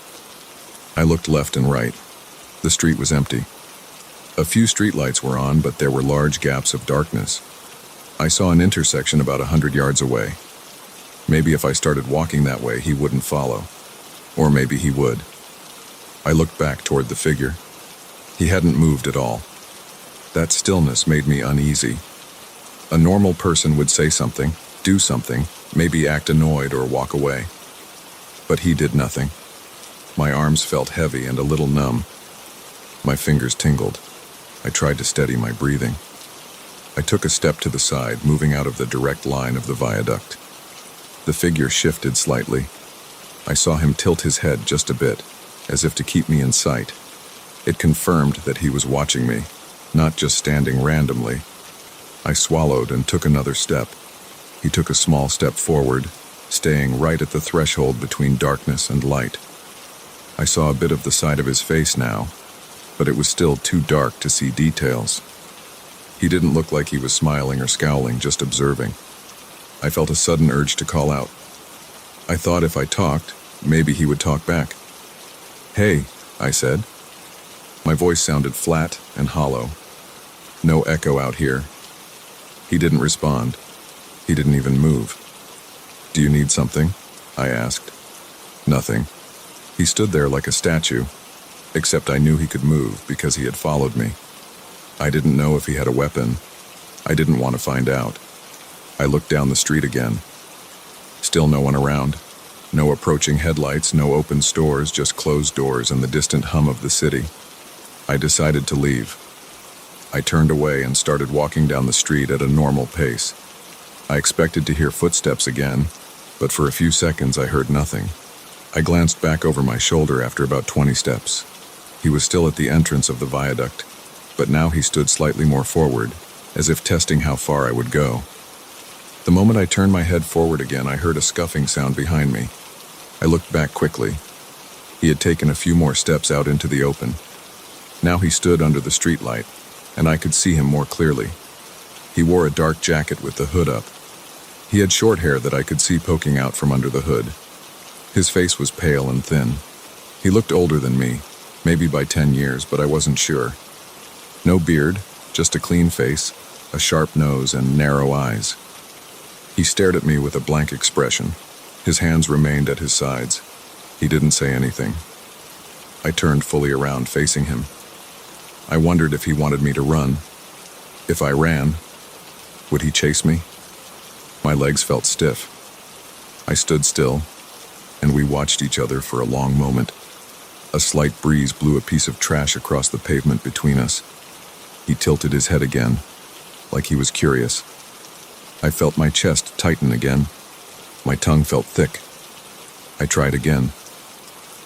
I looked left and right. The street was empty. A few streetlights were on, but there were large gaps of darkness. I saw an intersection about 100 yards away. Maybe if I started walking that way, he wouldn't follow. Or maybe he would. I looked back toward the figure. He hadn't moved at all. That stillness made me uneasy. A normal person would say something, do something, maybe act annoyed or walk away. But he did nothing. My arms felt heavy and a little numb. My fingers tingled. I tried to steady my breathing. I took a step to the side, moving out of the direct line of the viaduct. The figure shifted slightly. I saw him tilt his head just a bit, as if to keep me in sight. It confirmed that he was watching me, not just standing randomly. I swallowed and took another step. He took a small step forward, staying right at the threshold between darkness and light. I saw a bit of the side of his face now, but it was still too dark to see details. He didn't look like he was smiling or scowling, just observing. I felt a sudden urge to call out. I thought if I talked, maybe he would talk back. "Hey," I said. My voice sounded flat and hollow. No echo out here. He didn't respond. He didn't even move. "Do you need something?" I asked. Nothing. He stood there like a statue, except I knew he could move because he had followed me. I didn't know if he had a weapon. I didn't want to find out. I looked down the street again. Still no one around. No approaching headlights, no open stores, just closed doors and the distant hum of the city. I decided to leave. I turned away and started walking down the street at a normal pace. I expected to hear footsteps again, but for a few seconds I heard nothing. I glanced back over my shoulder after about 20 steps. He was still at the entrance of the viaduct, but now he stood slightly more forward, as if testing how far I would go. The moment I turned my head forward again, I heard a scuffing sound behind me. I looked back quickly. He had taken a few more steps out into the open. Now he stood under the streetlight, and I could see him more clearly. He wore a dark jacket with the hood up. He had short hair that I could see poking out from under the hood. His face was pale and thin. He looked older than me, maybe by 10 years, but I wasn't sure. No beard, just a clean face, a sharp nose, and narrow eyes. He stared at me with a blank expression. His hands remained at his sides. He didn't say anything. I turned fully around, facing him. I wondered if he wanted me to run. If I ran, would he chase me? My legs felt stiff. I stood still, and we watched each other for a long moment. A slight breeze blew a piece of trash across the pavement between us. He tilted his head again, like he was curious. I felt my chest tighten again. My tongue felt thick. I tried again.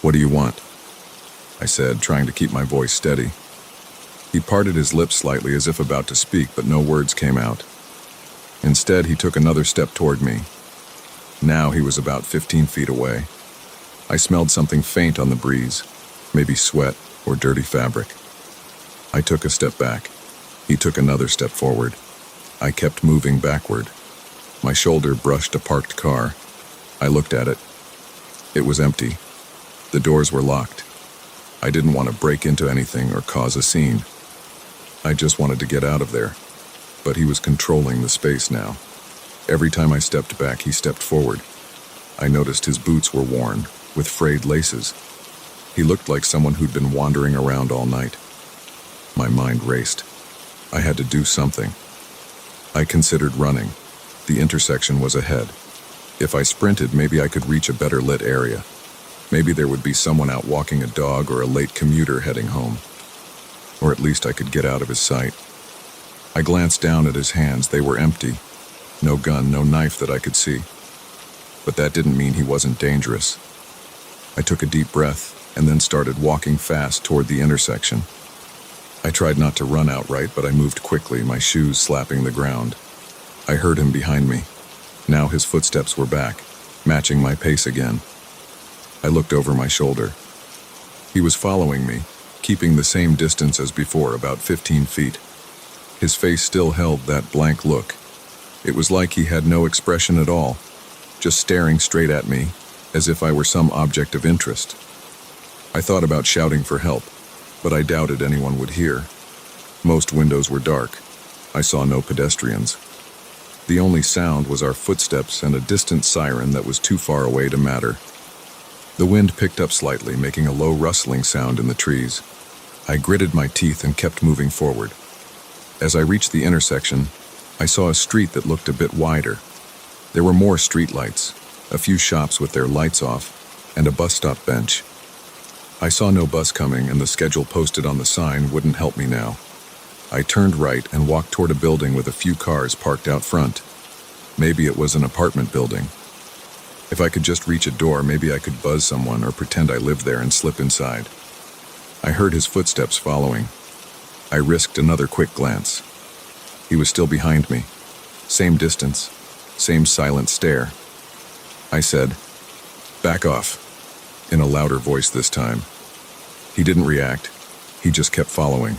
"What do you want?" I said, trying to keep my voice steady. He parted his lips slightly as if about to speak, but no words came out. Instead, he took another step toward me. Now he was about 15 feet away. I smelled something faint on the breeze, maybe sweat or dirty fabric. I took a step back. He took another step forward. I kept moving backward. My shoulder brushed a parked car. I looked at it. It was empty. The doors were locked. I didn't want to break into anything or cause a scene. I just wanted to get out of there. But he was controlling the space now. Every time I stepped back, he stepped forward. I noticed his boots were worn, with frayed laces. He looked like someone who'd been wandering around all night. My mind raced. I had to do something. I considered running. The intersection was ahead. If I sprinted, maybe I could reach a better lit area. Maybe there would be someone out walking a dog or a late commuter heading home. Or at least I could get out of his sight. I glanced down at his hands. They were empty. No gun, no knife that I could see. But that didn't mean he wasn't dangerous. I took a deep breath and then started walking fast toward the intersection. I tried not to run outright, but I moved quickly, my shoes slapping the ground. I heard him behind me. Now his footsteps were back, matching my pace again. I looked over my shoulder. He was following me, keeping the same distance as before, about 15 feet. His face still held that blank look. It was like he had no expression at all, just staring straight at me, as if I were some object of interest. I thought about shouting for help, but I doubted anyone would hear. Most windows were dark. I saw no pedestrians. The only sound was our footsteps and a distant siren that was too far away to matter. The wind picked up slightly, making a low rustling sound in the trees. I gritted my teeth and kept moving forward. As I reached the intersection, I saw a street that looked a bit wider. There were more streetlights, a few shops with their lights off, and a bus stop bench. I saw no bus coming, and the schedule posted on the sign wouldn't help me now. I turned right and walked toward a building with a few cars parked out front. Maybe it was an apartment building. If I could just reach a door, maybe I could buzz someone or pretend I lived there and slip inside. I heard his footsteps following. I risked another quick glance. He was still behind me. Same distance, same silent stare. I said, "Back off," in a louder voice this time. He didn't react. He just kept following.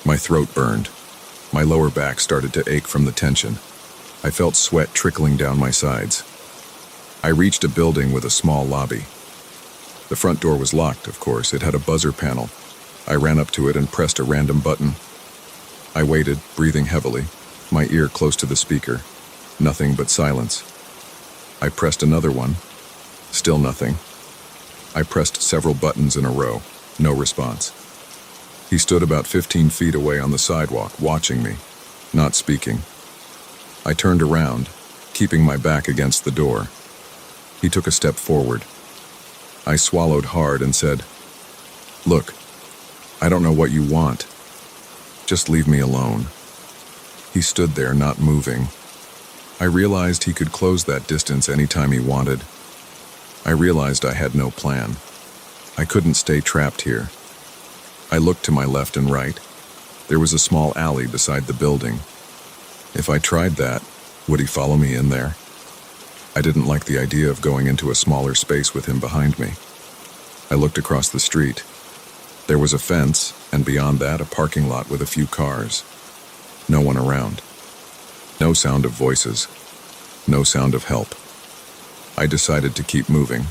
My throat burned. My lower back started to ache from the tension. I felt sweat trickling down my sides. I reached a building with a small lobby. The front door was locked, of course. It had a buzzer panel. I ran up to it and pressed a random button. I waited, breathing heavily, my ear close to the speaker. Nothing but silence. I pressed another one. Still nothing. I pressed several buttons in a row. No response. He stood about 15 feet away on the sidewalk, watching me, not speaking. I turned around, keeping my back against the door. He took a step forward. I swallowed hard and said, "Look, I don't know what you want. Just leave me alone." He stood there, not moving. I realized he could close that distance anytime he wanted. I realized I had no plan. I couldn't stay trapped here. I looked to my left and right. There was a small alley beside the building. If I tried that, would he follow me in there? I didn't like the idea of going into a smaller space with him behind me. I looked across the street. There was a fence, and beyond that, a parking lot with a few cars. No one around. No sound of voices. No sound of help. I decided to keep moving.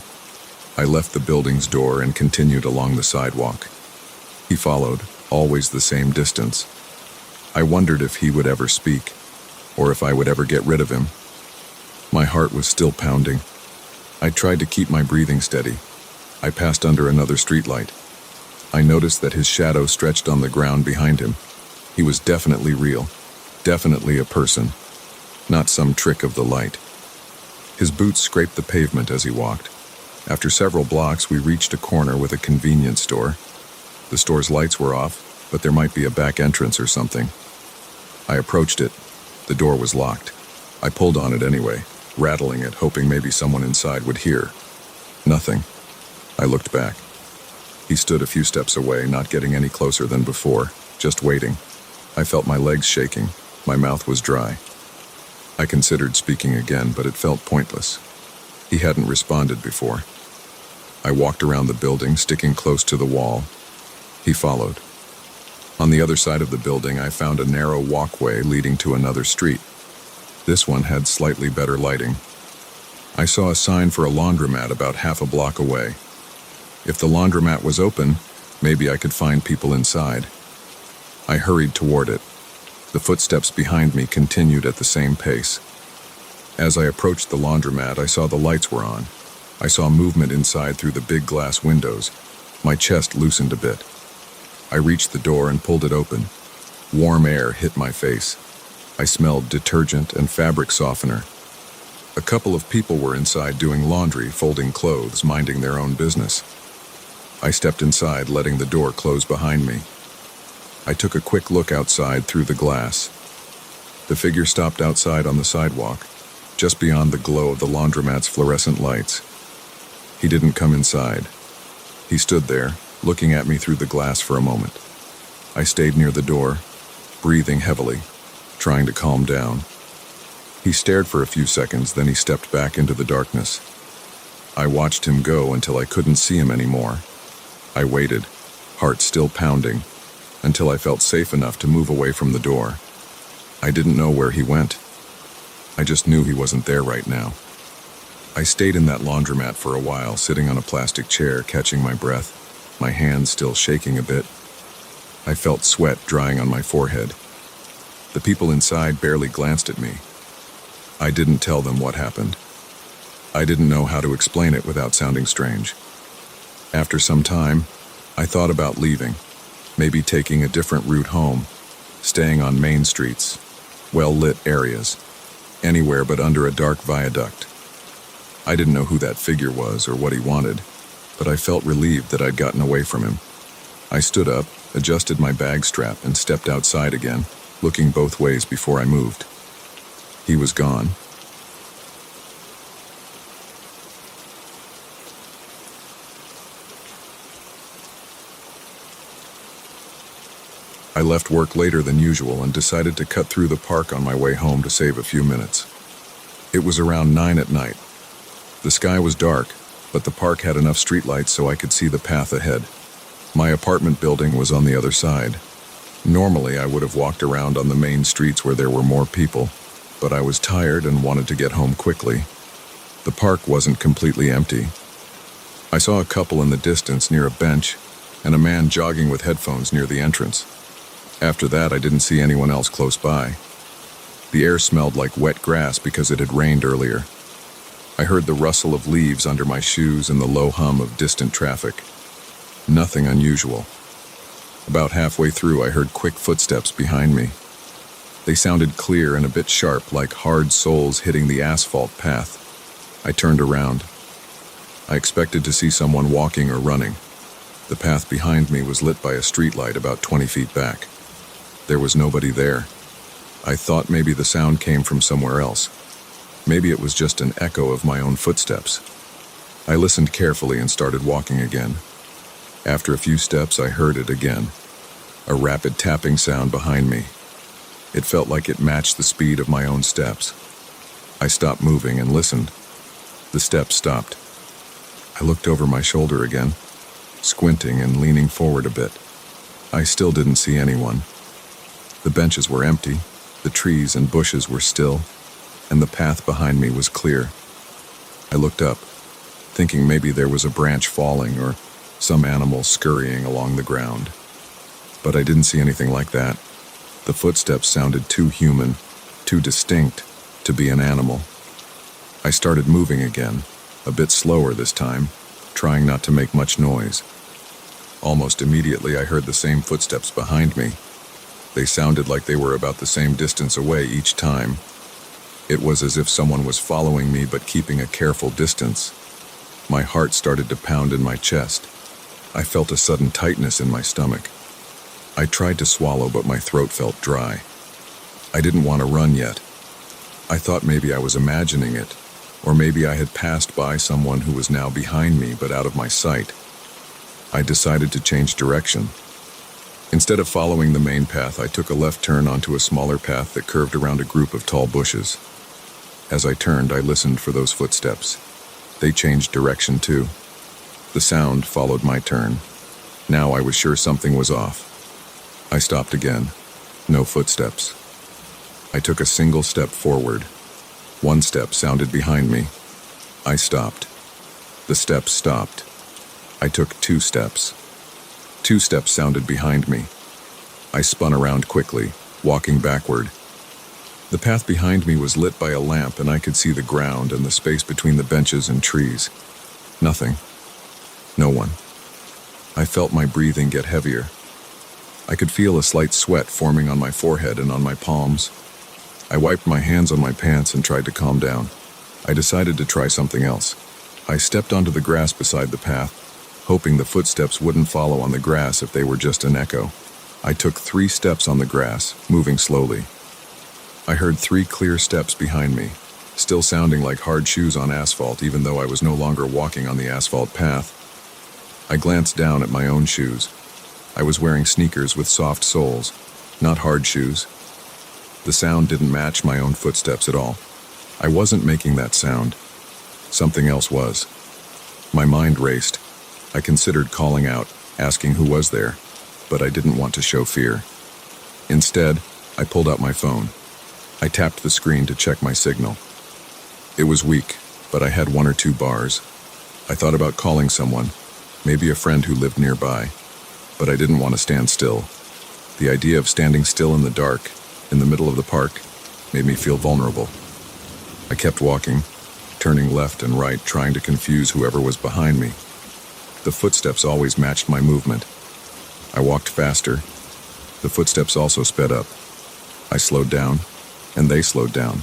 I left the building's door and continued along the sidewalk. He followed, always the same distance. I wondered if he would ever speak, or if I would ever get rid of him. My heart was still pounding. I tried to keep my breathing steady. I passed under another streetlight. I noticed that his shadow stretched on the ground behind him. He was definitely real, definitely a person, not some trick of the light. His boots scraped the pavement as he walked. After several blocks, we reached a corner with a convenience store. The store's lights were off, but there might be a back entrance or something. I approached it. The door was locked. I pulled on it anyway, rattling it, hoping maybe someone inside would hear. Nothing. I looked back. He stood a few steps away, not getting any closer than before, just waiting. I felt my legs shaking. My mouth was dry. I considered speaking again, but it felt pointless. He hadn't responded before. I walked around the building, sticking close to the wall. He followed. On the other side of the building, I found a narrow walkway leading to another street. This one had slightly better lighting. I saw a sign for a laundromat about half a block away. If the laundromat was open, maybe I could find people inside. I hurried toward it. The footsteps behind me continued at the same pace. As I approached the laundromat, I saw the lights were on. I saw movement inside through the big glass windows. My chest loosened a bit. I reached the door and pulled it open. Warm air hit my face. I smelled detergent and fabric softener. A couple of people were inside doing laundry, folding clothes, minding their own business. I stepped inside, letting the door close behind me. I took a quick look outside through the glass. The figure stopped outside on the sidewalk, just beyond the glow of the laundromat's fluorescent lights. He didn't come inside. He stood there, looking at me through the glass for a moment. I stayed near the door, breathing heavily, trying to calm down. He stared for a few seconds, then he stepped back into the darkness. I watched him go until I couldn't see him anymore. I waited, heart still pounding, until I felt safe enough to move away from the door. I didn't know where he went. I just knew he wasn't there right now. I stayed in that laundromat for a while, sitting on a plastic chair, catching my breath, my hands still shaking a bit. I felt sweat drying on my forehead. The people inside barely glanced at me. I didn't tell them what happened. I didn't know how to explain it without sounding strange. After some time, I thought about leaving, maybe taking a different route home, staying on main streets, well-lit areas, anywhere but under a dark viaduct. I didn't know who that figure was or what he wanted, but I felt relieved that I'd gotten away from him. I stood up, adjusted my bag strap, and stepped outside again, looking both ways before I moved. He was gone. I left work later than usual and decided to cut through the park on my way home to save a few minutes. It was around 9 at night. The sky was dark, but the park had enough streetlights so I could see the path ahead. My apartment building was on the other side. Normally, I would have walked around on the main streets where there were more people, but I was tired and wanted to get home quickly. The park wasn't completely empty. I saw a couple in the distance near a bench and a man jogging with headphones near the entrance. After that, I didn't see anyone else close by. The air smelled like wet grass because it had rained earlier. I heard the rustle of leaves under my shoes and the low hum of distant traffic. Nothing unusual. About halfway through, I heard quick footsteps behind me. They sounded clear and a bit sharp, like hard soles hitting the asphalt path. I turned around. I expected to see someone walking or running. The path behind me was lit by a streetlight about 20 feet back. There was nobody there. I thought maybe the sound came from somewhere else. Maybe it was just an echo of my own footsteps. I listened carefully and started walking again. After a few steps, I heard it again. A rapid tapping sound behind me. It felt like it matched the speed of my own steps. I stopped moving and listened. The steps stopped. I looked over my shoulder again, squinting and leaning forward a bit. I still didn't see anyone. The benches were empty. The trees and bushes were still. and the path behind me was clear. I looked up, thinking maybe there was a branch falling or some animal scurrying along the ground. But I didn't see anything like that. The footsteps sounded too human, too distinct to be an animal. I started moving again, a bit slower this time, trying not to make much noise. Almost immediately I heard the same footsteps behind me. They sounded like they were about the same distance away each time. It was as if someone was following me but keeping a careful distance. My heart started to pound in my chest. I felt a sudden tightness in my stomach. I tried to swallow, but my throat felt dry. I didn't want to run yet. I thought maybe I was imagining it, or maybe I had passed by someone who was now behind me but out of my sight. I decided to change direction. Instead of following the main path, I took a left turn onto a smaller path that curved around a group of tall bushes. As I turned, I listened for those footsteps. They changed direction too. The sound followed my turn. Now I was sure something was off. I stopped again. No footsteps. I took a single step forward. One step sounded behind me. I stopped. The steps stopped. I took 2 steps. 2 steps sounded behind me. I spun around quickly, walking backward. The path behind me was lit by a lamp, and I could see the ground and the space between the benches and trees. Nothing. No one. I felt my breathing get heavier. I could feel a slight sweat forming on my forehead and on my palms. I wiped my hands on my pants and tried to calm down. I decided to try something else. I stepped onto the grass beside the path, hoping the footsteps wouldn't follow on the grass if they were just an echo. I took 3 steps on the grass, moving slowly. I heard 3 clear steps behind me, still sounding like hard shoes on asphalt even though I was no longer walking on the asphalt path. I glanced down at my own shoes. I was wearing sneakers with soft soles, not hard shoes. The sound didn't match my own footsteps at all. I wasn't making that sound. Something else was. My mind raced. I considered calling out, asking who was there, but I didn't want to show fear. Instead, I pulled out my phone. I tapped the screen to check my signal. It was weak, but I had 1 or 2 bars. I thought about calling someone, maybe a friend who lived nearby, but I didn't want to stand still. The idea of standing still in the dark, in the middle of the park, made me feel vulnerable. I kept walking, turning left and right, trying to confuse whoever was behind me. The footsteps always matched my movement. I walked faster. The footsteps also sped up. I slowed down, and they slowed down.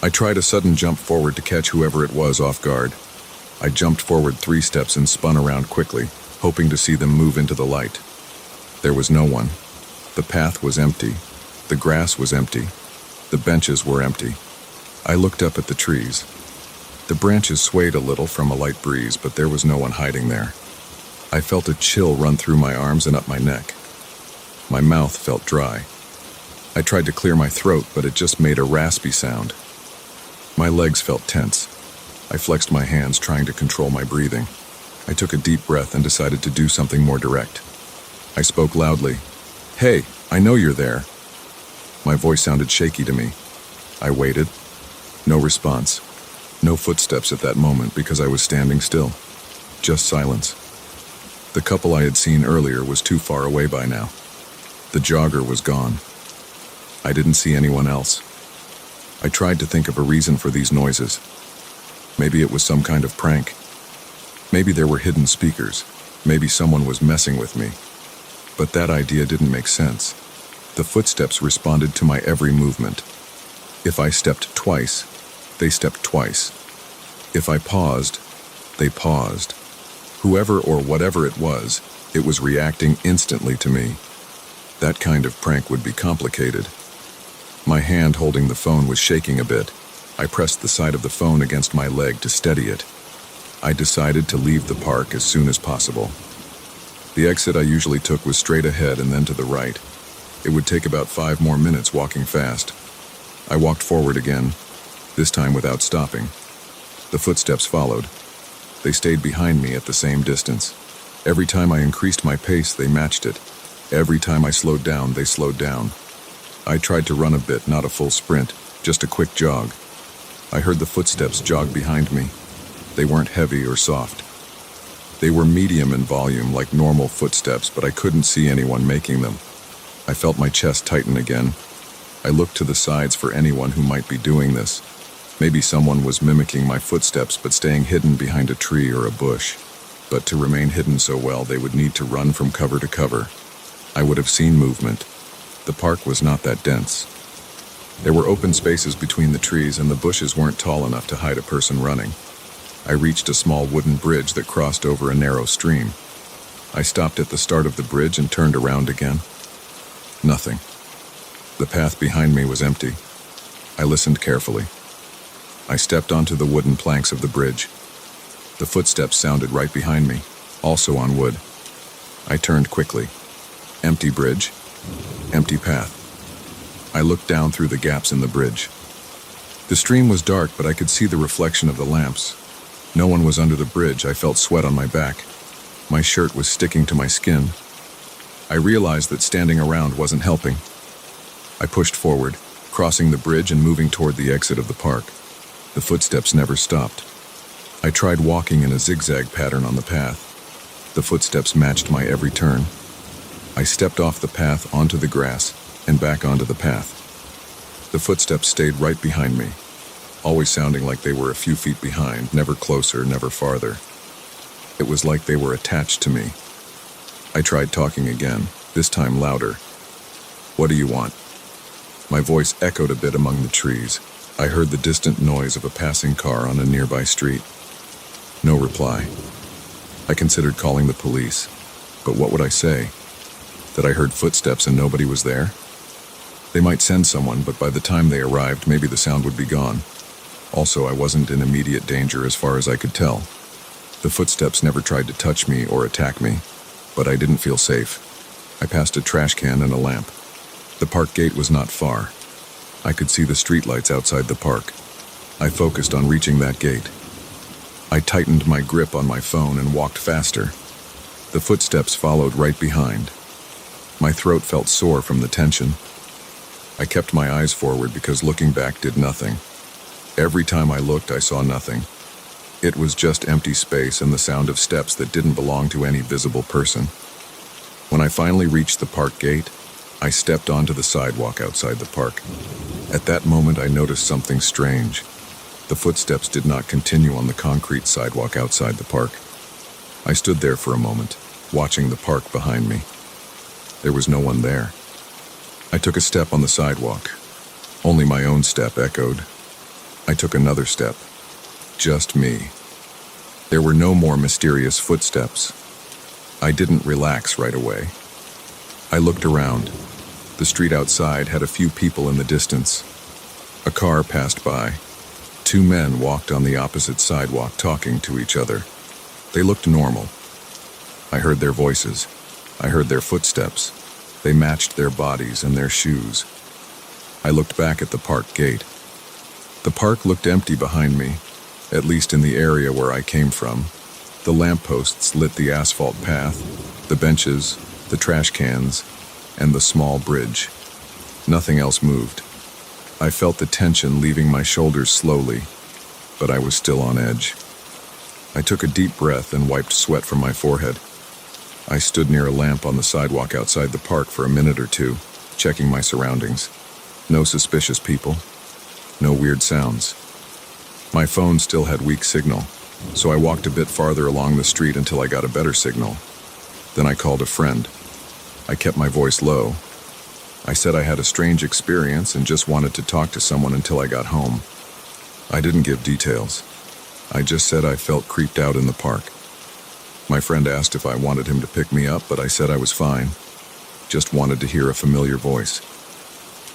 I tried a sudden jump forward to catch whoever it was off guard. I jumped forward 3 steps and spun around quickly, hoping to see them move into the light. There was no one. The path was empty. The grass was empty. The benches were empty. I looked up at the trees. The branches swayed a little from a light breeze, but there was no one hiding there. I felt a chill run through my arms and up my neck. My mouth felt dry. I tried to clear my throat, but it just made a raspy sound. My legs felt tense. I flexed my hands, trying to control my breathing. I took a deep breath and decided to do something more direct. I spoke loudly. "Hey, I know you're there." My voice sounded shaky to me. I waited. No response. No footsteps at that moment because I was standing still. Just silence. The couple I had seen earlier was too far away by now. The jogger was gone. I didn't see anyone else. I tried to think of a reason for these noises. Maybe it was some kind of prank. Maybe there were hidden speakers. Maybe someone was messing with me. But that idea didn't make sense. The footsteps responded to my every movement. If I stepped twice, they stepped twice. If I paused, they paused. Whoever or whatever it was reacting instantly to me. That kind of prank would be complicated. My hand holding the phone was shaking a bit. I pressed the side of the phone against my leg to steady it. I decided to leave the park as soon as possible. The exit I usually took was straight ahead and then to the right. It would take about 5 more minutes walking fast. I walked forward again, this time without stopping. The footsteps followed. They stayed behind me at the same distance. Every time I increased my pace, they matched it. Every time I slowed down, they slowed down. I tried to run a bit, not a full sprint, just a quick jog. I heard the footsteps jog behind me. They weren't heavy or soft. They were medium in volume, like normal footsteps, but I couldn't see anyone making them. I felt my chest tighten again. I looked to the sides for anyone who might be doing this. Maybe someone was mimicking my footsteps but staying hidden behind a tree or a bush. But to remain hidden so well, they would need to run from cover to cover. I would have seen movement. The park was not that dense. There were open spaces between the trees, and the bushes weren't tall enough to hide a person running. I reached a small wooden bridge that crossed over a narrow stream. I stopped at the start of the bridge and turned around again. Nothing. The path behind me was empty. I listened carefully. I stepped onto the wooden planks of the bridge. The footsteps sounded right behind me, also on wood. I turned quickly. Empty bridge. Empty path. I looked down through the gaps in the bridge. The stream was dark, but I could see the reflection of the lamps. No one was under the bridge. I felt sweat on my back. My shirt was sticking to my skin. I realized that standing around wasn't helping. I pushed forward, crossing the bridge and moving toward the exit of the park. The footsteps never stopped. I tried walking in a zigzag pattern on the path. The footsteps matched my every turn. I stepped off the path onto the grass and back onto the path. The footsteps stayed right behind me, always sounding like they were a few feet behind, never closer, never farther. It was like they were attached to me. I tried talking again, this time louder. "What do you want?" My voice echoed a bit among the trees. I heard the distant noise of a passing car on a nearby street. No reply. I considered calling the police, but what would I say? That I heard footsteps and nobody was there? They might send someone, but by the time they arrived, maybe the sound would be gone. Also, I wasn't in immediate danger as far as I could tell. The footsteps never tried to touch me or attack me, but I didn't feel safe. I passed a trash can and a lamp. The park gate was not far. I could see the streetlights outside the park. I focused on reaching that gate. I tightened my grip on my phone and walked faster. The footsteps followed right behind. My throat felt sore from the tension. I kept my eyes forward because looking back did nothing. Every time I looked, I saw nothing. It was just empty space and the sound of steps that didn't belong to any visible person. When I finally reached the park gate, I stepped onto the sidewalk outside the park. At that moment, I noticed something strange. The footsteps did not continue on the concrete sidewalk outside the park. I stood there for a moment, watching the park behind me. There was no one there. I took a step on the sidewalk. Only my own step echoed. I took another step. Just me. There were no more mysterious footsteps. I didn't relax right away. I looked around. The street outside had a few people in the distance. A car passed by. Two men walked on the opposite sidewalk talking to each other. They looked normal. I heard their voices. I heard their footsteps. They matched their bodies and their shoes. I looked back at the park gate. The park looked empty behind me, at least in the area where I came from. The lampposts lit the asphalt path, the benches, the trash cans, and the small bridge. Nothing else moved. I felt the tension leaving my shoulders slowly, but I was still on edge. I took a deep breath and wiped sweat from my forehead. I stood near a lamp on the sidewalk outside the park for a minute or two, checking my surroundings. No suspicious people. No weird sounds. My phone still had weak signal, so I walked a bit farther along the street until I got a better signal. Then I called a friend. I kept my voice low. I said I had a strange experience and just wanted to talk to someone until I got home. I didn't give details. I just said I felt creeped out in the park. My friend asked if I wanted him to pick me up, but I said I was fine. Just wanted to hear a familiar voice.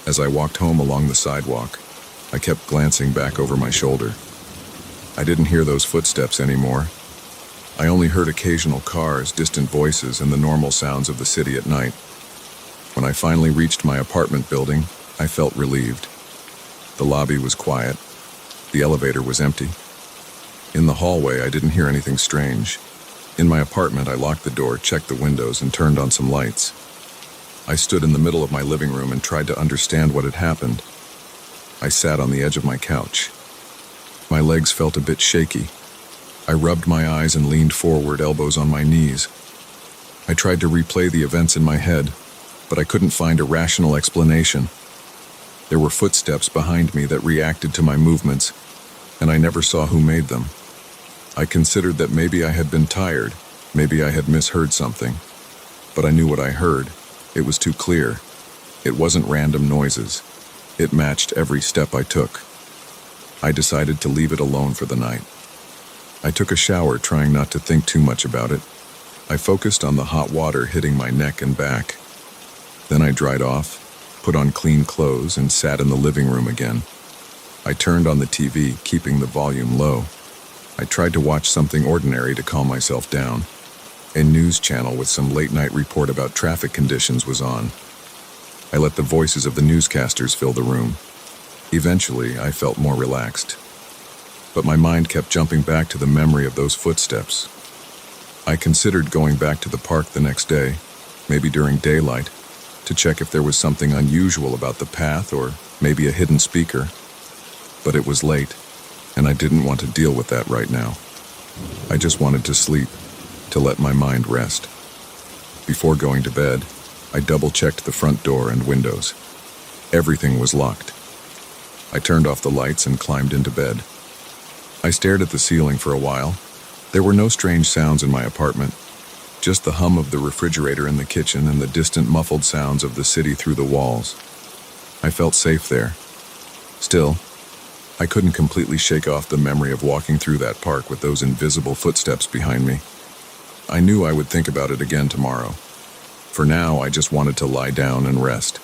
As I walked home along the sidewalk, I kept glancing back over my shoulder. I didn't hear those footsteps anymore. I only heard occasional cars, distant voices, and the normal sounds of the city at night. When I finally reached my apartment building, I felt relieved. The lobby was quiet. The elevator was empty. In the hallway, I didn't hear anything strange. In my apartment, I locked the door, checked the windows, and turned on some lights. I stood in the middle of my living room and tried to understand what had happened. I sat on the edge of my couch. My legs felt a bit shaky. I rubbed my eyes and leaned forward, elbows on my knees. I tried to replay the events in my head, but I couldn't find a rational explanation. There were footsteps behind me that reacted to my movements, and I never saw who made them. I considered that maybe I had been tired, maybe I had misheard something. But I knew what I heard. It was too clear. It wasn't random noises. It matched every step I took. I decided to leave it alone for the night. I took a shower, trying not to think too much about it. I focused on the hot water hitting my neck and back. Then I dried off, put on clean clothes, and sat in the living room again. I turned on the TV, keeping the volume low. I tried to watch something ordinary to calm myself down. A news channel with some late-night report about traffic conditions was on. I let the voices of the newscasters fill the room. Eventually, I felt more relaxed. But my mind kept jumping back to the memory of those footsteps. I considered going back to the park the next day, maybe during daylight, to check if there was something unusual about the path or maybe a hidden speaker. But it was late, and I didn't want to deal with that right now. I just wanted to sleep, to let my mind rest. Before going to bed, I double-checked the front door and windows. Everything was locked. I turned off the lights and climbed into bed. I stared at the ceiling for a while. There were no strange sounds in my apartment, just the hum of the refrigerator in the kitchen and the distant muffled sounds of the city through the walls. I felt safe there. Still, I couldn't completely shake off the memory of walking through that park with those invisible footsteps behind me. I knew I would think about it again tomorrow. For now, I just wanted to lie down and rest.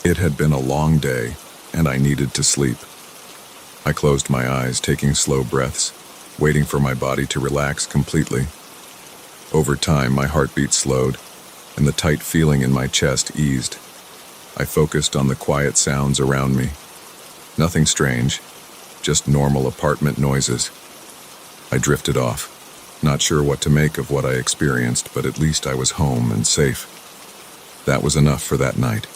It had been a long day, and I needed to sleep. I closed my eyes, taking slow breaths, waiting for my body to relax completely. Over time, my heartbeat slowed, and the tight feeling in my chest eased. I focused on the quiet sounds around me. Nothing strange, just normal apartment noises. I drifted off, not sure what to make of what I experienced, but at least I was home and safe. That was enough for that night.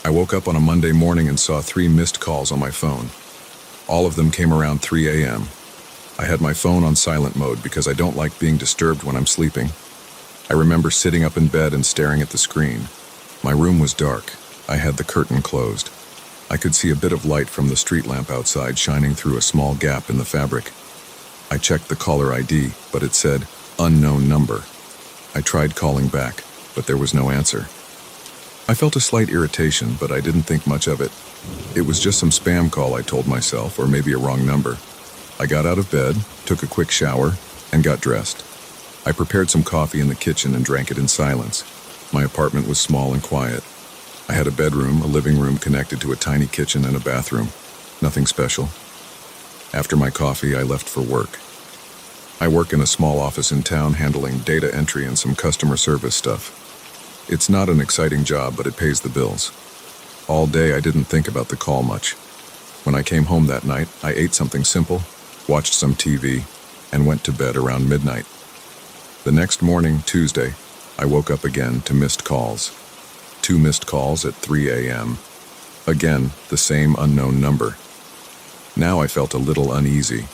I woke up on a Monday morning and saw 3 missed calls on my phone. All of them came around 3 a.m. I had my phone on silent mode because I don't like being disturbed when I'm sleeping. I remember sitting up in bed and staring at the screen. My room was dark. I had the curtain closed. I could see a bit of light from the street lamp outside shining through a small gap in the fabric. I checked the caller ID, but it said, "Unknown number." I tried calling back, but there was no answer. I felt a slight irritation, but I didn't think much of it. It was just some spam call, I told myself, or maybe a wrong number. I got out of bed, took a quick shower, and got dressed. I prepared some coffee in the kitchen and drank it in silence. My apartment was small and quiet. I had a bedroom, a living room connected to a tiny kitchen and a bathroom. Nothing special. After my coffee, I left for work. I work in a small office in town handling data entry and some customer service stuff. It's not an exciting job, but it pays the bills. All day I didn't think about the call much. When I came home that night, I ate something simple, watched some TV, and went to bed around midnight. The next morning, Tuesday, I woke up again to missed calls. 2 missed calls at 3 a.m. Again, the same unknown number. Now I felt a little uneasy.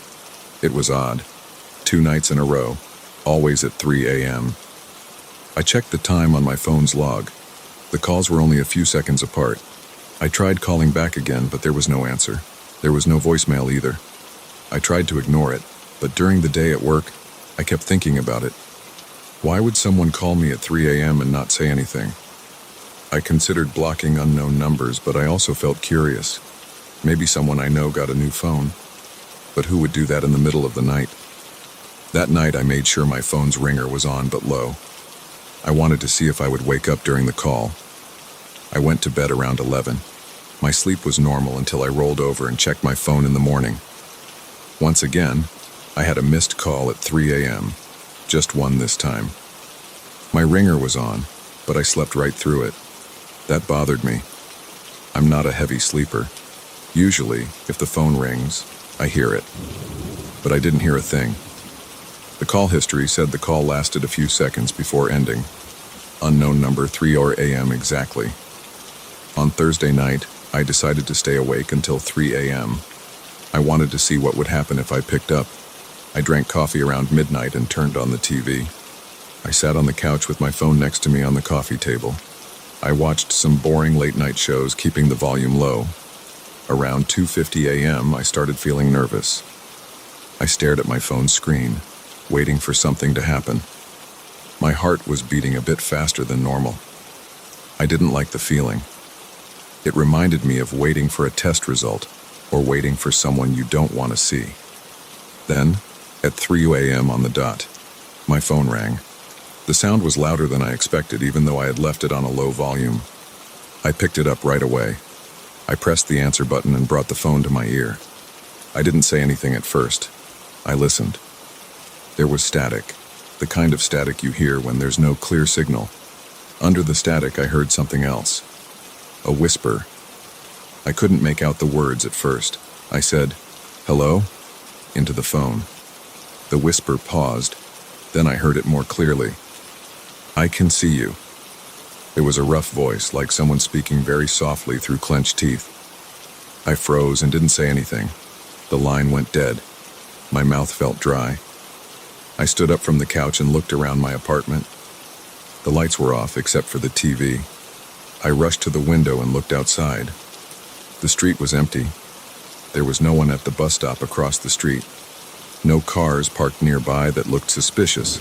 It was odd. 2 nights in a row, always at 3 a.m. I checked the time on my phone's log. The calls were only a few seconds apart. I tried calling back again, but there was no answer. There was no voicemail either. I tried to ignore it, but during the day at work, I kept thinking about it. Why would someone call me at 3 a.m. and not say anything? I considered blocking unknown numbers, but I also felt curious. Maybe someone I know got a new phone. But who would do that in the middle of the night? That night I made sure my phone's ringer was on but low. I wanted to see if I would wake up during the call. I went to bed around 11. My sleep was normal until I rolled over and checked my phone in the morning. Once again, I had a missed call at 3 a.m., just one this time. My ringer was on, but I slept right through it. That bothered me. I'm not a heavy sleeper. Usually, if the phone rings, I hear it. But I didn't hear a thing. The call history said the call lasted a few seconds before ending. Unknown number, 3 a.m. exactly. On Thursday night, I decided to stay awake until 3 a.m. I wanted to see what would happen if I picked up. I drank coffee around midnight and turned on the TV. I sat on the couch with my phone next to me on the coffee table. I watched some boring late-night shows, keeping the volume low. Around 2:50 a.m., I started feeling nervous. I stared at my phone screen, waiting for something to happen. My heart was beating a bit faster than normal. I didn't like the feeling. It reminded me of waiting for a test result, or waiting for someone you don't want to see. Then, at 3 a.m. on the dot, my phone rang. The sound was louder than I expected, even though I had left it on a low volume. I picked it up right away. I pressed the answer button and brought the phone to my ear. I didn't say anything at first. I listened. There was static, the kind of static you hear when there's no clear signal. Under the static, I heard something else. A whisper. I couldn't make out the words at first. I said, "Hello?" into the phone. The whisper paused. Then I heard it more clearly. "I can see you." It was a rough voice, like someone speaking very softly through clenched teeth. I froze and didn't say anything. The line went dead. My mouth felt dry. I stood up from the couch and looked around my apartment. The lights were off except for the TV. I rushed to the window and looked outside. The street was empty. There was no one at the bus stop across the street. No cars parked nearby that looked suspicious.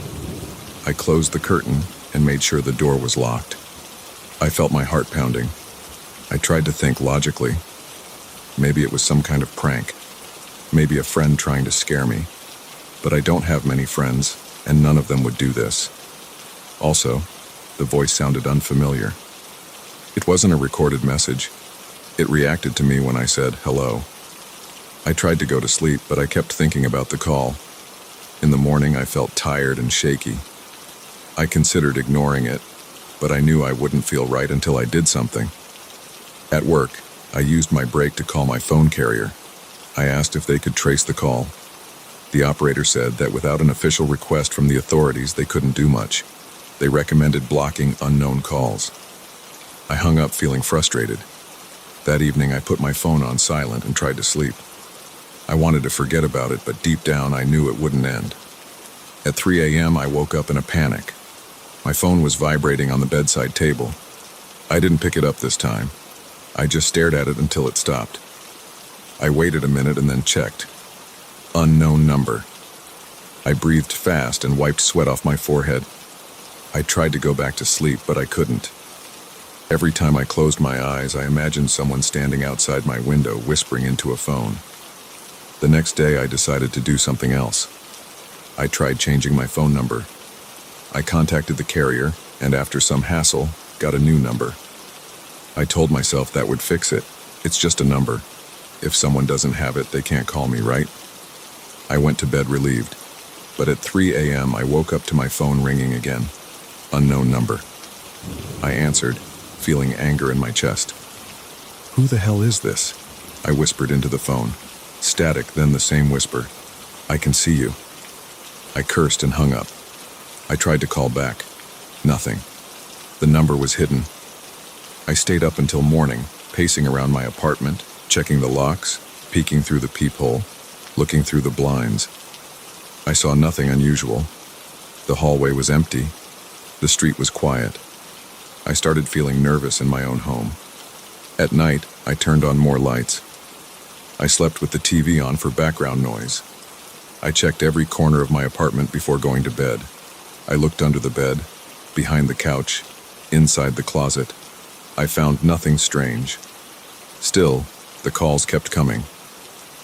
I closed the curtain and made sure the door was locked. I felt my heart pounding. I tried to think logically. Maybe it was some kind of prank. Maybe a friend trying to scare me. But I don't have many friends, and none of them would do this. Also, the voice sounded unfamiliar. It wasn't a recorded message. It reacted to me when I said, "Hello." I tried to go to sleep, but I kept thinking about the call. In the morning, I felt tired and shaky. I considered ignoring it, but I knew I wouldn't feel right until I did something. At work, I used my break to call my phone carrier. I asked if they could trace the call. The operator said that without an official request from the authorities, they couldn't do much. They recommended blocking unknown calls. I hung up feeling frustrated. That evening, I put my phone on silent and tried to sleep. I wanted to forget about it, but deep down, I knew it wouldn't end. At 3 a.m., I woke up in a panic. My phone was vibrating on the bedside table. I didn't pick it up this time. I just stared at it until it stopped. I waited a minute and then checked. Unknown number. I breathed fast and wiped sweat off my forehead. I tried to go back to sleep, but I couldn't. Every time I closed my eyes, I imagined someone standing outside my window whispering into a phone. The next day, I decided to do something else. I tried changing my phone number. I contacted the carrier, and after some hassle, got a new number. I told myself that would fix it. It's just a number. If someone doesn't have it, they can't call me, right? I went to bed relieved. But at 3 a.m., I woke up to my phone ringing again. Unknown number. I answered, feeling anger in my chest. "Who the hell is this?" I whispered into the phone. Static, then the same whisper. "I can see you." I cursed and hung up. I tried to call back. Nothing. The number was hidden. I stayed up until morning, pacing around my apartment, checking the locks, peeking through the peephole, looking through the blinds. I saw nothing unusual. The hallway was empty. The street was quiet. I started feeling nervous in my own home. At night, I turned on more lights. I slept with the TV on for background noise. I checked every corner of my apartment before going to bed. I looked under the bed, behind the couch, inside the closet. I found nothing strange. Still, the calls kept coming.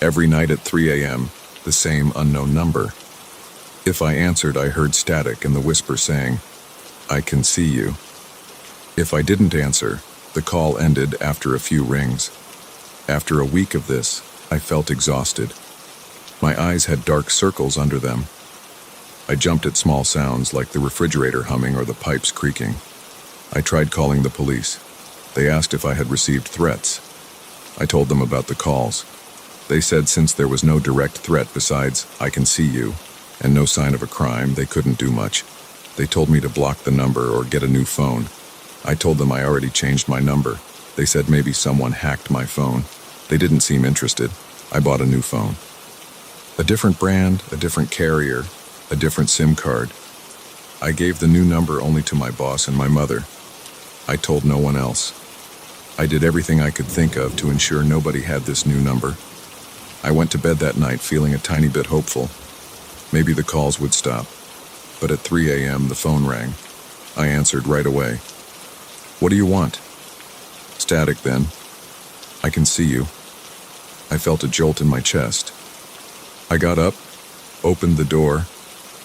Every night at 3 a.m., the same unknown number. If I answered, I heard static and the whisper saying, "I can see you." If I didn't answer, the call ended after a few rings. After a week of this, I felt exhausted. My eyes had dark circles under them. I jumped at small sounds like the refrigerator humming or the pipes creaking. I tried calling the police. They asked if I had received threats. I told them about the calls. They said since there was no direct threat besides, "I can see you," and no sign of a crime. They couldn't do much. They told me to block the number or get a new phone. I told them I already changed my number. They said maybe someone hacked my phone. They didn't seem interested. I bought a new phone. A different brand, a different carrier, a different SIM card. I gave the new number only to my boss and my mother. I told no one else. I did everything I could think of to ensure nobody had this new number. I went to bed that night feeling a tiny bit hopeful. Maybe the calls would stop. But at 3 a.m. the phone rang. I answered right away. "What do you want?" "Static, then. I can see you." I felt a jolt in my chest. I got up, opened the door,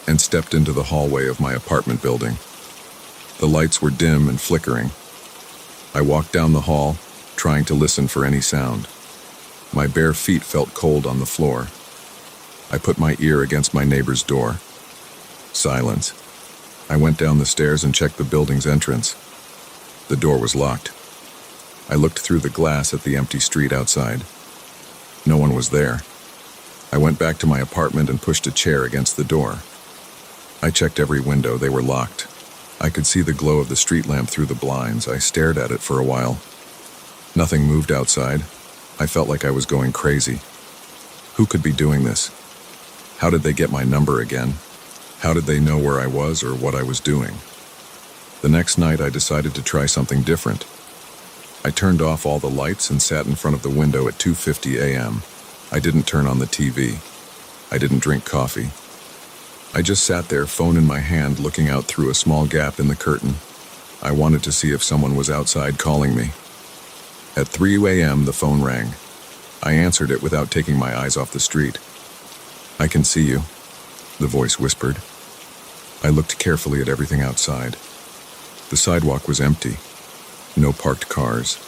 and stepped into the hallway of my apartment building. The lights were dim and flickering. I walked down the hall, trying to listen for any sound. My bare feet felt cold on the floor. I put my ear against my neighbor's door. Silence. I went down the stairs and checked the building's entrance. The door was locked. I looked through the glass at the empty street outside. No one was there. I went back to my apartment and pushed a chair against the door. I checked every window. They were locked. I could see the glow of the street lamp through the blinds. I stared at it for a while. Nothing moved outside. I felt like I was going crazy. Who could be doing this? How did they get my number again? How did they know where I was or what I was doing? The next night I decided to try something different. I turned off all the lights and sat in front of the window at 2:50 a.m. I didn't turn on the TV. I didn't drink coffee. I just sat there, phone in my hand, looking out through a small gap in the curtain. I wanted to see if someone was outside calling me. At 3 a.m. the phone rang. I answered it without taking my eyes off the street. "I can see you," the voice whispered. I looked carefully at everything outside. The sidewalk was empty. No parked cars.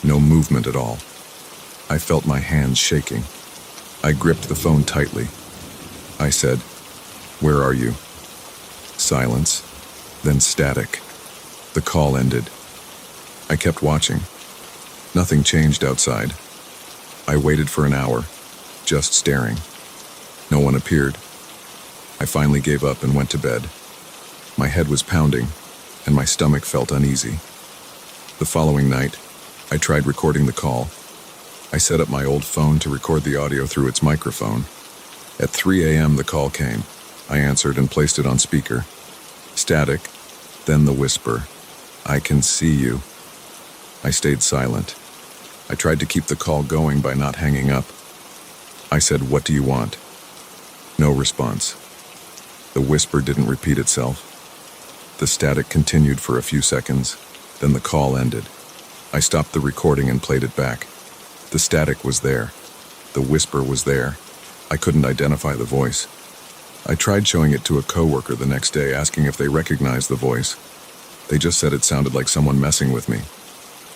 No movement at all. I felt my hands shaking. I gripped the phone tightly. I said, "Where are you?" Silence, then static. The call ended. I kept watching. Nothing changed outside. I waited for an hour, just staring. No one appeared. I finally gave up and went to bed. My head was pounding, and my stomach felt uneasy. The following night, I tried recording the call. I set up my old phone to record the audio through its microphone. At 3 a.m. the call came. I answered and placed it on speaker. Static, then the whisper, "I can see you." I stayed silent. I tried to keep the call going by not hanging up. I said, "What do you want?" No response. The whisper didn't repeat itself. The static continued for a few seconds, then the call ended. I stopped the recording and played it back. The static was there. The whisper was there. I couldn't identify the voice. I tried showing it to a coworker the next day, asking if they recognized the voice. They just said it sounded like someone messing with me.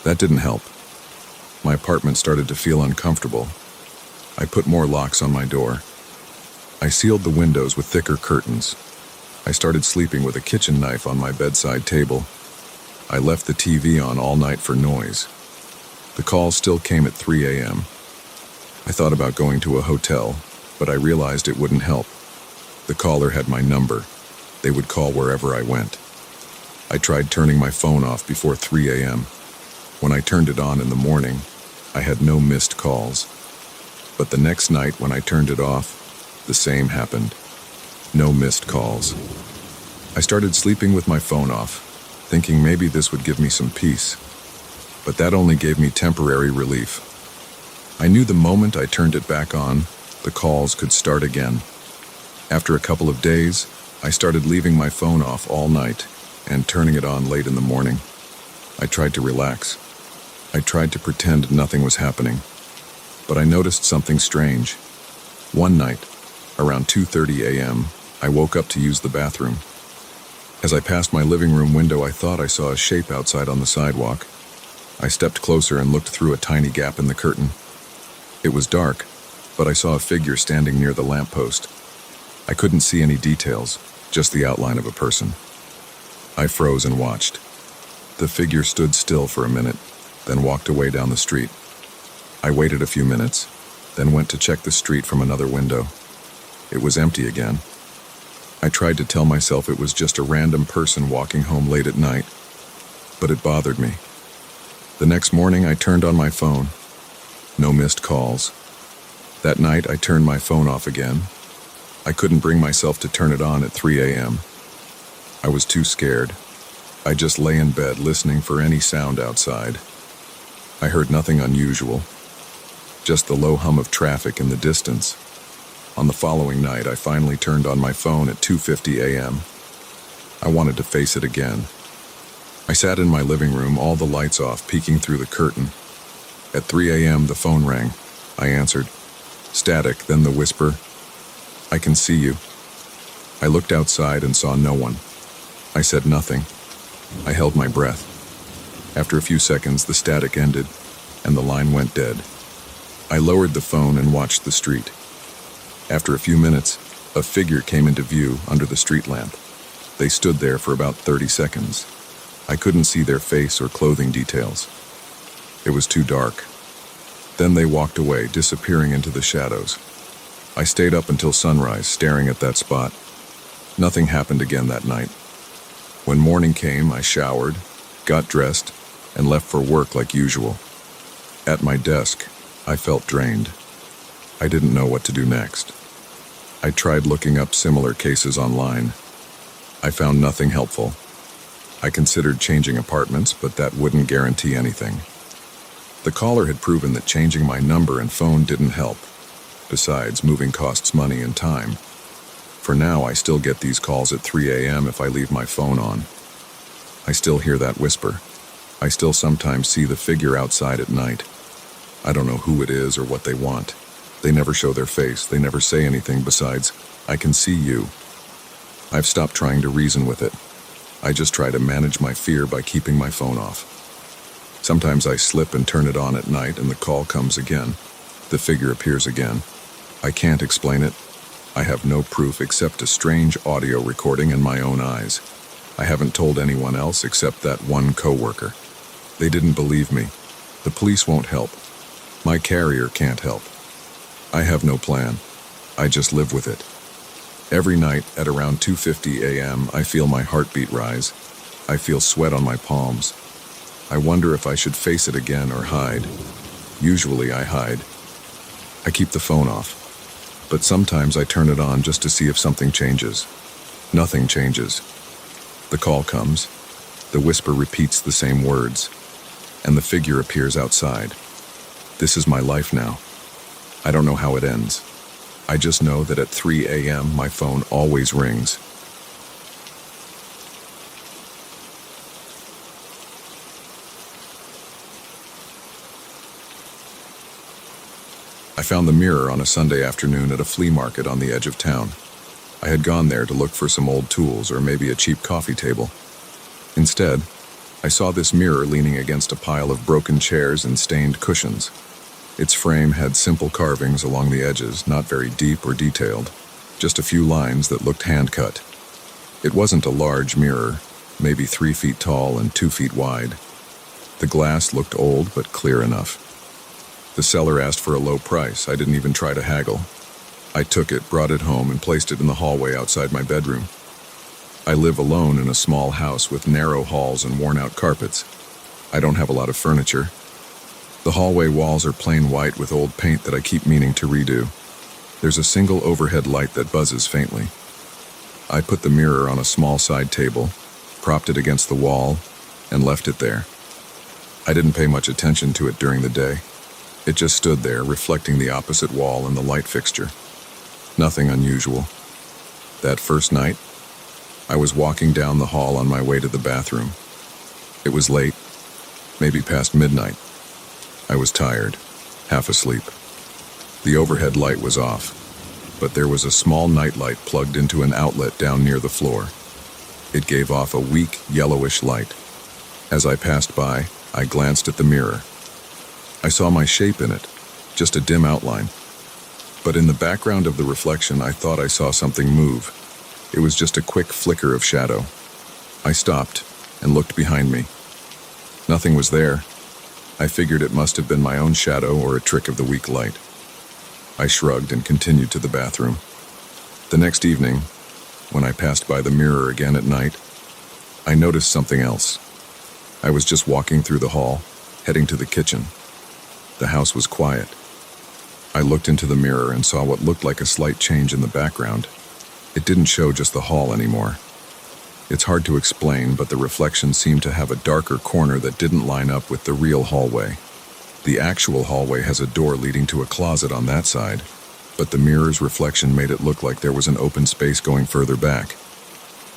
That didn't help. My apartment started to feel uncomfortable. I put more locks on my door. I sealed the windows with thicker curtains. I started sleeping with a kitchen knife on my bedside table. I left the TV on all night for noise. The call still came at 3 a.m. I thought about going to a hotel, but I realized it wouldn't help. The caller had my number. They would call wherever I went. I tried turning my phone off before 3 a.m. When I turned it on in the morning, I had no missed calls. But the next night when I turned it off, the same happened. No missed calls. I started sleeping with my phone off, thinking maybe this would give me some peace. But that only gave me temporary relief. I knew the moment I turned it back on, the calls could start again. After a couple of days, I started leaving my phone off all night and turning it on late in the morning. I tried to relax. I tried to pretend nothing was happening. But I noticed something strange. One night, around 2:30 a.m., I woke up to use the bathroom. As I passed my living room window, I thought I saw a shape outside on the sidewalk. I stepped closer and looked through a tiny gap in the curtain. It was dark, but I saw a figure standing near the lamppost. I couldn't see any details, just the outline of a person. I froze and watched. The figure stood still for a minute, then walked away down the street. I waited a few minutes, then went to check the street from another window. It was empty again. I tried to tell myself it was just a random person walking home late at night, but it bothered me. The next morning, I turned on my phone. No missed calls. That night, I turned my phone off again. I couldn't bring myself to turn it on at 3 a.m. I was too scared. I just lay in bed listening for any sound outside. I heard nothing unusual, just the low hum of traffic in the distance. On the following night, I finally turned on my phone at 2:50 a.m. I wanted to face it again. I sat in my living room, all the lights off, peeking through the curtain. At 3 a.m., the phone rang. I answered. Static, then the whisper, "I can see you." I looked outside and saw no one. I said nothing. I held my breath. After a few seconds, the static ended, and the line went dead. I lowered the phone and watched the street. After a few minutes, a figure came into view under the street lamp. They stood there for about 30 seconds. I couldn't see their face or clothing details. It was too dark. Then they walked away, disappearing into the shadows. I stayed up until sunrise, staring at that spot. Nothing happened again that night. When morning came, I showered, got dressed, and left for work like usual. At my desk, I felt drained. I didn't know what to do next. I tried looking up similar cases online. I found nothing helpful. I considered changing apartments, but that wouldn't guarantee anything. The caller had proven that changing my number and phone didn't help. Besides, moving costs money and time. For now, I still get these calls at 3 a.m. if I leave my phone on. I still hear that whisper. I still sometimes see the figure outside at night. I don't know who it is or what they want. They never show their face. They never say anything besides, "I can see you." I've stopped trying to reason with it. I just try to manage my fear by keeping my phone off. Sometimes I slip and turn it on at night and the call comes again. The figure appears again. I can't explain it. I have no proof except a strange audio recording in my own eyes. I haven't told anyone else except that one coworker. They didn't believe me. The police won't help. My carrier can't help. I have no plan. I just live with it. Every night at around 2:50 a.m., I feel my heartbeat rise. I feel sweat on my palms. I wonder if I should face it again or hide. Usually I hide. I keep the phone off. But sometimes I turn it on just to see if something changes. Nothing changes. The call comes. The whisper repeats the same words. And the figure appears outside. This is my life now. I don't know how it ends. I just know that at 3 a.m. my phone always rings. I found the mirror on a Sunday afternoon at a flea market on the edge of town. I had gone there to look for some old tools or maybe a cheap coffee table. Instead, I saw this mirror leaning against a pile of broken chairs and stained cushions. Its frame had simple carvings along the edges, not very deep or detailed, just a few lines that looked hand-cut. It wasn't a large mirror, maybe 3 feet tall and 2 feet wide. The glass looked old but clear enough. The seller asked for a low price. I didn't even try to haggle. I took it, brought it home, and placed it in the hallway outside my bedroom. I live alone in a small house with narrow halls and worn-out carpets. I don't have a lot of furniture. The hallway walls are plain white with old paint that I keep meaning to redo. There's a single overhead light that buzzes faintly. I put the mirror on a small side table, propped it against the wall, and left it there. I didn't pay much attention to it during the day. It just stood there, reflecting the opposite wall and the light fixture. Nothing unusual. That first night, I was walking down the hall on my way to the bathroom. It was late, maybe past midnight. I was tired, half asleep. The overhead light was off, but there was a small nightlight plugged into an outlet down near the floor. It gave off a weak, yellowish light. As I passed by, I glanced at the mirror. I saw my shape in it, just a dim outline. But in the background of the reflection, I thought I saw something move. It was just a quick flicker of shadow. I stopped and looked behind me. Nothing was there. I figured it must have been my own shadow or a trick of the weak light. I shrugged and continued to the bathroom. The next evening, when I passed by the mirror again at night, I noticed something else. I was just walking through the hall, heading to the kitchen. The house was quiet. I looked into the mirror and saw what looked like a slight change in the background. It didn't show just the hall anymore. It's hard to explain, but the reflection seemed to have a darker corner that didn't line up with the real hallway. The actual hallway has a door leading to a closet on that side, but the mirror's reflection made it look like there was an open space going further back.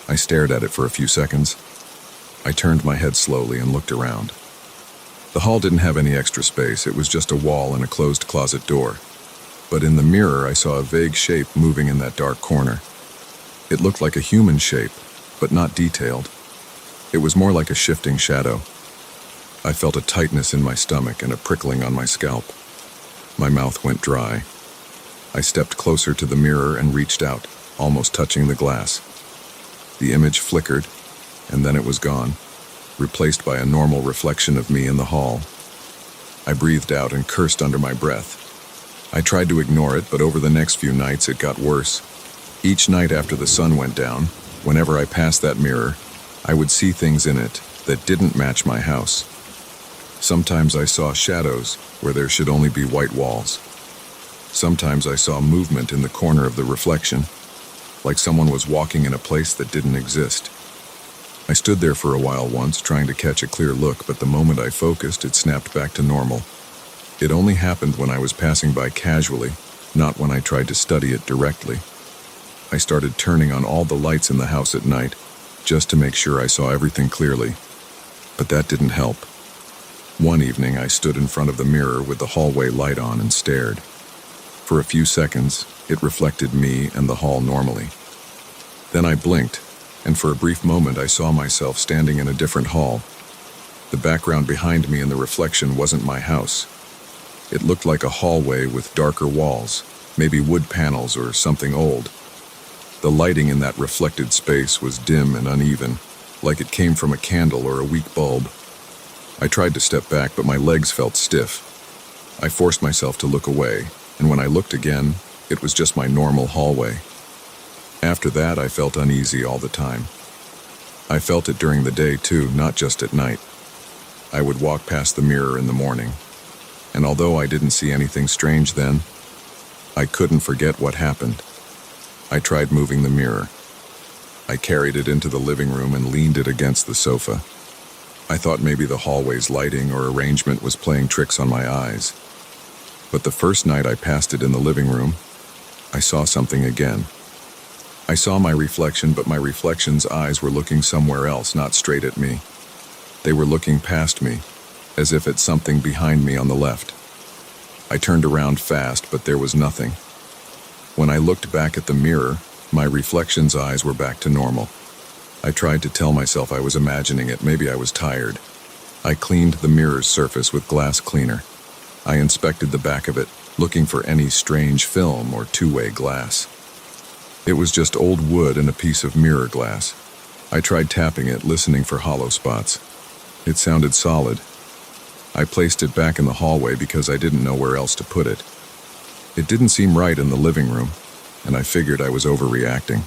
I stared at it for a few seconds. I turned my head slowly and looked around. The hall didn't have any extra space, it was just a wall and a closed closet door. But in the mirror, I saw a vague shape moving in that dark corner. It looked like a human shape, but not detailed. It was more like a shifting shadow. I felt a tightness in my stomach and a prickling on my scalp. My mouth went dry. I stepped closer to the mirror and reached out, almost touching the glass. The image flickered, and then it was gone, replaced by a normal reflection of me in the hall. I breathed out and cursed under my breath. I tried to ignore it, but over the next few nights it got worse. Each night after the sun went down, whenever I passed that mirror, I would see things in it that didn't match my house. Sometimes I saw shadows where there should only be white walls. Sometimes I saw movement in the corner of the reflection, like someone was walking in a place that didn't exist. I stood there for a while once, trying to catch a clear look, but the moment I focused, it snapped back to normal. It only happened when I was passing by casually, not when I tried to study it directly. I started turning on all the lights in the house at night, just to make sure I saw everything clearly. But that didn't help. One evening, I stood in front of the mirror with the hallway light on and stared. For a few seconds, it reflected me and the hall normally. Then I blinked, and for a brief moment I saw myself standing in a different hall. The background behind me in the reflection wasn't my house. It looked like a hallway with darker walls, maybe wood panels or something old. The lighting in that reflected space was dim and uneven, like it came from a candle or a weak bulb. I tried to step back, but my legs felt stiff. I forced myself to look away, and when I looked again, it was just my normal hallway. After that, I felt uneasy all the time. I felt it during the day too, not just at night. I would walk past the mirror in the morning, and although I didn't see anything strange then, I couldn't forget what happened. I tried moving the mirror. I carried it into the living room and leaned it against the sofa. I thought maybe the hallway's lighting or arrangement was playing tricks on my eyes. But the first night I passed it in the living room, I saw something again. I saw my reflection, but my reflection's eyes were looking somewhere else, not straight at me. They were looking past me, as if at something behind me on the left. I turned around fast, but there was nothing. When I looked back at the mirror, my reflection's eyes were back to normal. I tried to tell myself I was imagining it, maybe I was tired. I cleaned the mirror's surface with glass cleaner. I inspected the back of it, looking for any strange film or two-way glass. It was just old wood and a piece of mirror glass. I tried tapping it, listening for hollow spots. It sounded solid. I placed it back in the hallway because I didn't know where else to put it. It didn't seem right in the living room, and I figured I was overreacting.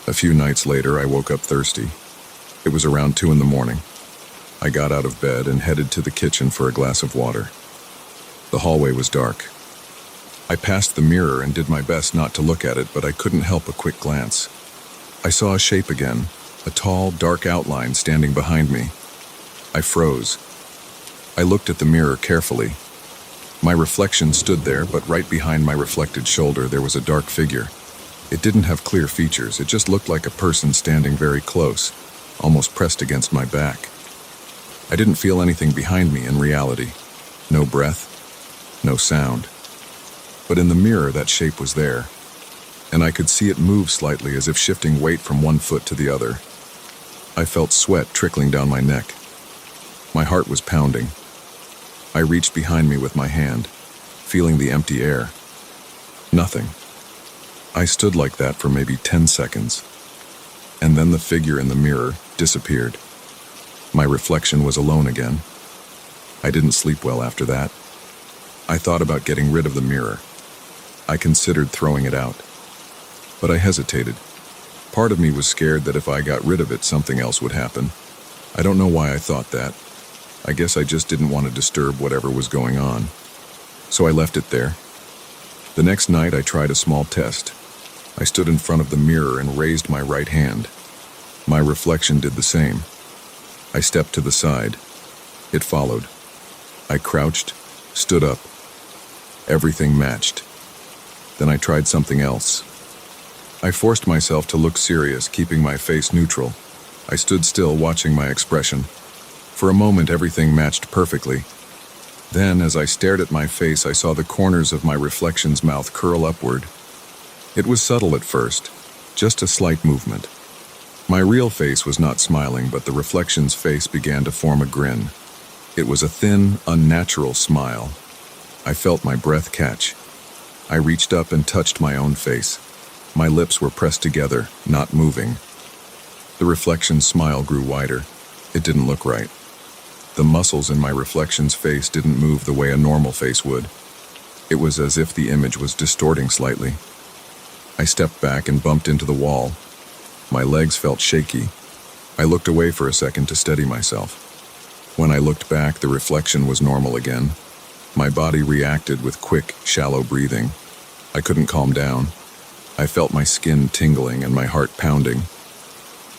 A few nights later, I woke up thirsty. It was around 2 a.m. I got out of bed and headed to the kitchen for a glass of water. The hallway was dark. I passed the mirror and did my best not to look at it, but I couldn't help a quick glance. I saw a shape again, a tall, dark outline standing behind me. I froze. I looked at the mirror carefully. My reflection stood there, but right behind my reflected shoulder there was a dark figure. It didn't have clear features, it just looked like a person standing very close, almost pressed against my back. I didn't feel anything behind me in reality. No breath, no sound. But in the mirror that shape was there, and I could see it move slightly as if shifting weight from one foot to the other. I felt sweat trickling down my neck. My heart was pounding. I reached behind me with my hand, feeling the empty air. Nothing. I stood like that for maybe 10 seconds, and then the figure in the mirror disappeared. My reflection was alone again. I didn't sleep well after that. I thought about getting rid of the mirror. I considered throwing it out, but I hesitated. Part of me was scared that if I got rid of it, something else would happen. I don't know why I thought that. I guess I just didn't want to disturb whatever was going on. So I left it there. The next night I tried a small test. I stood in front of the mirror and raised my right hand. My reflection did the same. I stepped to the side. It followed. I crouched, stood up. Everything matched. Then I tried something else. I forced myself to look serious, keeping my face neutral. I stood still, watching my expression. For a moment, everything matched perfectly. Then, as I stared at my face, I saw the corners of my reflection's mouth curl upward. It was subtle at first, just a slight movement. My real face was not smiling, but the reflection's face began to form a grin. It was a thin, unnatural smile. I felt my breath catch. I reached up and touched my own face. My lips were pressed together, not moving. The reflection's smile grew wider. It didn't look right. The muscles in my reflection's face didn't move the way a normal face would. It was as if the image was distorting slightly. I stepped back and bumped into the wall. My legs felt shaky. I looked away for a second to steady myself. When I looked back, the reflection was normal again. My body reacted with quick, shallow breathing. I couldn't calm down. I felt my skin tingling and my heart pounding.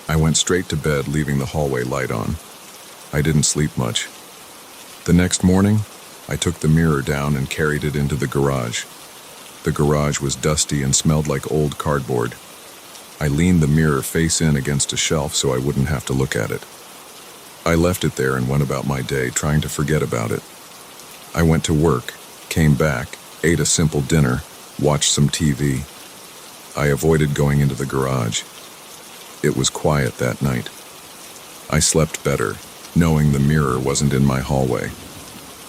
I went straight to bed, leaving the hallway light on. I didn't sleep much. The next morning, I took the mirror down and carried it into the garage. The garage was dusty and smelled like old cardboard. I leaned the mirror face in against a shelf so I wouldn't have to look at it. I left it there and went about my day, trying to forget about it. I went to work, came back, ate a simple dinner, watched some TV. I avoided going into the garage. It was quiet that night. I slept better, knowing the mirror wasn't in my hallway.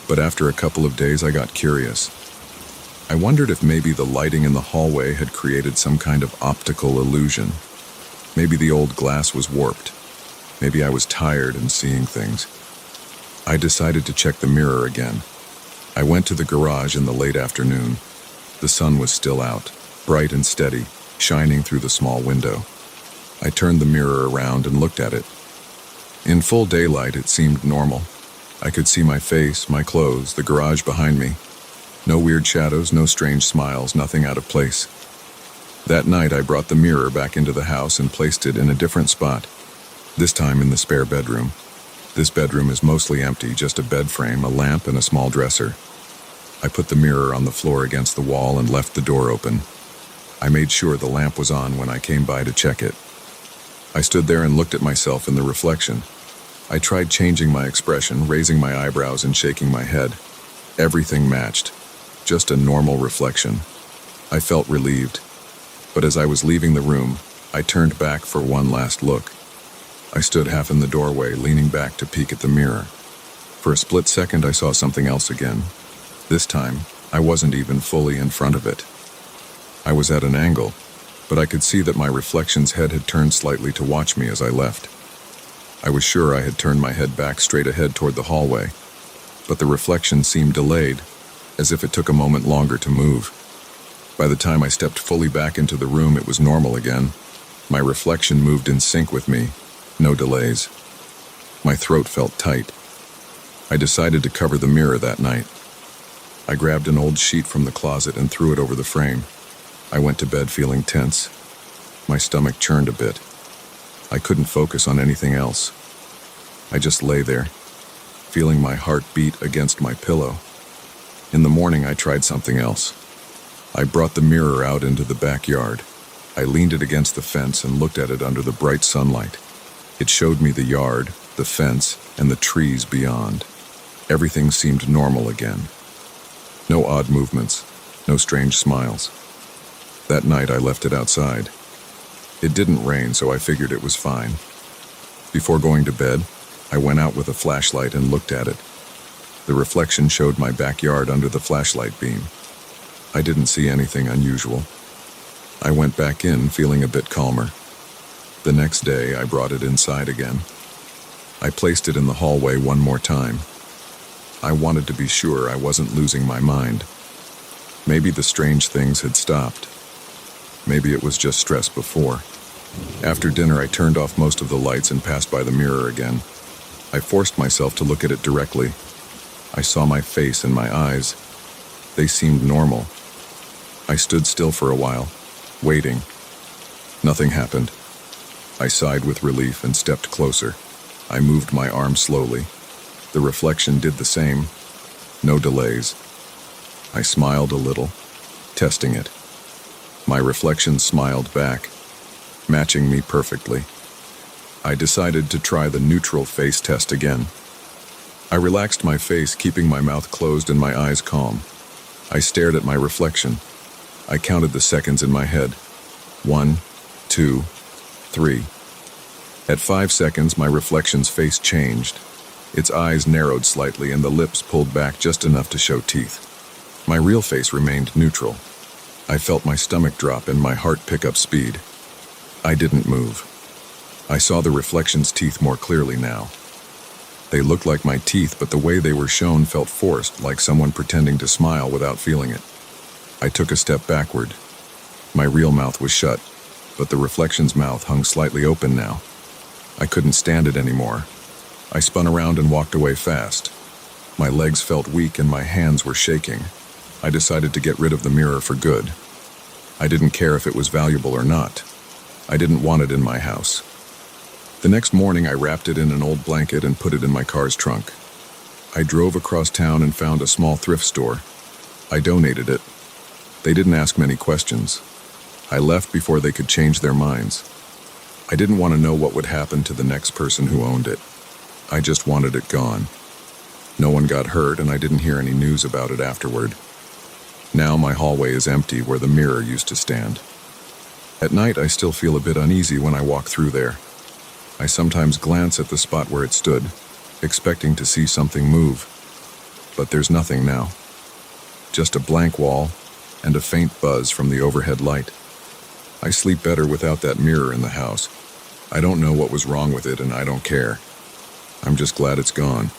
But after a couple of days, I got curious. I wondered if maybe the lighting in the hallway had created some kind of optical illusion. Maybe the old glass was warped. Maybe I was tired and seeing things. I decided to check the mirror again. I went to the garage in the late afternoon. The sun was still out, bright and steady, shining through the small window. I turned the mirror around and looked at it. In full daylight, it seemed normal. I could see my face, my clothes, the garage behind me. No weird shadows, no strange smiles, nothing out of place. That night, I brought the mirror back into the house and placed it in a different spot, this time in the spare bedroom. This bedroom is mostly empty, just a bed frame, a lamp, and a small dresser. I put the mirror on the floor against the wall and left the door open. I made sure the lamp was on when I came by to check it. I stood there and looked at myself in the reflection. I tried changing my expression, raising my eyebrows and shaking my head. Everything matched. Just a normal reflection. I felt relieved. But as I was leaving the room, I turned back for one last look. I stood half in the doorway, leaning back to peek at the mirror. For a split second, I saw something else again. This time, I wasn't even fully in front of it. I was at an angle, but I could see that my reflection's head had turned slightly to watch me as I left. I was sure I had turned my head back straight ahead toward the hallway, but the reflection seemed delayed, as if it took a moment longer to move. By the time I stepped fully back into the room, it was normal again. My reflection moved in sync with me, no delays. My throat felt tight. I decided to cover the mirror that night. I grabbed an old sheet from the closet and threw it over the frame. I went to bed feeling tense. My stomach churned a bit. I couldn't focus on anything else. I just lay there, feeling my heart beat against my pillow. In the morning, I tried something else. I brought the mirror out into the backyard. I leaned it against the fence and looked at it under the bright sunlight. It showed me the yard, the fence, and the trees beyond. Everything seemed normal again. No odd movements, no strange smiles. That night, I left it outside. It didn't rain, so I figured it was fine. Before going to bed, I went out with a flashlight and looked at it. The reflection showed my backyard under the flashlight beam. I didn't see anything unusual. I went back in, feeling a bit calmer. The next day, I brought it inside again. I placed it in the hallway one more time. I wanted to be sure I wasn't losing my mind. Maybe the strange things had stopped. Maybe it was just stress before. After dinner, I turned off most of the lights and passed by the mirror again. I forced myself to look at it directly. I saw my face and my eyes. They seemed normal. I stood still for a while, waiting. Nothing happened. I sighed with relief and stepped closer. I moved my arm slowly. The reflection did the same. No delays. I smiled a little, testing it. My reflection smiled back, matching me perfectly. I decided to try the neutral face test again. I relaxed my face, keeping my mouth closed and my eyes calm. I stared at my reflection. I counted the seconds in my head. 1, 2, 3. At 5 seconds, my reflection's face changed. Its eyes narrowed slightly and the lips pulled back just enough to show teeth. My real face remained neutral. I felt my stomach drop and my heart pick up speed. I didn't move. I saw the reflection's teeth more clearly now. They looked like my teeth, but the way they were shown felt forced, like someone pretending to smile without feeling it. I took a step backward. My real mouth was shut, but the reflection's mouth hung slightly open now. I couldn't stand it anymore. I spun around and walked away fast. My legs felt weak and my hands were shaking. I decided to get rid of the mirror for good. I didn't care if it was valuable or not. I didn't want it in my house. The next morning, I wrapped it in an old blanket and put it in my car's trunk. I drove across town and found a small thrift store. I donated it. They didn't ask many questions. I left before they could change their minds. I didn't want to know what would happen to the next person who owned it. I just wanted it gone. No one got hurt and I didn't hear any news about it afterward. Now my hallway is empty where the mirror used to stand. At night, I still feel a bit uneasy when I walk through there. I sometimes glance at the spot where it stood, expecting to see something move. But there's nothing now. Just a blank wall and a faint buzz from the overhead light. I sleep better without that mirror in the house. I don't know what was wrong with it and I don't care. I'm just glad it's gone.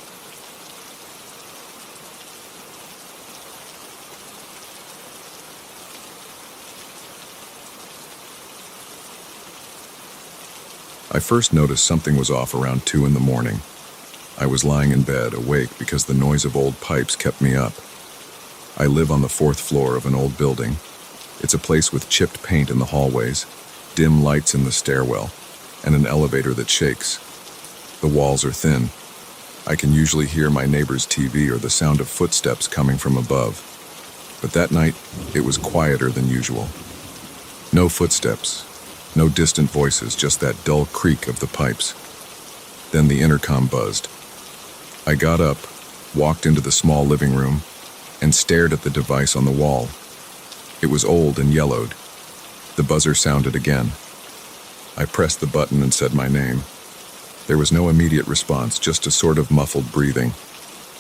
I first noticed something was off around 2 in the morning. I was lying in bed, awake because the noise of old pipes kept me up. I live on the 4th floor of an old building. It's a place with chipped paint in the hallways, dim lights in the stairwell, and an elevator that shakes. The walls are thin. I can usually hear my neighbor's TV or the sound of footsteps coming from above. But that night, it was quieter than usual. No footsteps. No distant voices, just that dull creak of the pipes. Then the intercom buzzed. I got up, walked into the small living room, and stared at the device on the wall. It was old and yellowed. The buzzer sounded again. I pressed the button and said my name. There was no immediate response, just a sort of muffled breathing.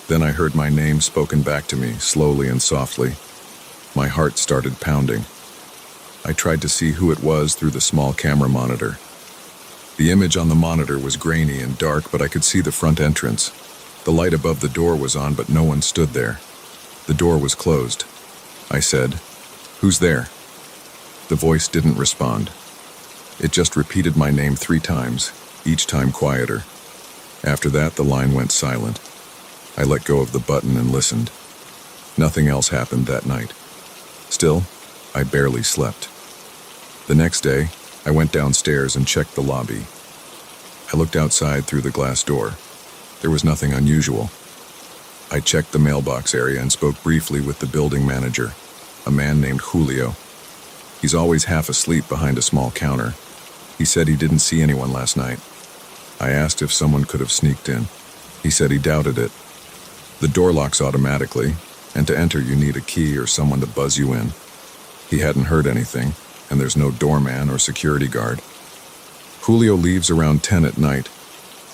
Then I heard my name spoken back to me, slowly and softly. My heart started pounding. I tried to see who it was through the small camera monitor. The image on the monitor was grainy and dark, but I could see the front entrance. The light above the door was on, but no one stood there. The door was closed. I said, "Who's there?" The voice didn't respond. It just repeated my name 3 times, each time quieter. After that, the line went silent. I let go of the button and listened. Nothing else happened that night. Still, I barely slept. The next day, I went downstairs and checked the lobby. I looked outside through the glass door. There was nothing unusual. I checked the mailbox area and spoke briefly with the building manager, a man named Julio. He's always half asleep behind a small counter. He said he didn't see anyone last night. I asked if someone could have sneaked in. He said he doubted it. The door locks automatically, and to enter you need a key or someone to buzz you in. He hadn't heard anything, and there's no doorman or security guard. Julio leaves around 10 at night.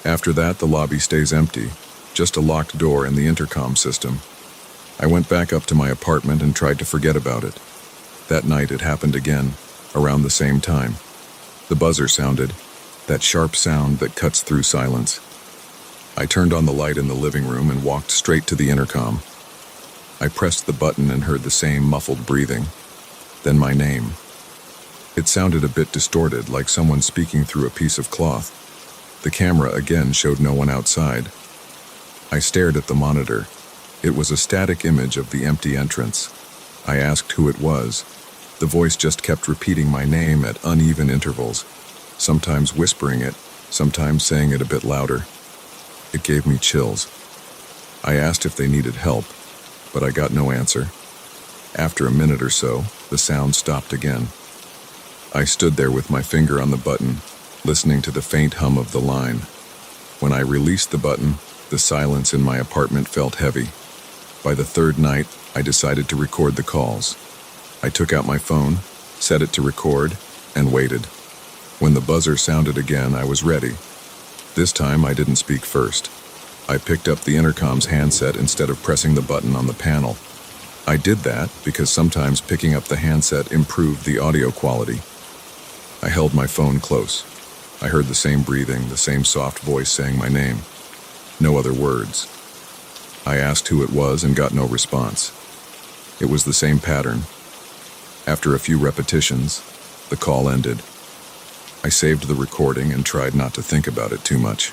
After that, the lobby stays empty, just a locked door and the intercom system. I went back up to my apartment and tried to forget about it. That night it happened again, around the same time. The buzzer sounded, that sharp sound that cuts through silence. I turned on the light in the living room and walked straight to the intercom. I pressed the button and heard the same muffled breathing. Then my name. It sounded a bit distorted, like someone speaking through a piece of cloth. The camera again showed no one outside. I stared at the monitor. It was a static image of the empty entrance. I asked who it was. The voice just kept repeating my name at uneven intervals, sometimes whispering it, sometimes saying it a bit louder. It gave me chills. I asked if they needed help, but I got no answer. After a minute or so, the sound stopped again. I stood there with my finger on the button, listening to the faint hum of the line. When I released the button, the silence in my apartment felt heavy. By the third night, I decided to record the calls. I took out my phone, set it to record, and waited. When the buzzer sounded again, I was ready. This time, I didn't speak first. I picked up the intercom's handset instead of pressing the button on the panel. I did that because sometimes picking up the handset improved the audio quality. I held my phone close. I heard the same breathing, the same soft voice saying my name. No other words. I asked who it was and got no response. It was the same pattern. After a few repetitions, the call ended. I saved the recording and tried not to think about it too much.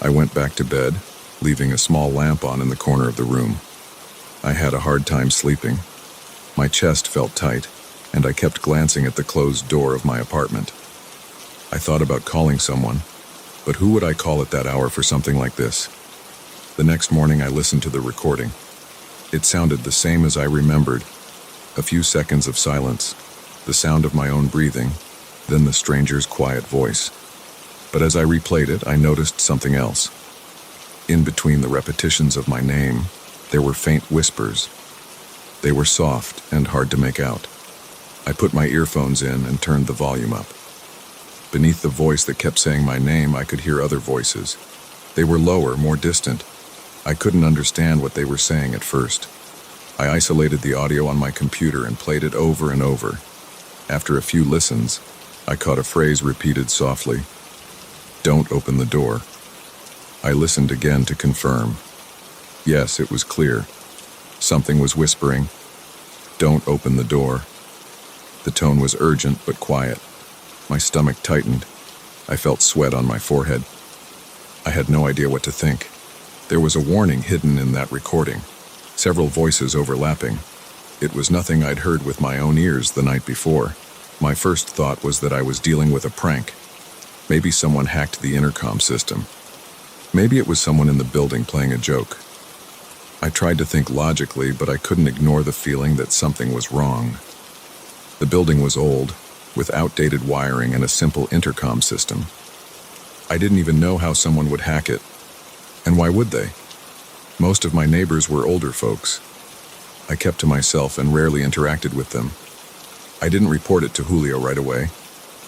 I went back to bed, leaving a small lamp on in the corner of the room. I had a hard time sleeping. My chest felt tight, and I kept glancing at the closed door of my apartment. I thought about calling someone, but who would I call at that hour for something like this? The next morning I listened to the recording. It sounded the same as I remembered. A few seconds of silence, the sound of my own breathing, then the stranger's quiet voice. But as I replayed it, I noticed something else. In between the repetitions of my name, there were faint whispers. They were soft and hard to make out. I put my earphones in and turned the volume up. Beneath the voice that kept saying my name, I could hear other voices. They were lower, more distant. I couldn't understand what they were saying at first. I isolated the audio on my computer and played it over and over. After a few listens, I caught a phrase repeated softly. "Don't open the door." I listened again to confirm. Yes, it was clear. Something was whispering, "Don't open the door." The tone was urgent but quiet. My stomach tightened. I felt sweat on my forehead. I had no idea what to think. There was a warning hidden in that recording, several voices overlapping. It was nothing I'd heard with my own ears the night before. My first thought was that I was dealing with a prank. Maybe someone hacked the intercom system. Maybe it was someone in the building playing a joke. I tried to think logically, but I couldn't ignore the feeling that something was wrong. The building was old, with outdated wiring and a simple intercom system. I didn't even know how someone would hack it. And why would they? Most of my neighbors were older folks. I kept to myself and rarely interacted with them. I didn't report it to Julio right away.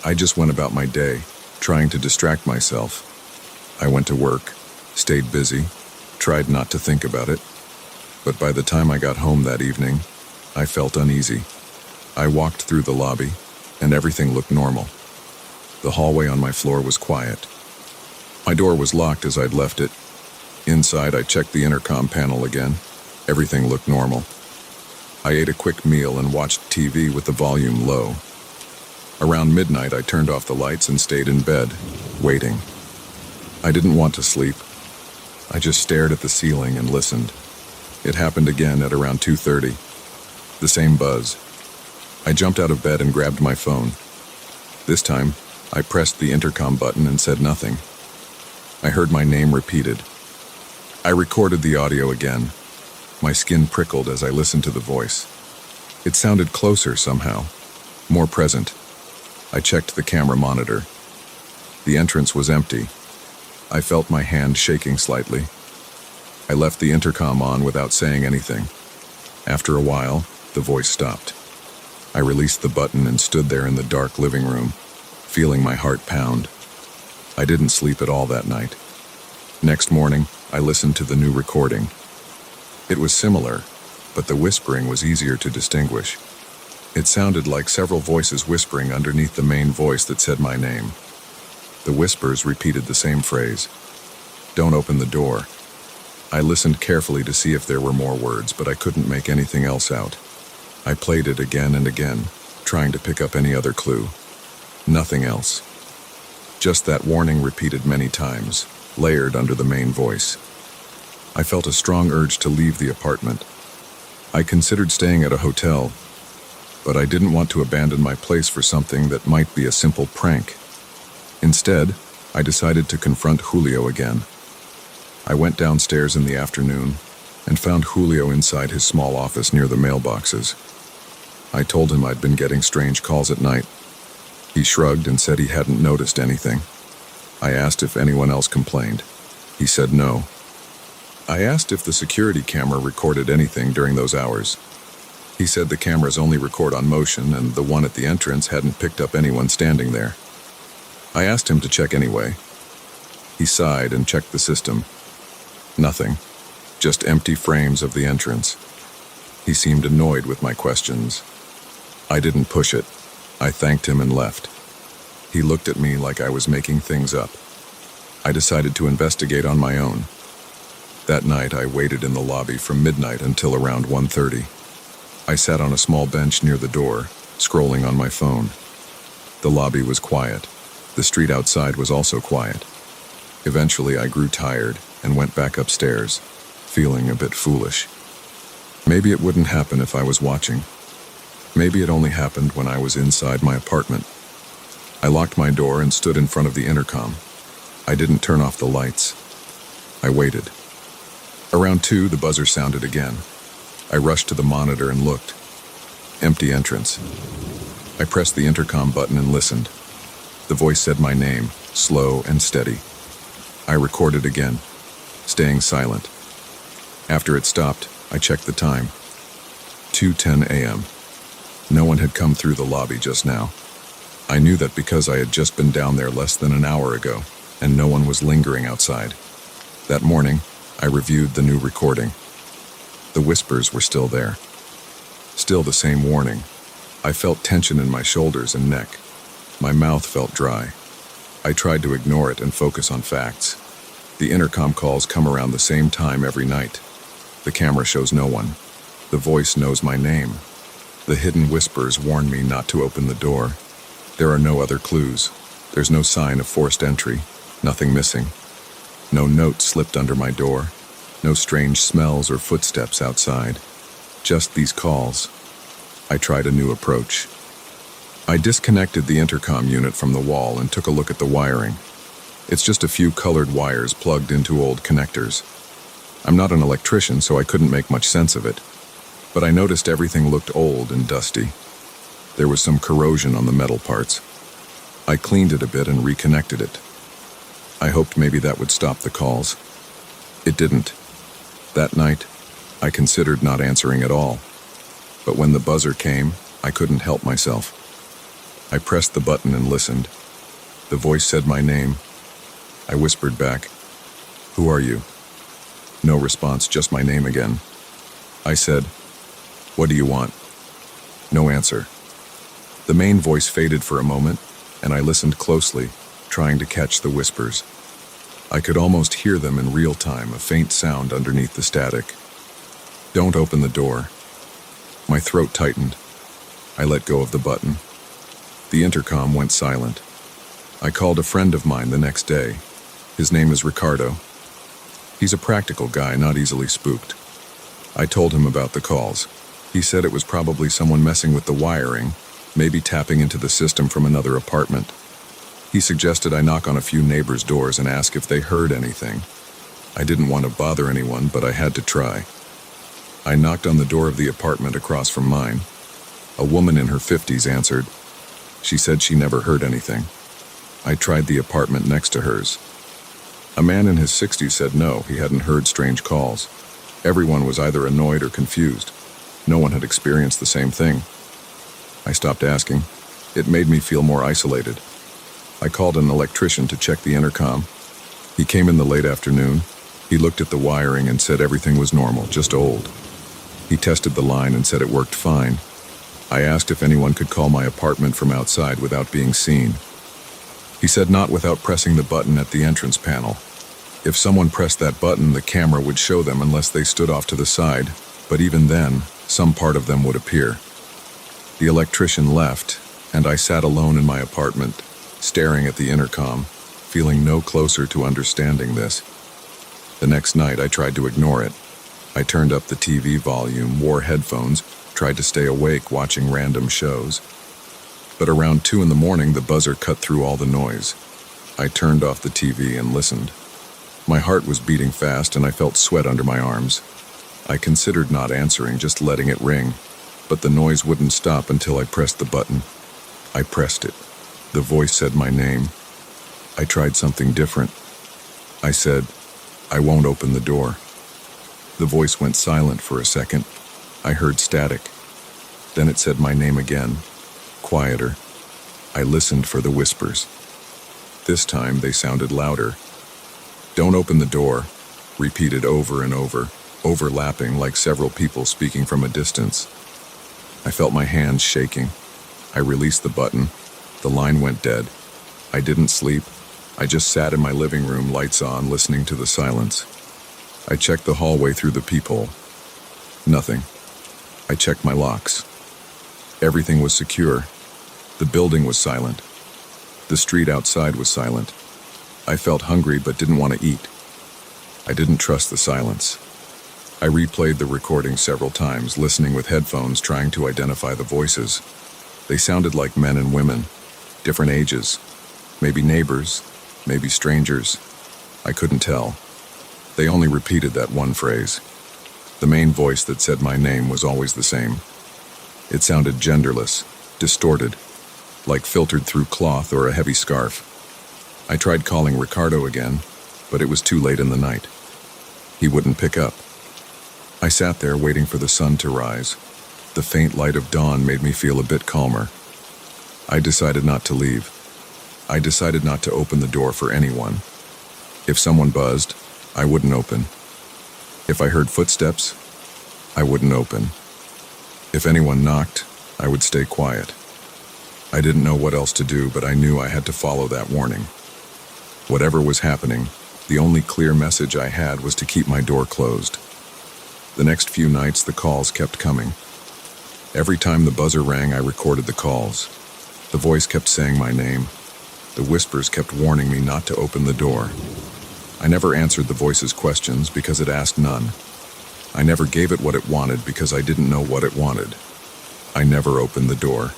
I just went about my day, trying to distract myself. I went to work, stayed busy, tried not to think about it. But by the time I got home that evening, I felt uneasy. I walked through the lobby, and everything looked normal. The hallway on my floor was quiet. My door was locked as I'd left it. Inside, I checked the intercom panel again. Everything looked normal. I ate a quick meal and watched TV with the volume low. Around midnight, I turned off the lights and stayed in bed, waiting. I didn't want to sleep. I just stared at the ceiling and listened. It happened again at around 2:30. The same buzz. I jumped out of bed and grabbed my phone. This time, I pressed the intercom button and said nothing. I heard my name repeated. I recorded the audio again. My skin prickled as I listened to the voice. It sounded closer somehow, more present. I checked the camera monitor. The entrance was empty. I felt my hand shaking slightly. I left the intercom on without saying anything. After a while, the voice stopped. I released the button and stood there in the dark living room, feeling my heart pound. I didn't sleep at all that night. Next morning, I listened to the new recording. It was similar, but the whispering was easier to distinguish. It sounded like several voices whispering underneath the main voice that said my name. The whispers repeated the same phrase. "Don't open the door." I listened carefully to see if there were more words, but I couldn't make anything else out. I played it again and again, trying to pick up any other clue. Nothing else. Just that warning repeated many times, layered under the main voice. I felt a strong urge to leave the apartment. I considered staying at a hotel, but I didn't want to abandon my place for something that might be a simple prank. Instead, I decided to confront Julio again. I went downstairs in the afternoon and found Julio inside his small office near the mailboxes. I told him I'd been getting strange calls at night. He shrugged and said he hadn't noticed anything. I asked if anyone else complained. He said no. I asked if the security camera recorded anything during those hours. He said the cameras only record on motion and the one at the entrance hadn't picked up anyone standing there. I asked him to check anyway. He sighed and checked the system. Nothing. Just empty frames of the entrance. He seemed annoyed with my questions. I didn't push it. I thanked him and left. He looked at me like I was making things up. I decided to investigate on my own. That night, I waited in the lobby from midnight until around 1:30. I sat on a small bench near the door, scrolling on my phone. The lobby was quiet. The street outside was also quiet. Eventually, I grew tired and went back upstairs, feeling a bit foolish. Maybe it wouldn't happen if I was watching. Maybe it only happened when I was inside my apartment. I locked my door and stood in front of the intercom. I didn't turn off the lights. I waited. Around 2, the buzzer sounded again. I rushed to the monitor and looked. Empty entrance. I pressed the intercom button and listened. The voice said my name, slow and steady. I recorded again, staying silent. After it stopped, I checked the time. 2:10 a.m. No one had come through the lobby just now. I knew that because I had just been down there less than an hour ago, and no one was lingering outside. That morning, I reviewed the new recording. The whispers were still there. Still the same warning. I felt tension in my shoulders and neck. My mouth felt dry. I tried to ignore it and focus on facts. The intercom calls come around the same time every night. The camera shows no one. The voice knows my name. The hidden whispers warn me not to open the door. There are no other clues. There's no sign of forced entry. Nothing missing. No note slipped under my door. No strange smells or footsteps outside. Just these calls. I tried a new approach. I disconnected the intercom unit from the wall and took a look at the wiring. It's just a few colored wires plugged into old connectors. I'm not an electrician, so I couldn't make much sense of it. But I noticed everything looked old and dusty. There was some corrosion on the metal parts. I cleaned it a bit and reconnected it. I hoped maybe that would stop the calls. It didn't. That night, I considered not answering at all. But when the buzzer came, I couldn't help myself. I pressed the button and listened. The voice said my name. I whispered back, "Who are you?" No response, just my name again. I said, "What do you want?" No answer. The main voice faded for a moment, and I listened closely, trying to catch the whispers. I could almost hear them in real time, a faint sound underneath the static. "Don't open the door." My throat tightened. I let go of the button. The intercom went silent. I called a friend of mine the next day. His name is Ricardo. He's a practical guy, not easily spooked. I told him about the calls. He said it was probably someone messing with the wiring, maybe tapping into the system from another apartment. He suggested I knock on a few neighbors' doors and ask if they heard anything. I didn't want to bother anyone, but I had to try. I knocked on the door of the apartment across from mine. A woman in her 50s answered. She said she never heard anything. I tried the apartment next to hers. A man in his 60s said no, he hadn't heard strange calls. Everyone was either annoyed or confused. No one had experienced the same thing. I stopped asking. It made me feel more isolated. I called an electrician to check the intercom. He came in the late afternoon. He looked at the wiring and said everything was normal, just old. He tested the line and said it worked fine. I asked if anyone could call my apartment from outside without being seen. He said not without pressing the button at the entrance panel. If someone pressed that button, the camera would show them unless they stood off to the side, but even then, some part of them would appear. The electrician left, and I sat alone in my apartment, staring at the intercom, feeling no closer to understanding this. The next night, I tried to ignore it. I turned up the TV volume, wore headphones, tried to stay awake watching random shows. But around 2 in the morning, the buzzer cut through all the noise. I turned off the TV and listened. My heart was beating fast and I felt sweat under my arms. I considered not answering, just letting it ring, but the noise wouldn't stop until I pressed the button. I pressed it. The voice said my name. I tried something different. I said, "I won't open the door." The voice went silent for a second. I heard static. Then it said my name again, quieter. I listened for the whispers. This time they sounded louder. "Don't open the door," repeated over and over, overlapping like several people speaking from a distance. I felt my hands shaking. I released the button. The line went dead. I didn't sleep. I just sat in my living room, lights on, listening to the silence. I checked the hallway through the peephole. Nothing. I checked my locks. Everything was secure. The building was silent. The street outside was silent. I felt hungry but didn't want to eat. I didn't trust the silence. I replayed the recording several times, listening with headphones, trying to identify the voices. They sounded like men and women, different ages, maybe neighbors, maybe strangers. I couldn't tell. They only repeated that one phrase. The main voice that said my name was always the same. It sounded genderless, distorted, like filtered through cloth or a heavy scarf. I tried calling Ricardo again, but it was too late in the night. He wouldn't pick up. I sat there waiting for the sun to rise. The faint light of dawn made me feel a bit calmer. I decided not to leave. I decided not to open the door for anyone. If someone buzzed, I wouldn't open. If I heard footsteps, I wouldn't open. If anyone knocked, I would stay quiet. I didn't know what else to do, but I knew I had to follow that warning. Whatever was happening, the only clear message I had was to keep my door closed. The next few nights, the calls kept coming. Every time the buzzer rang, I recorded the calls. The voice kept saying my name. The whispers kept warning me not to open the door. I never answered the voice's questions because it asked none. I never gave it what it wanted because I didn't know what it wanted. I never opened the door.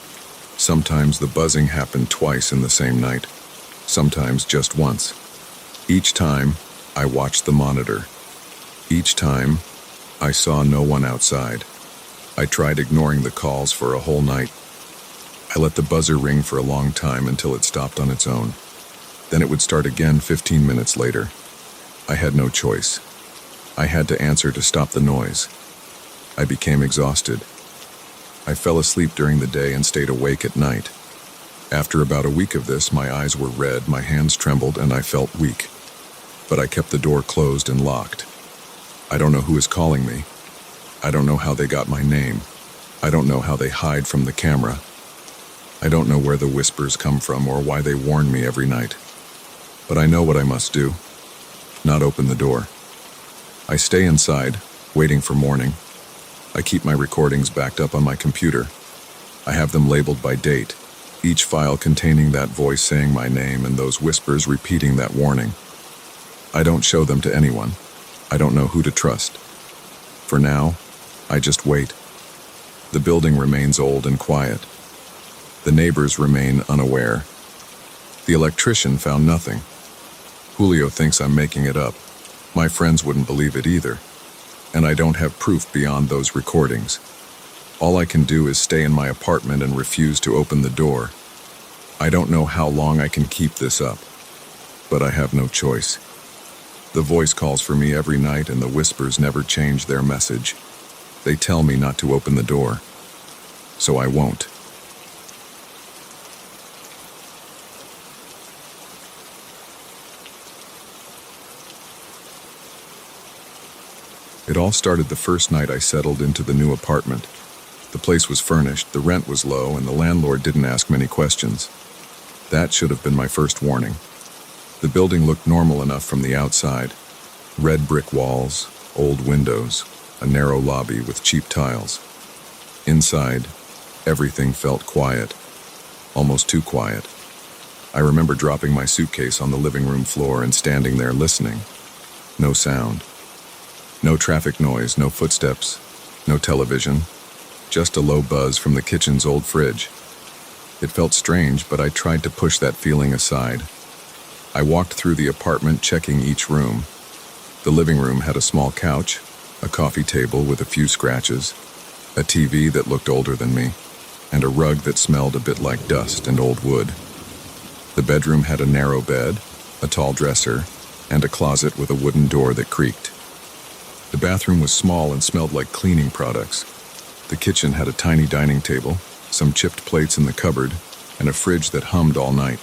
Sometimes the buzzing happened twice in the same night. Sometimes just once. Each time, I watched the monitor. Each time, I saw no one outside. I tried ignoring the calls for a whole night. I let the buzzer ring for a long time until it stopped on its own. Then it would start again 15 minutes later. I had no choice. I had to answer to stop the noise. I became exhausted. I fell asleep during the day and stayed awake at night. After about a week of this, my eyes were red, my hands trembled, and I felt weak. But I kept the door closed and locked. I don't know who is calling me. I don't know how they got my name. I don't know how they hide from the camera. I don't know where the whispers come from or why they warn me every night. But I know what I must do. Not open the door. I stay inside, waiting for morning. I keep my recordings backed up on my computer. I have them labeled by date, each file containing that voice saying my name and those whispers repeating that warning. I don't show them to anyone. I don't know who to trust. For now, I just wait. The building remains old and quiet. The neighbors remain unaware. The electrician found nothing. Julio thinks I'm making it up. My friends wouldn't believe it either. And I don't have proof beyond those recordings. All I can do is stay in my apartment and refuse to open the door. I don't know how long I can keep this up, but I have no choice. The voice calls for me every night and the whispers never change their message. They tell me not to open the door, so I won't. It all started the first night I settled into the new apartment. The place was furnished, the rent was low, and the landlord didn't ask many questions. That should have been my first warning. The building looked normal enough from the outside. Red brick walls, old windows, a narrow lobby with cheap tiles. Inside, Everything felt quiet, almost too quiet. I remember dropping my suitcase on the living room floor and standing there listening. No sound. No traffic noise, no footsteps, no television, just a low buzz from the kitchen's old fridge. It felt strange, but I tried to push that feeling aside. I walked through the apartment, checking each room. The living room had a small couch, a coffee table with a few scratches, a TV that looked older than me, and a rug that smelled a bit like dust and old wood. The bedroom had a narrow bed, a tall dresser, and a closet with a wooden door that creaked. The bathroom was small and smelled like cleaning products. The kitchen had a tiny dining table, some chipped plates in the cupboard, and a fridge that hummed all night.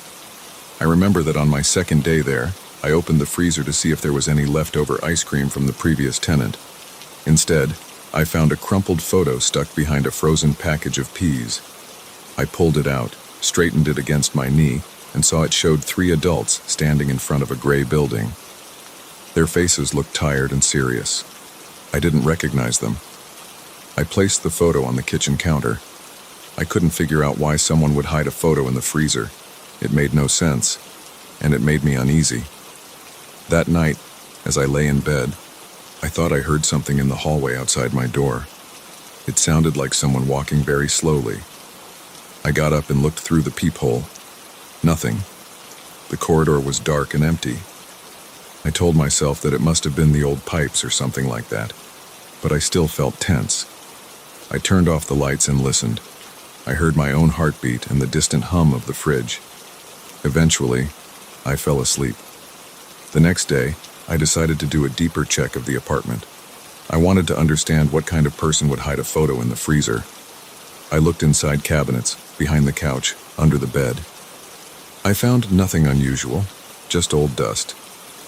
I remember that on my second day there, I opened the freezer to see if there was any leftover ice cream from the previous tenant. Instead, I found a crumpled photo stuck behind a frozen package of peas. I pulled it out, straightened it against my knee, and saw it showed 3 adults standing in front of a gray building. Their faces looked tired and serious. I didn't recognize them. I placed the photo on the kitchen counter. I couldn't figure out why someone would hide a photo in the freezer. It made no sense, and it made me uneasy. That night, as I lay in bed, I thought I heard something in the hallway outside my door. It sounded like someone walking very slowly. I got up and looked through the peephole. Nothing. The corridor was dark and empty. I told myself that it must have been the old pipes or something like that, but I still felt tense. I turned off the lights and listened. I heard my own heartbeat and the distant hum of the fridge. Eventually, I fell asleep. The next day, I decided to do a deeper check of the apartment. I wanted to understand what kind of person would hide a photo in the freezer. I looked inside cabinets, behind the couch, under the bed. I found nothing unusual, just old dust,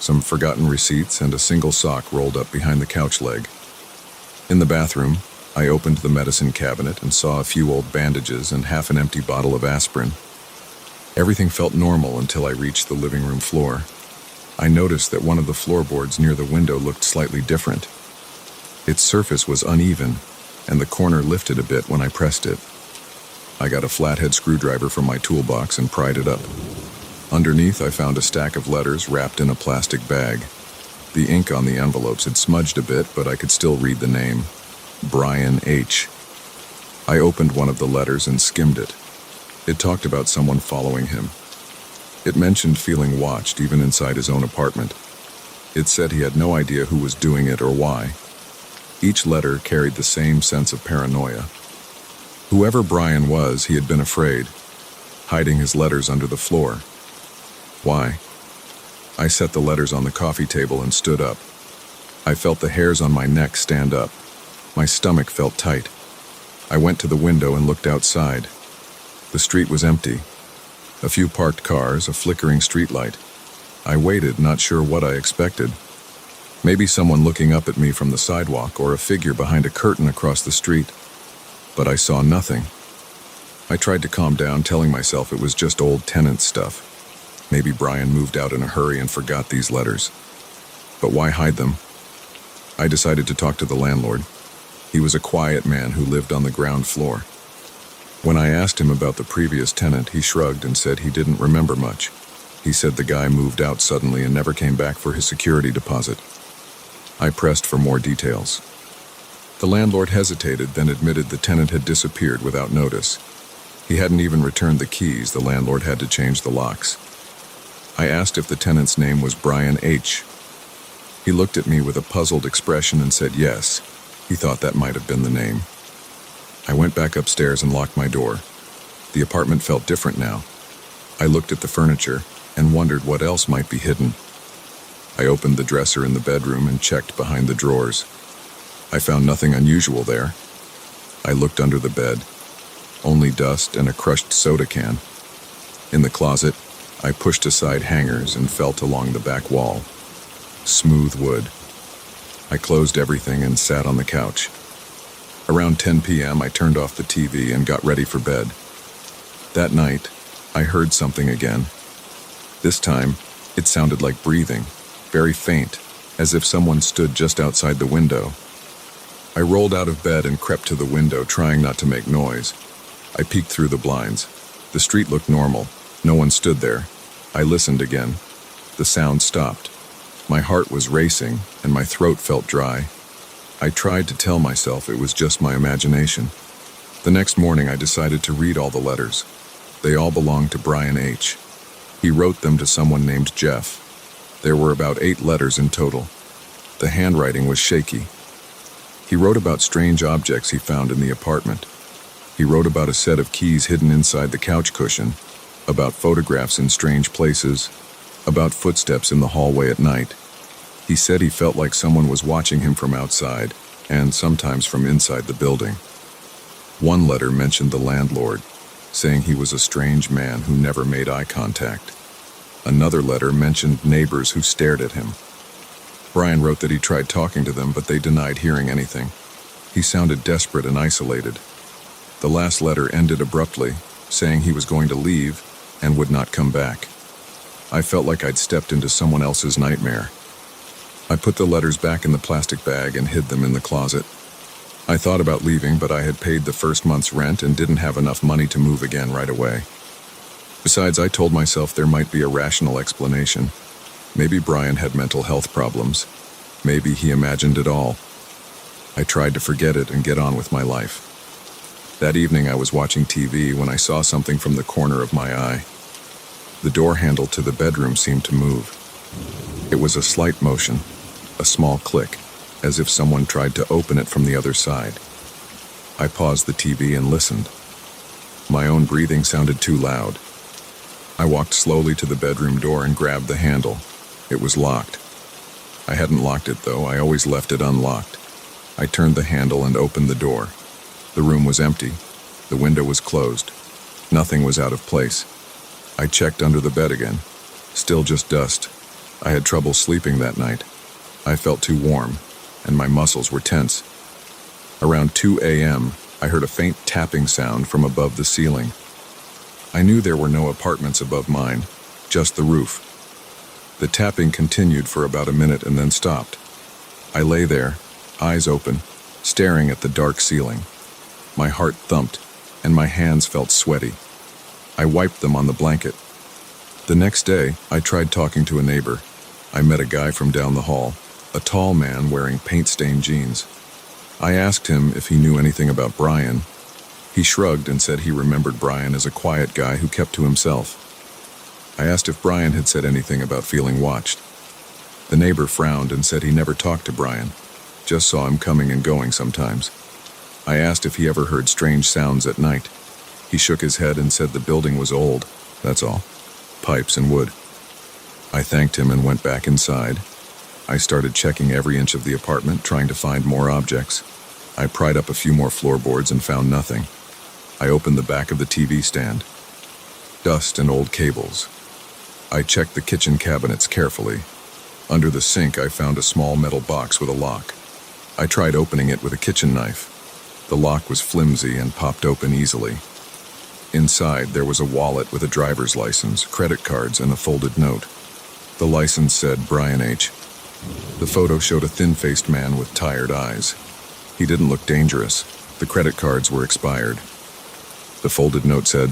some forgotten receipts, and a single sock rolled up behind the couch leg. In the bathroom, I opened the medicine cabinet and saw a few old bandages and half an empty bottle of aspirin. Everything felt normal until I reached the living room floor. I noticed that one of the floorboards near the window looked slightly different. Its surface was uneven, and the corner lifted a bit when I pressed it. I got a flathead screwdriver from my toolbox and pried it up. Underneath, I found a stack of letters wrapped in a plastic bag. The ink on the envelopes had smudged a bit, but I could still read the name. Brian H. I opened one of the letters and skimmed it. It talked about someone following him. It mentioned feeling watched even inside his own apartment. It said he had no idea who was doing it or why. Each letter carried the same sense of paranoia. Whoever Brian was, he had been afraid, hiding his letters under the floor. Why? I set the letters on the coffee table and stood up. I felt the hairs on my neck stand up. My stomach felt tight. I went to the window and looked outside. The street was empty. A few parked cars, a flickering streetlight. I waited, not sure what I expected. Maybe someone looking up at me from the sidewalk or a figure behind a curtain across the street. But I saw nothing. I tried to calm down, telling myself it was just old tenant stuff. Maybe Brian moved out in a hurry and forgot these letters. But why hide them? I decided to talk to the landlord. He was a quiet man who lived on the ground floor. When I asked him about the previous tenant, he shrugged and said he didn't remember much. He said the guy moved out suddenly and never came back for his security deposit. I pressed for more details. The landlord hesitated, then admitted the tenant had disappeared without notice. He hadn't even returned the keys. The landlord had to change the locks. I asked if the tenant's name was Brian H. He looked at me with a puzzled expression and said yes. He thought that might have been the name. I went back upstairs and locked my door. The apartment felt different now. I looked at the furniture and wondered what else might be hidden. I opened the dresser in the bedroom and checked behind the drawers. I found nothing unusual there. I looked under the bed. Only dust and a crushed soda can. In the closet, I pushed aside hangers and felt along the back wall. Smooth wood. I closed everything and sat on the couch. Around 10 p.m., I turned off the TV and got ready for bed. That night, I heard something again. This time, it sounded like breathing, very faint, as if someone stood just outside the window. I rolled out of bed and crept to the window, trying not to make noise. I peeked through the blinds. The street looked normal. No one stood there. I listened again. The sound stopped. My heart was racing, and my throat felt dry. I tried to tell myself it was just my imagination. The next morning, I decided to read all the letters. They all belonged to Brian H. He wrote them to someone named Jeff. There were about 8 letters in total. The handwriting was shaky. He wrote about strange objects he found in the apartment. He wrote about a set of keys hidden inside the couch cushion, about photographs in strange places, about footsteps in the hallway at night. He said he felt like someone was watching him from outside, and sometimes from inside the building. One letter mentioned the landlord, saying he was a strange man who never made eye contact. Another letter mentioned neighbors who stared at him. Brian wrote that he tried talking to them, but they denied hearing anything. He sounded desperate and isolated. The last letter ended abruptly, saying he was going to leave and would not come back. I felt like I'd stepped into someone else's nightmare. I put the letters back in the plastic bag and hid them in the closet. I thought about leaving, but I had paid the first month's rent and didn't have enough money to move again right away. Besides, I told myself there might be a rational explanation. Maybe Brian had mental health problems. Maybe he imagined it all. I tried to forget it and get on with my life. That evening I was watching TV when I saw something from the corner of my eye. The door handle to the bedroom seemed to move. It was a slight motion, a small click, as if someone tried to open it from the other side. I paused the TV and listened. My own breathing sounded too loud. I walked slowly to the bedroom door and grabbed the handle. It was locked. I hadn't locked it though, I always left it unlocked. I turned the handle and opened the door. The room was empty. The window was closed. Nothing was out of place. I checked under the bed again. Still just dust. I had trouble sleeping that night. I felt too warm, and my muscles were tense. Around 2 a.m., I heard a faint tapping sound from above the ceiling. I knew there were no apartments above mine, just the roof. The tapping continued for about a minute and then stopped. I lay there, eyes open, staring at the dark ceiling. My heart thumped, and my hands felt sweaty. I wiped them on the blanket. The next day, I tried talking to a neighbor. I met a guy from down the hall, a tall man wearing paint-stained jeans. I asked him if he knew anything about Brian. He shrugged and said he remembered Brian as a quiet guy who kept to himself. I asked if Brian had said anything about feeling watched. The neighbor frowned and said he never talked to Brian, just saw him coming and going sometimes. I asked if he ever heard strange sounds at night. He shook his head and said the building was old, that's all. Pipes and wood. I thanked him and went back inside. I started checking every inch of the apartment, trying to find more objects. I pried up a few more floorboards and found nothing. I opened the back of the TV stand. Dust and old cables. I checked the kitchen cabinets carefully. Under the sink, I found a small metal box with a lock. I tried opening it with a kitchen knife. The lock was flimsy and popped open easily. Inside, there was a wallet with a driver's license, credit cards, and a folded note. The license said Brian H. The photo showed a thin-faced man with tired eyes. He didn't look dangerous. The credit cards were expired. The folded note said,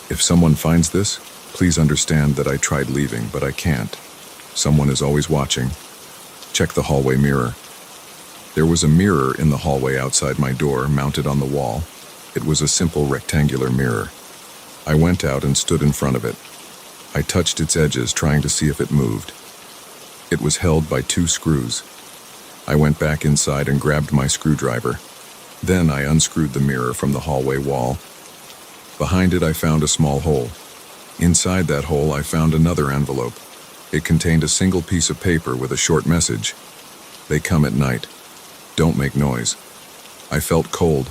"If someone finds this, please understand that I tried leaving, but I can't. Someone is always watching. Check the hallway mirror." There was a mirror in the hallway outside my door, mounted on the wall. It was a simple rectangular mirror. I went out and stood in front of it. I touched its edges, trying to see if it moved. It was held by 2 screws. I went back inside and grabbed my screwdriver. Then I unscrewed the mirror from the hallway wall. Behind it, I found a small hole. Inside that hole, I found another envelope. It contained a single piece of paper with a short message. "They come at night. Don't make noise." I felt cold.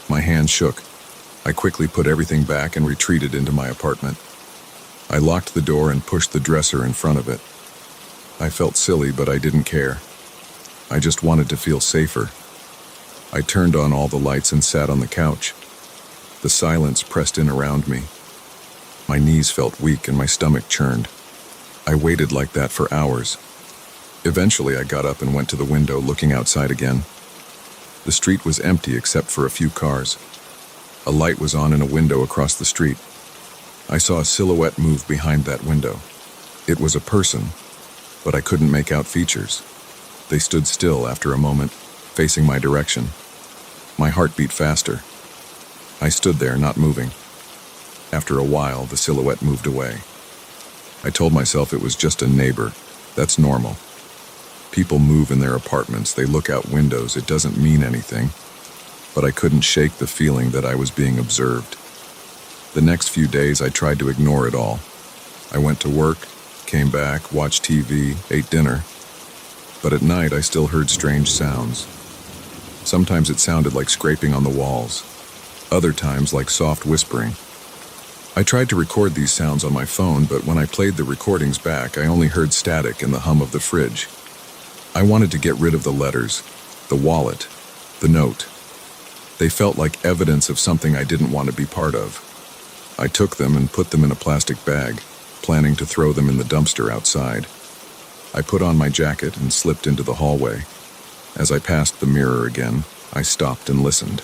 My hands shook. I quickly put everything back and retreated into my apartment. I locked the door and pushed the dresser in front of it. I felt silly, but I didn't care. I just wanted to feel safer. I turned on all the lights and sat on the couch. The silence pressed in around me. My knees felt weak and my stomach churned. I waited like that for hours. Eventually, I got up and went to the window, looking outside again. The street was empty except for a few cars. A light was on in a window across the street. I saw a silhouette move behind that window. It was a person, but I couldn't make out features. They stood still after a moment, facing my direction. My heart beat faster. I stood there, not moving. After a while, the silhouette moved away. I told myself it was just a neighbor. That's normal. People move in their apartments, they look out windows, it doesn't mean anything. But I couldn't shake the feeling that I was being observed. The next few days, I tried to ignore it all. I went to work, came back, watched TV, ate dinner. But at night, I still heard strange sounds. Sometimes it sounded like scraping on the walls. Other times, like soft whispering. I tried to record these sounds on my phone, but when I played the recordings back, I only heard static and the hum of the fridge. I wanted to get rid of the letters, the wallet, the note. They felt like evidence of something I didn't want to be part of. I took them and put them in a plastic bag, planning to throw them in the dumpster outside. I put on my jacket and slipped into the hallway. As I passed the mirror again, I stopped and listened.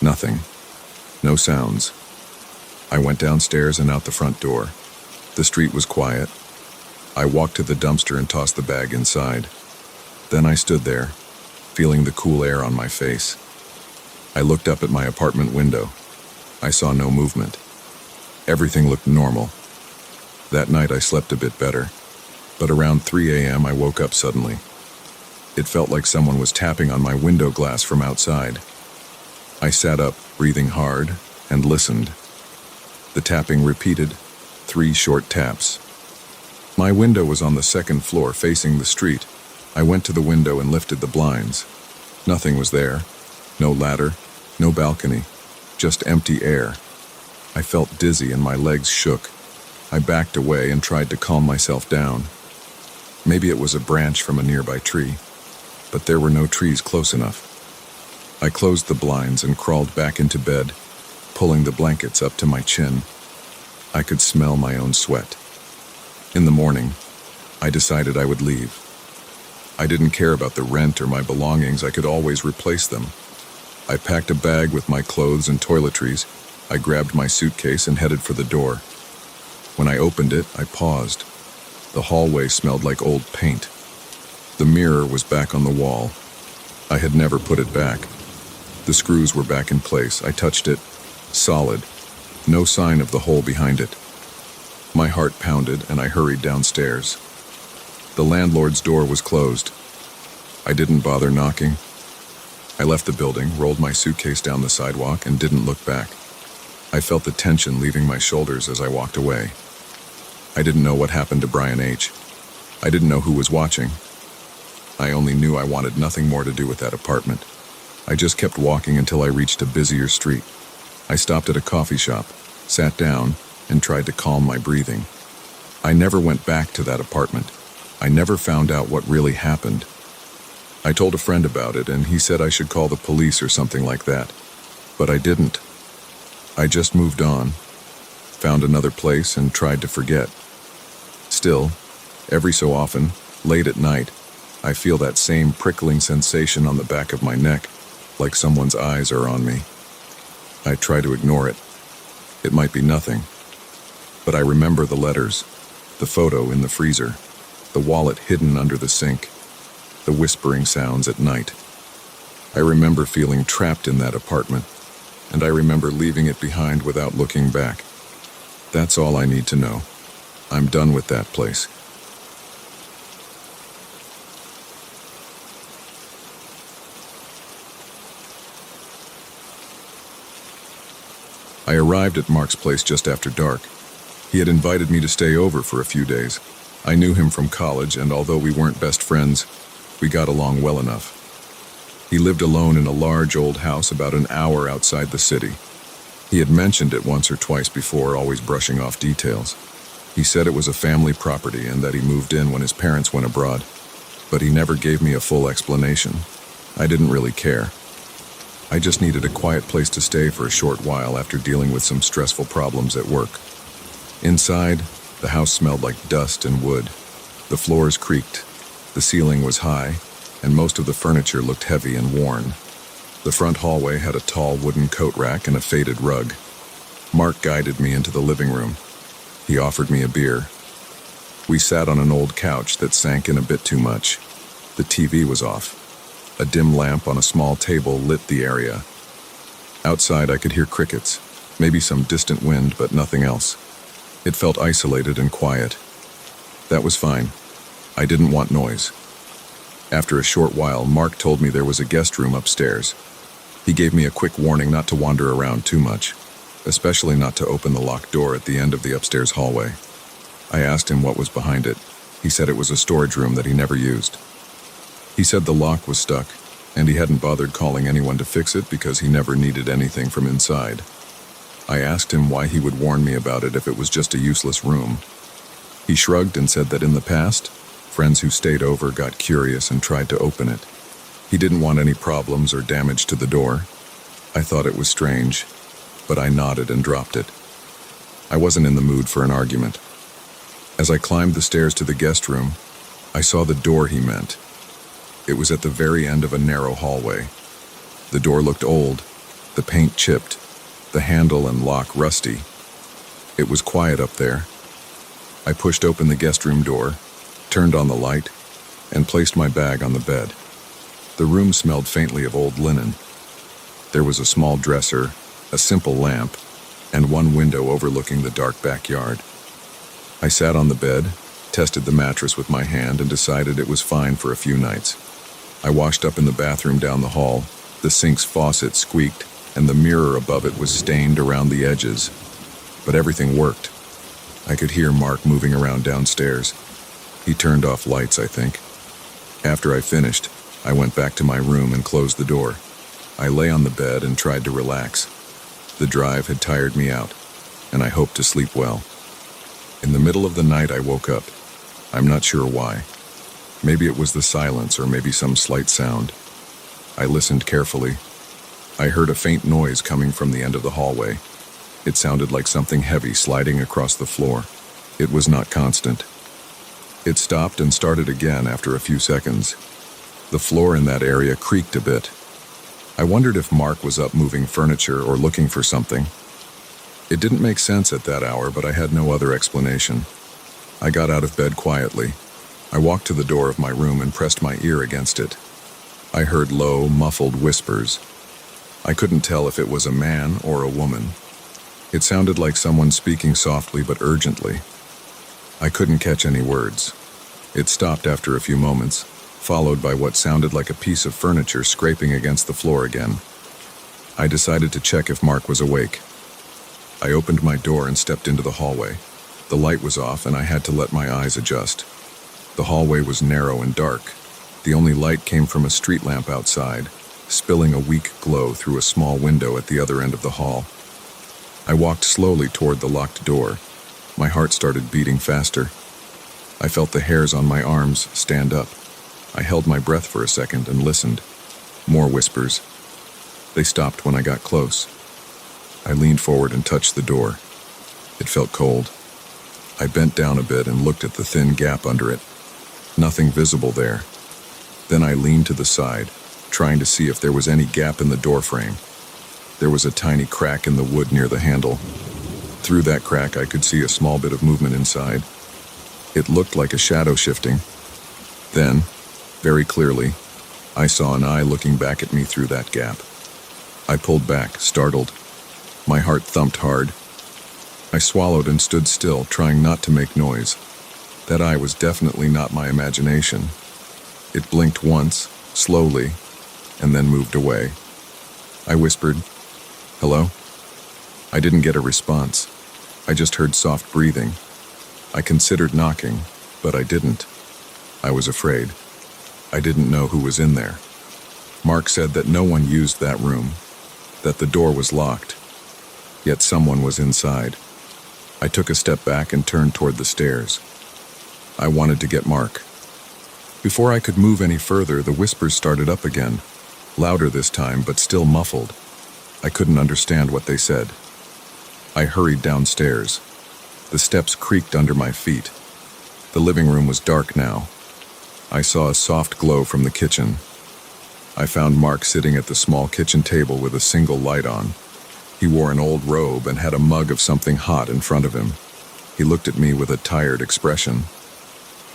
Nothing. No sounds. I went downstairs and out the front door. The street was quiet. I walked to the dumpster and tossed the bag inside. Then I stood there, feeling the cool air on my face. I looked up at my apartment window. I saw no movement. Everything looked normal. That night I slept a bit better, but around 3 a.m. I woke up suddenly. It felt like someone was tapping on my window glass from outside. I sat up, breathing hard, and listened. The tapping repeated, 3 short taps. My window was on the second floor facing the street. I went to the window and lifted the blinds. Nothing was there. No ladder, no balcony, just empty air. I felt dizzy and my legs shook. I backed away and tried to calm myself down. Maybe it was a branch from a nearby tree, but there were no trees close enough. I closed the blinds and crawled back into bed, pulling the blankets up to my chin. I could smell my own sweat. In the morning, I decided I would leave. I didn't care about the rent or my belongings, I could always replace them. I packed a bag with my clothes and toiletries. I grabbed my suitcase and headed for the door. When I opened it, I paused. The hallway smelled like old paint. The mirror was back on the wall. I had never put it back. The screws were back in place. I touched it. Solid. No sign of the hole behind it. My heart pounded and I hurried downstairs. The landlord's door was closed. I didn't bother knocking. I left the building, rolled my suitcase down the sidewalk, and didn't look back. I felt the tension leaving my shoulders as I walked away. I didn't know what happened to Brian H. I didn't know who was watching. I only knew I wanted nothing more to do with that apartment. I just kept walking until I reached a busier street. I stopped at a coffee shop, sat down, and tried to calm my breathing. I never went back to that apartment. I never found out what really happened. I told a friend about it, and he said I should call the police or something like that. But I didn't. I just moved on, found another place, and tried to forget. Still, every so often, late at night, I feel that same prickling sensation on the back of my neck, like someone's eyes are on me. I try to ignore it. It might be nothing. But I remember the letters, the photo in the freezer, the wallet hidden under the sink, the whispering sounds at night. I remember feeling trapped in that apartment, and I remember leaving it behind without looking back. That's all I need to know. I'm done with that place. I arrived at Mark's place just after dark. He had invited me to stay over for a few days. I knew him from college, and although we weren't best friends, we got along well enough. He lived alone in a large old house about an hour outside the city. He had mentioned it once or twice before, always brushing off details. He said it was a family property and that he moved in when his parents went abroad, but he never gave me a full explanation. I didn't really care. I just needed a quiet place to stay for a short while after dealing with some stressful problems at work. Inside, the house smelled like dust and wood. The floors creaked. The ceiling was high, and most of the furniture looked heavy and worn. The front hallway had a tall wooden coat rack and a faded rug. Mark guided me into the living room. He offered me a beer. We sat on an old couch that sank in a bit too much. The TV was off. A dim lamp on a small table lit the area. Outside I could hear crickets, maybe some distant wind, but nothing else. It felt isolated and quiet. That was fine. I didn't want noise. After a short while, Mark told me there was a guest room upstairs. He gave me a quick warning not to wander around too much, especially not to open the locked door at the end of the upstairs hallway. I asked him what was behind it. He said it was a storage room that he never used. He said the lock was stuck, and he hadn't bothered calling anyone to fix it because he never needed anything from inside. I asked him why he would warn me about it if it was just a useless room. He shrugged and said that in the past, friends who stayed over got curious and tried to open it. He didn't want any problems or damage to the door. I thought it was strange, but I nodded and dropped it. I wasn't in the mood for an argument. As I climbed the stairs to the guest room, I saw the door he meant. It was at the very end of a narrow hallway. The door looked old, the paint chipped, the handle and lock rusty. It was quiet up there. I pushed open the guest room door, turned on the light, and placed my bag on the bed. The room smelled faintly of old linen. There was a small dresser, a simple lamp, and one window overlooking the dark backyard. I sat on the bed, tested the mattress with my hand, and decided it was fine for a few nights. I washed up in the bathroom down the hall. The sink's faucet squeaked, and the mirror above it was stained around the edges. But everything worked. I could hear Mark moving around downstairs. He turned off lights, I think. After I finished, I went back to my room and closed the door. I lay on the bed and tried to relax. The drive had tired me out, and I hoped to sleep well. In the middle of the night, I woke up. I'm not sure why. Maybe it was the silence or maybe some slight sound. I listened carefully. I heard a faint noise coming from the end of the hallway. It sounded like something heavy sliding across the floor. It was not constant. It stopped and started again after a few seconds. The floor in that area creaked a bit. I wondered if Mark was up moving furniture or looking for something. It didn't make sense at that hour, but I had no other explanation. I got out of bed quietly. I walked to the door of my room and pressed my ear against it. I heard low, muffled whispers. I couldn't tell if it was a man or a woman. It sounded like someone speaking softly but urgently. I couldn't catch any words. It stopped after a few moments, followed by what sounded like a piece of furniture scraping against the floor again. I decided to check if Mark was awake. I opened my door and stepped into the hallway. The light was off and I had to let my eyes adjust. The hallway was narrow and dark. The only light came from a street lamp outside, spilling a weak glow through a small window at the other end of the hall. I walked slowly toward the locked door. My heart started beating faster. I felt the hairs on my arms stand up. I held my breath for a second and listened. More whispers. They stopped when I got close. I leaned forward and touched the door. It felt cold. I bent down a bit and looked at the thin gap under it. Nothing visible there. Then I leaned to the side, trying to see if there was any gap in the door frame. There was a tiny crack in the wood near the handle. Through that crack, I could see a small bit of movement inside. It looked like a shadow shifting. Then, very clearly, I saw an eye looking back at me through that gap. I pulled back, startled. My heart thumped hard. I swallowed and stood still, trying not to make noise. That eye was definitely not my imagination. It blinked once, slowly, and then moved away. I whispered, "Hello?" I didn't get a response. I just heard soft breathing. I considered knocking, but I didn't. I was afraid. I didn't know who was in there. Mark said that no one used that room, that the door was locked, yet someone was inside. I took a step back and turned toward the stairs. I wanted to get Mark. Before I could move any further, the whispers started up again, louder this time, but still muffled. I couldn't understand what they said. I hurried downstairs. The steps creaked under my feet. The living room was dark now. I saw a soft glow from the kitchen. I found Mark sitting at the small kitchen table with a single light on. He wore an old robe and had a mug of something hot in front of him. He looked at me with a tired expression.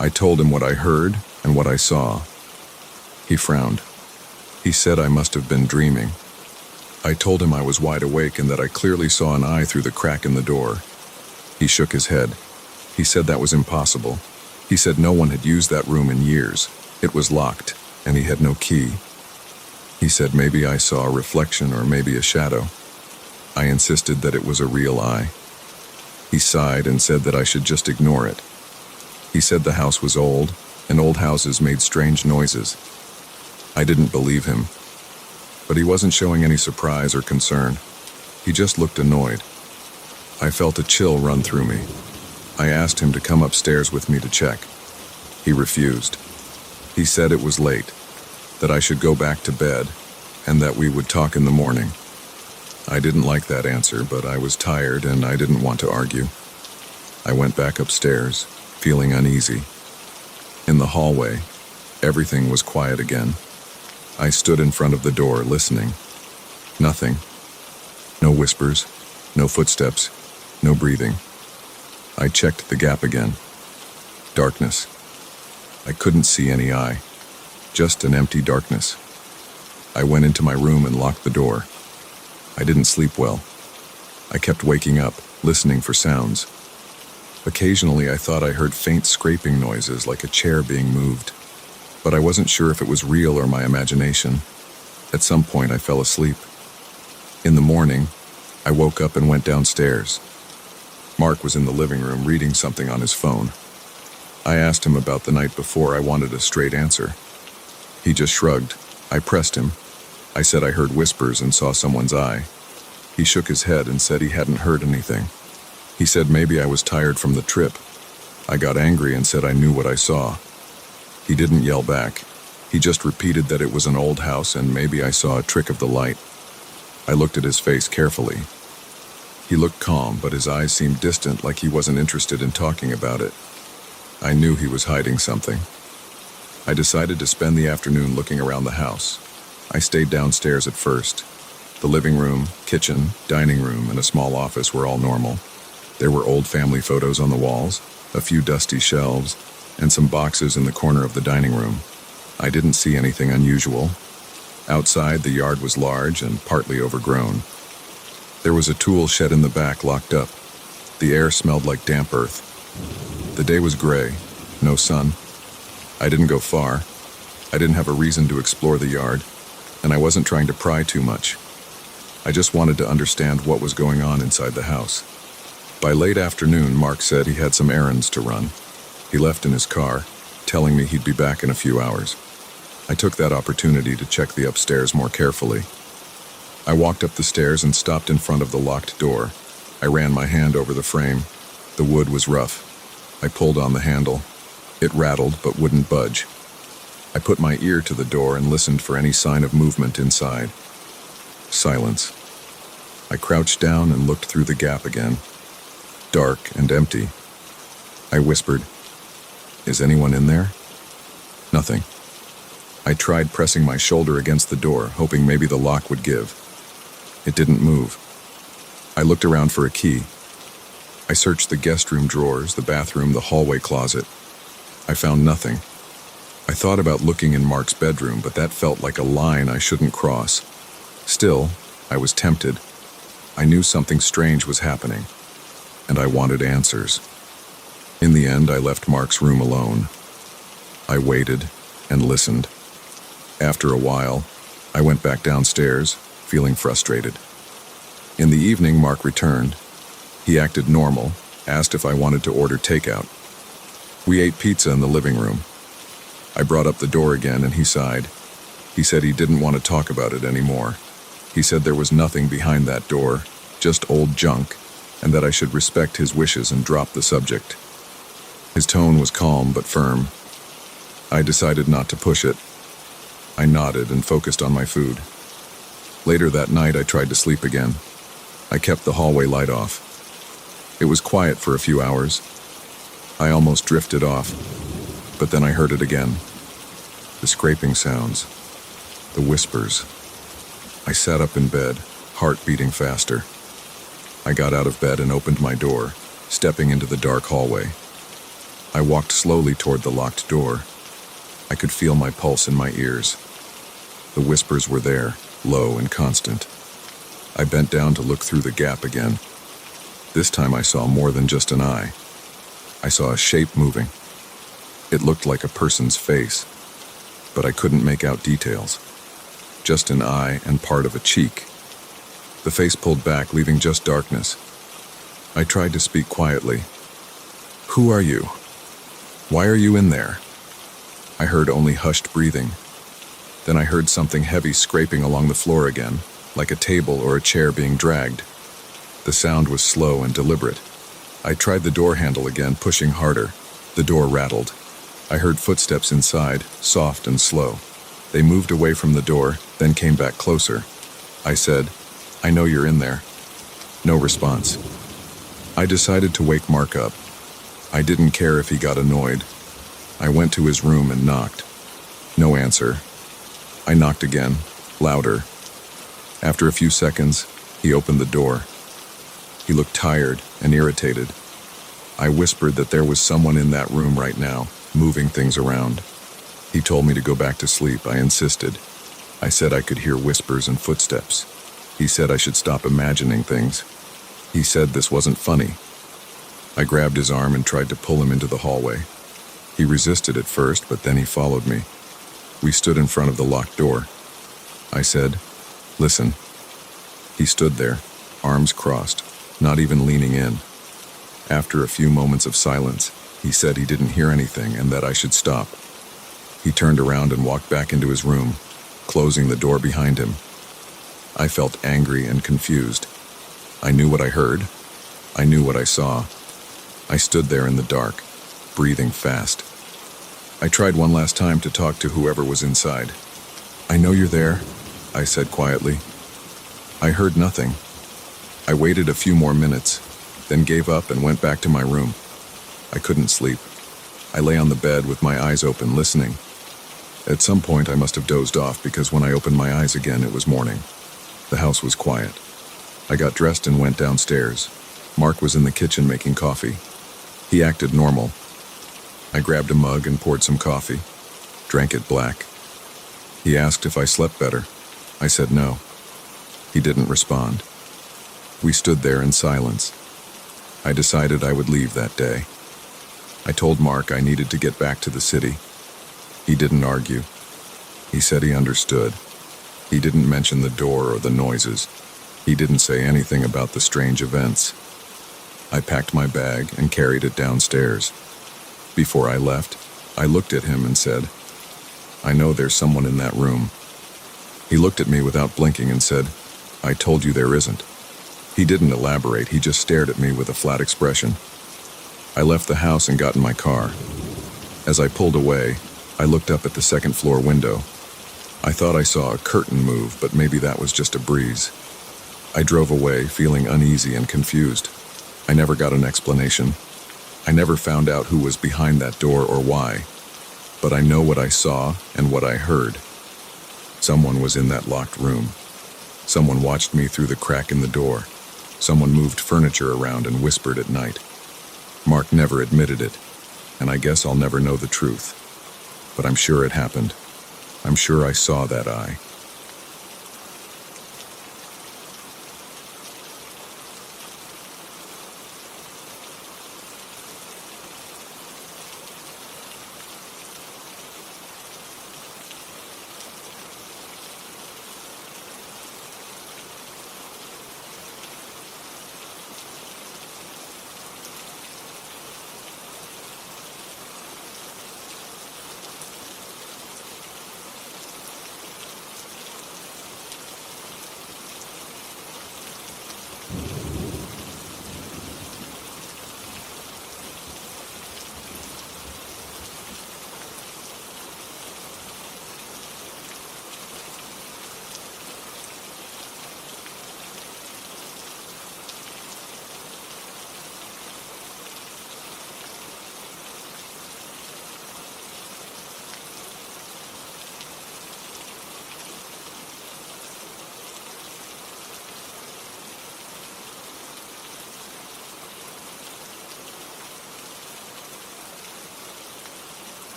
I told him what I heard and what I saw. He frowned. He said I must have been dreaming. I told him I was wide awake and that I clearly saw an eye through the crack in the door. He shook his head. He said that was impossible. He said no one had used that room in years. It was locked, and he had no key. He said maybe I saw a reflection or maybe a shadow. I insisted that it was a real eye. He sighed and said that I should just ignore it. He said the house was old, and old houses made strange noises. I didn't believe him, but he wasn't showing any surprise or concern. He just looked annoyed. I felt a chill run through me. I asked him to come upstairs with me to check. He refused. He said it was late, that I should go back to bed, and that we would talk in the morning. I didn't like that answer, but I was tired and I didn't want to argue. I went back upstairs, feeling uneasy. In the hallway, everything was quiet again. I stood in front of the door, listening. Nothing. No whispers, no footsteps, no breathing. I checked the gap again. Darkness. I couldn't see any eye. Just an empty darkness. I went into my room and locked the door. I didn't sleep well. I kept waking up, listening for sounds. Occasionally I thought I heard faint scraping noises like a chair being moved, but I wasn't sure if it was real or my imagination. At some point I fell asleep. In the morning, I woke up and went downstairs. Mark was in the living room reading something on his phone. I asked him about the night before. I wanted a straight answer. He just shrugged. I pressed him. I said I heard whispers and saw someone's eye. He shook his head and said he hadn't heard anything. He said maybe I was tired from the trip. I got angry and said I knew what I saw. He didn't yell back. He just repeated that it was an old house and maybe I saw a trick of the light. I looked at his face carefully. He looked calm, but his eyes seemed distant, like he wasn't interested in talking about it. I knew he was hiding something. I decided to spend the afternoon looking around the house. I stayed downstairs at first. The living room, kitchen, dining room, and a small office were all normal. There were old family photos on the walls, a few dusty shelves, and some boxes in the corner of the dining room. I didn't see anything unusual. Outside, the yard was large and partly overgrown. There was a tool shed in the back locked up. The air smelled like damp earth. The day was gray, no sun. I didn't go far. I didn't have a reason to explore the yard, and I wasn't trying to pry too much. I just wanted to understand what was going on inside the house. By late afternoon, Mark said he had some errands to run. He left in his car, telling me he'd be back in a few hours. I took that opportunity to check the upstairs more carefully. I walked up the stairs and stopped in front of the locked door. I ran my hand over the frame. The wood was rough. I pulled on the handle. It rattled but wouldn't budge. I put my ear to the door and listened for any sign of movement inside. Silence. I crouched down and looked through the gap again. Dark and empty. I whispered, "Is anyone in there?" Nothing. I tried pressing my shoulder against the door, hoping maybe the lock would give. It didn't move. I looked around for a key. I searched the guest room drawers, the bathroom, the hallway closet. I found nothing. I thought about looking in Mark's bedroom, but that felt like a line I shouldn't cross. Still, I was tempted. I knew something strange was happening, and I wanted answers. In the end, I left Mark's room alone. I waited and listened. After a while, I went back downstairs, feeling frustrated. In the evening, Mark returned. He acted normal, asked if I wanted to order takeout. We ate pizza in the living room. I brought up the door again and he sighed. He said he didn't want to talk about it anymore. He said there was nothing behind that door, just old junk, and that I should respect his wishes and drop the subject. His tone was calm but firm. I decided not to push it. I nodded and focused on my food. Later that night, I tried to sleep again. I kept the hallway light off. It was quiet for a few hours. I almost drifted off, but then I heard it again. The scraping sounds. The whispers. I sat up in bed, heart beating faster. I got out of bed and opened my door, stepping into the dark hallway. I walked slowly toward the locked door. I could feel my pulse in my ears. The whispers were there, low and constant. I bent down to look through the gap again. This time I saw more than just an eye. I saw a shape moving. It looked like a person's face, but I couldn't make out details. Just an eye and part of a cheek. The face pulled back, leaving just darkness. I tried to speak quietly. "Who are you? Why are you in there?" I heard only hushed breathing. Then I heard something heavy scraping along the floor again, like a table or a chair being dragged. The sound was slow and deliberate. I tried the door handle again, pushing harder. The door rattled. I heard footsteps inside, soft and slow. They moved away from the door, then came back closer. I said, "I know you're in there." No response. I decided to wake Mark up. I didn't care if he got annoyed. I went to his room and knocked. No answer. I knocked again, louder. After a few seconds, he opened the door. He looked tired and irritated. I whispered that there was someone in that room right now, moving things around. He told me to go back to sleep. I insisted. I said I could hear whispers and footsteps. He said I should stop imagining things. He said this wasn't funny. I grabbed his arm and tried to pull him into the hallway. He resisted at first, but then he followed me. We stood in front of the locked door. I said, "Listen." He stood there, arms crossed, not even leaning in. After a few moments of silence, he said he didn't hear anything and that I should stop. He turned around and walked back into his room, closing the door behind him. I felt angry and confused. I knew what I heard. I knew what I saw. I stood there in the dark, breathing fast. I tried one last time to talk to whoever was inside. "I know you're there," I said quietly. I heard nothing. I waited a few more minutes, then gave up and went back to my room. I couldn't sleep. I lay on the bed with my eyes open, listening. At some point I must have dozed off because when I opened my eyes again, it was morning. The house was quiet. I got dressed and went downstairs. Mark was in the kitchen making coffee. He acted normal. I grabbed a mug and poured some coffee, drank it black. He asked if I slept better. I said no. He didn't respond. We stood there in silence. I decided I would leave that day. I told Mark I needed to get back to the city. He didn't argue. He said he understood. He didn't mention the door or the noises. He didn't say anything about the strange events. I packed my bag and carried it downstairs. Before I left, I looked at him and said, "I know there's someone in that room." He looked at me without blinking and said, "I told you there isn't." He didn't elaborate, he just stared at me with a flat expression. I left the house and got in my car. As I pulled away, I looked up at the second floor window. I thought I saw a curtain move, but maybe that was just a breeze. I drove away, feeling uneasy and confused. I never got an explanation. I never found out who was behind that door or why. But I know what I saw and what I heard. Someone was in that locked room. Someone watched me through the crack in the door. Someone moved furniture around and whispered at night. Mark never admitted it, and I guess I'll never know the truth. But I'm sure it happened. I'm sure I saw that eye.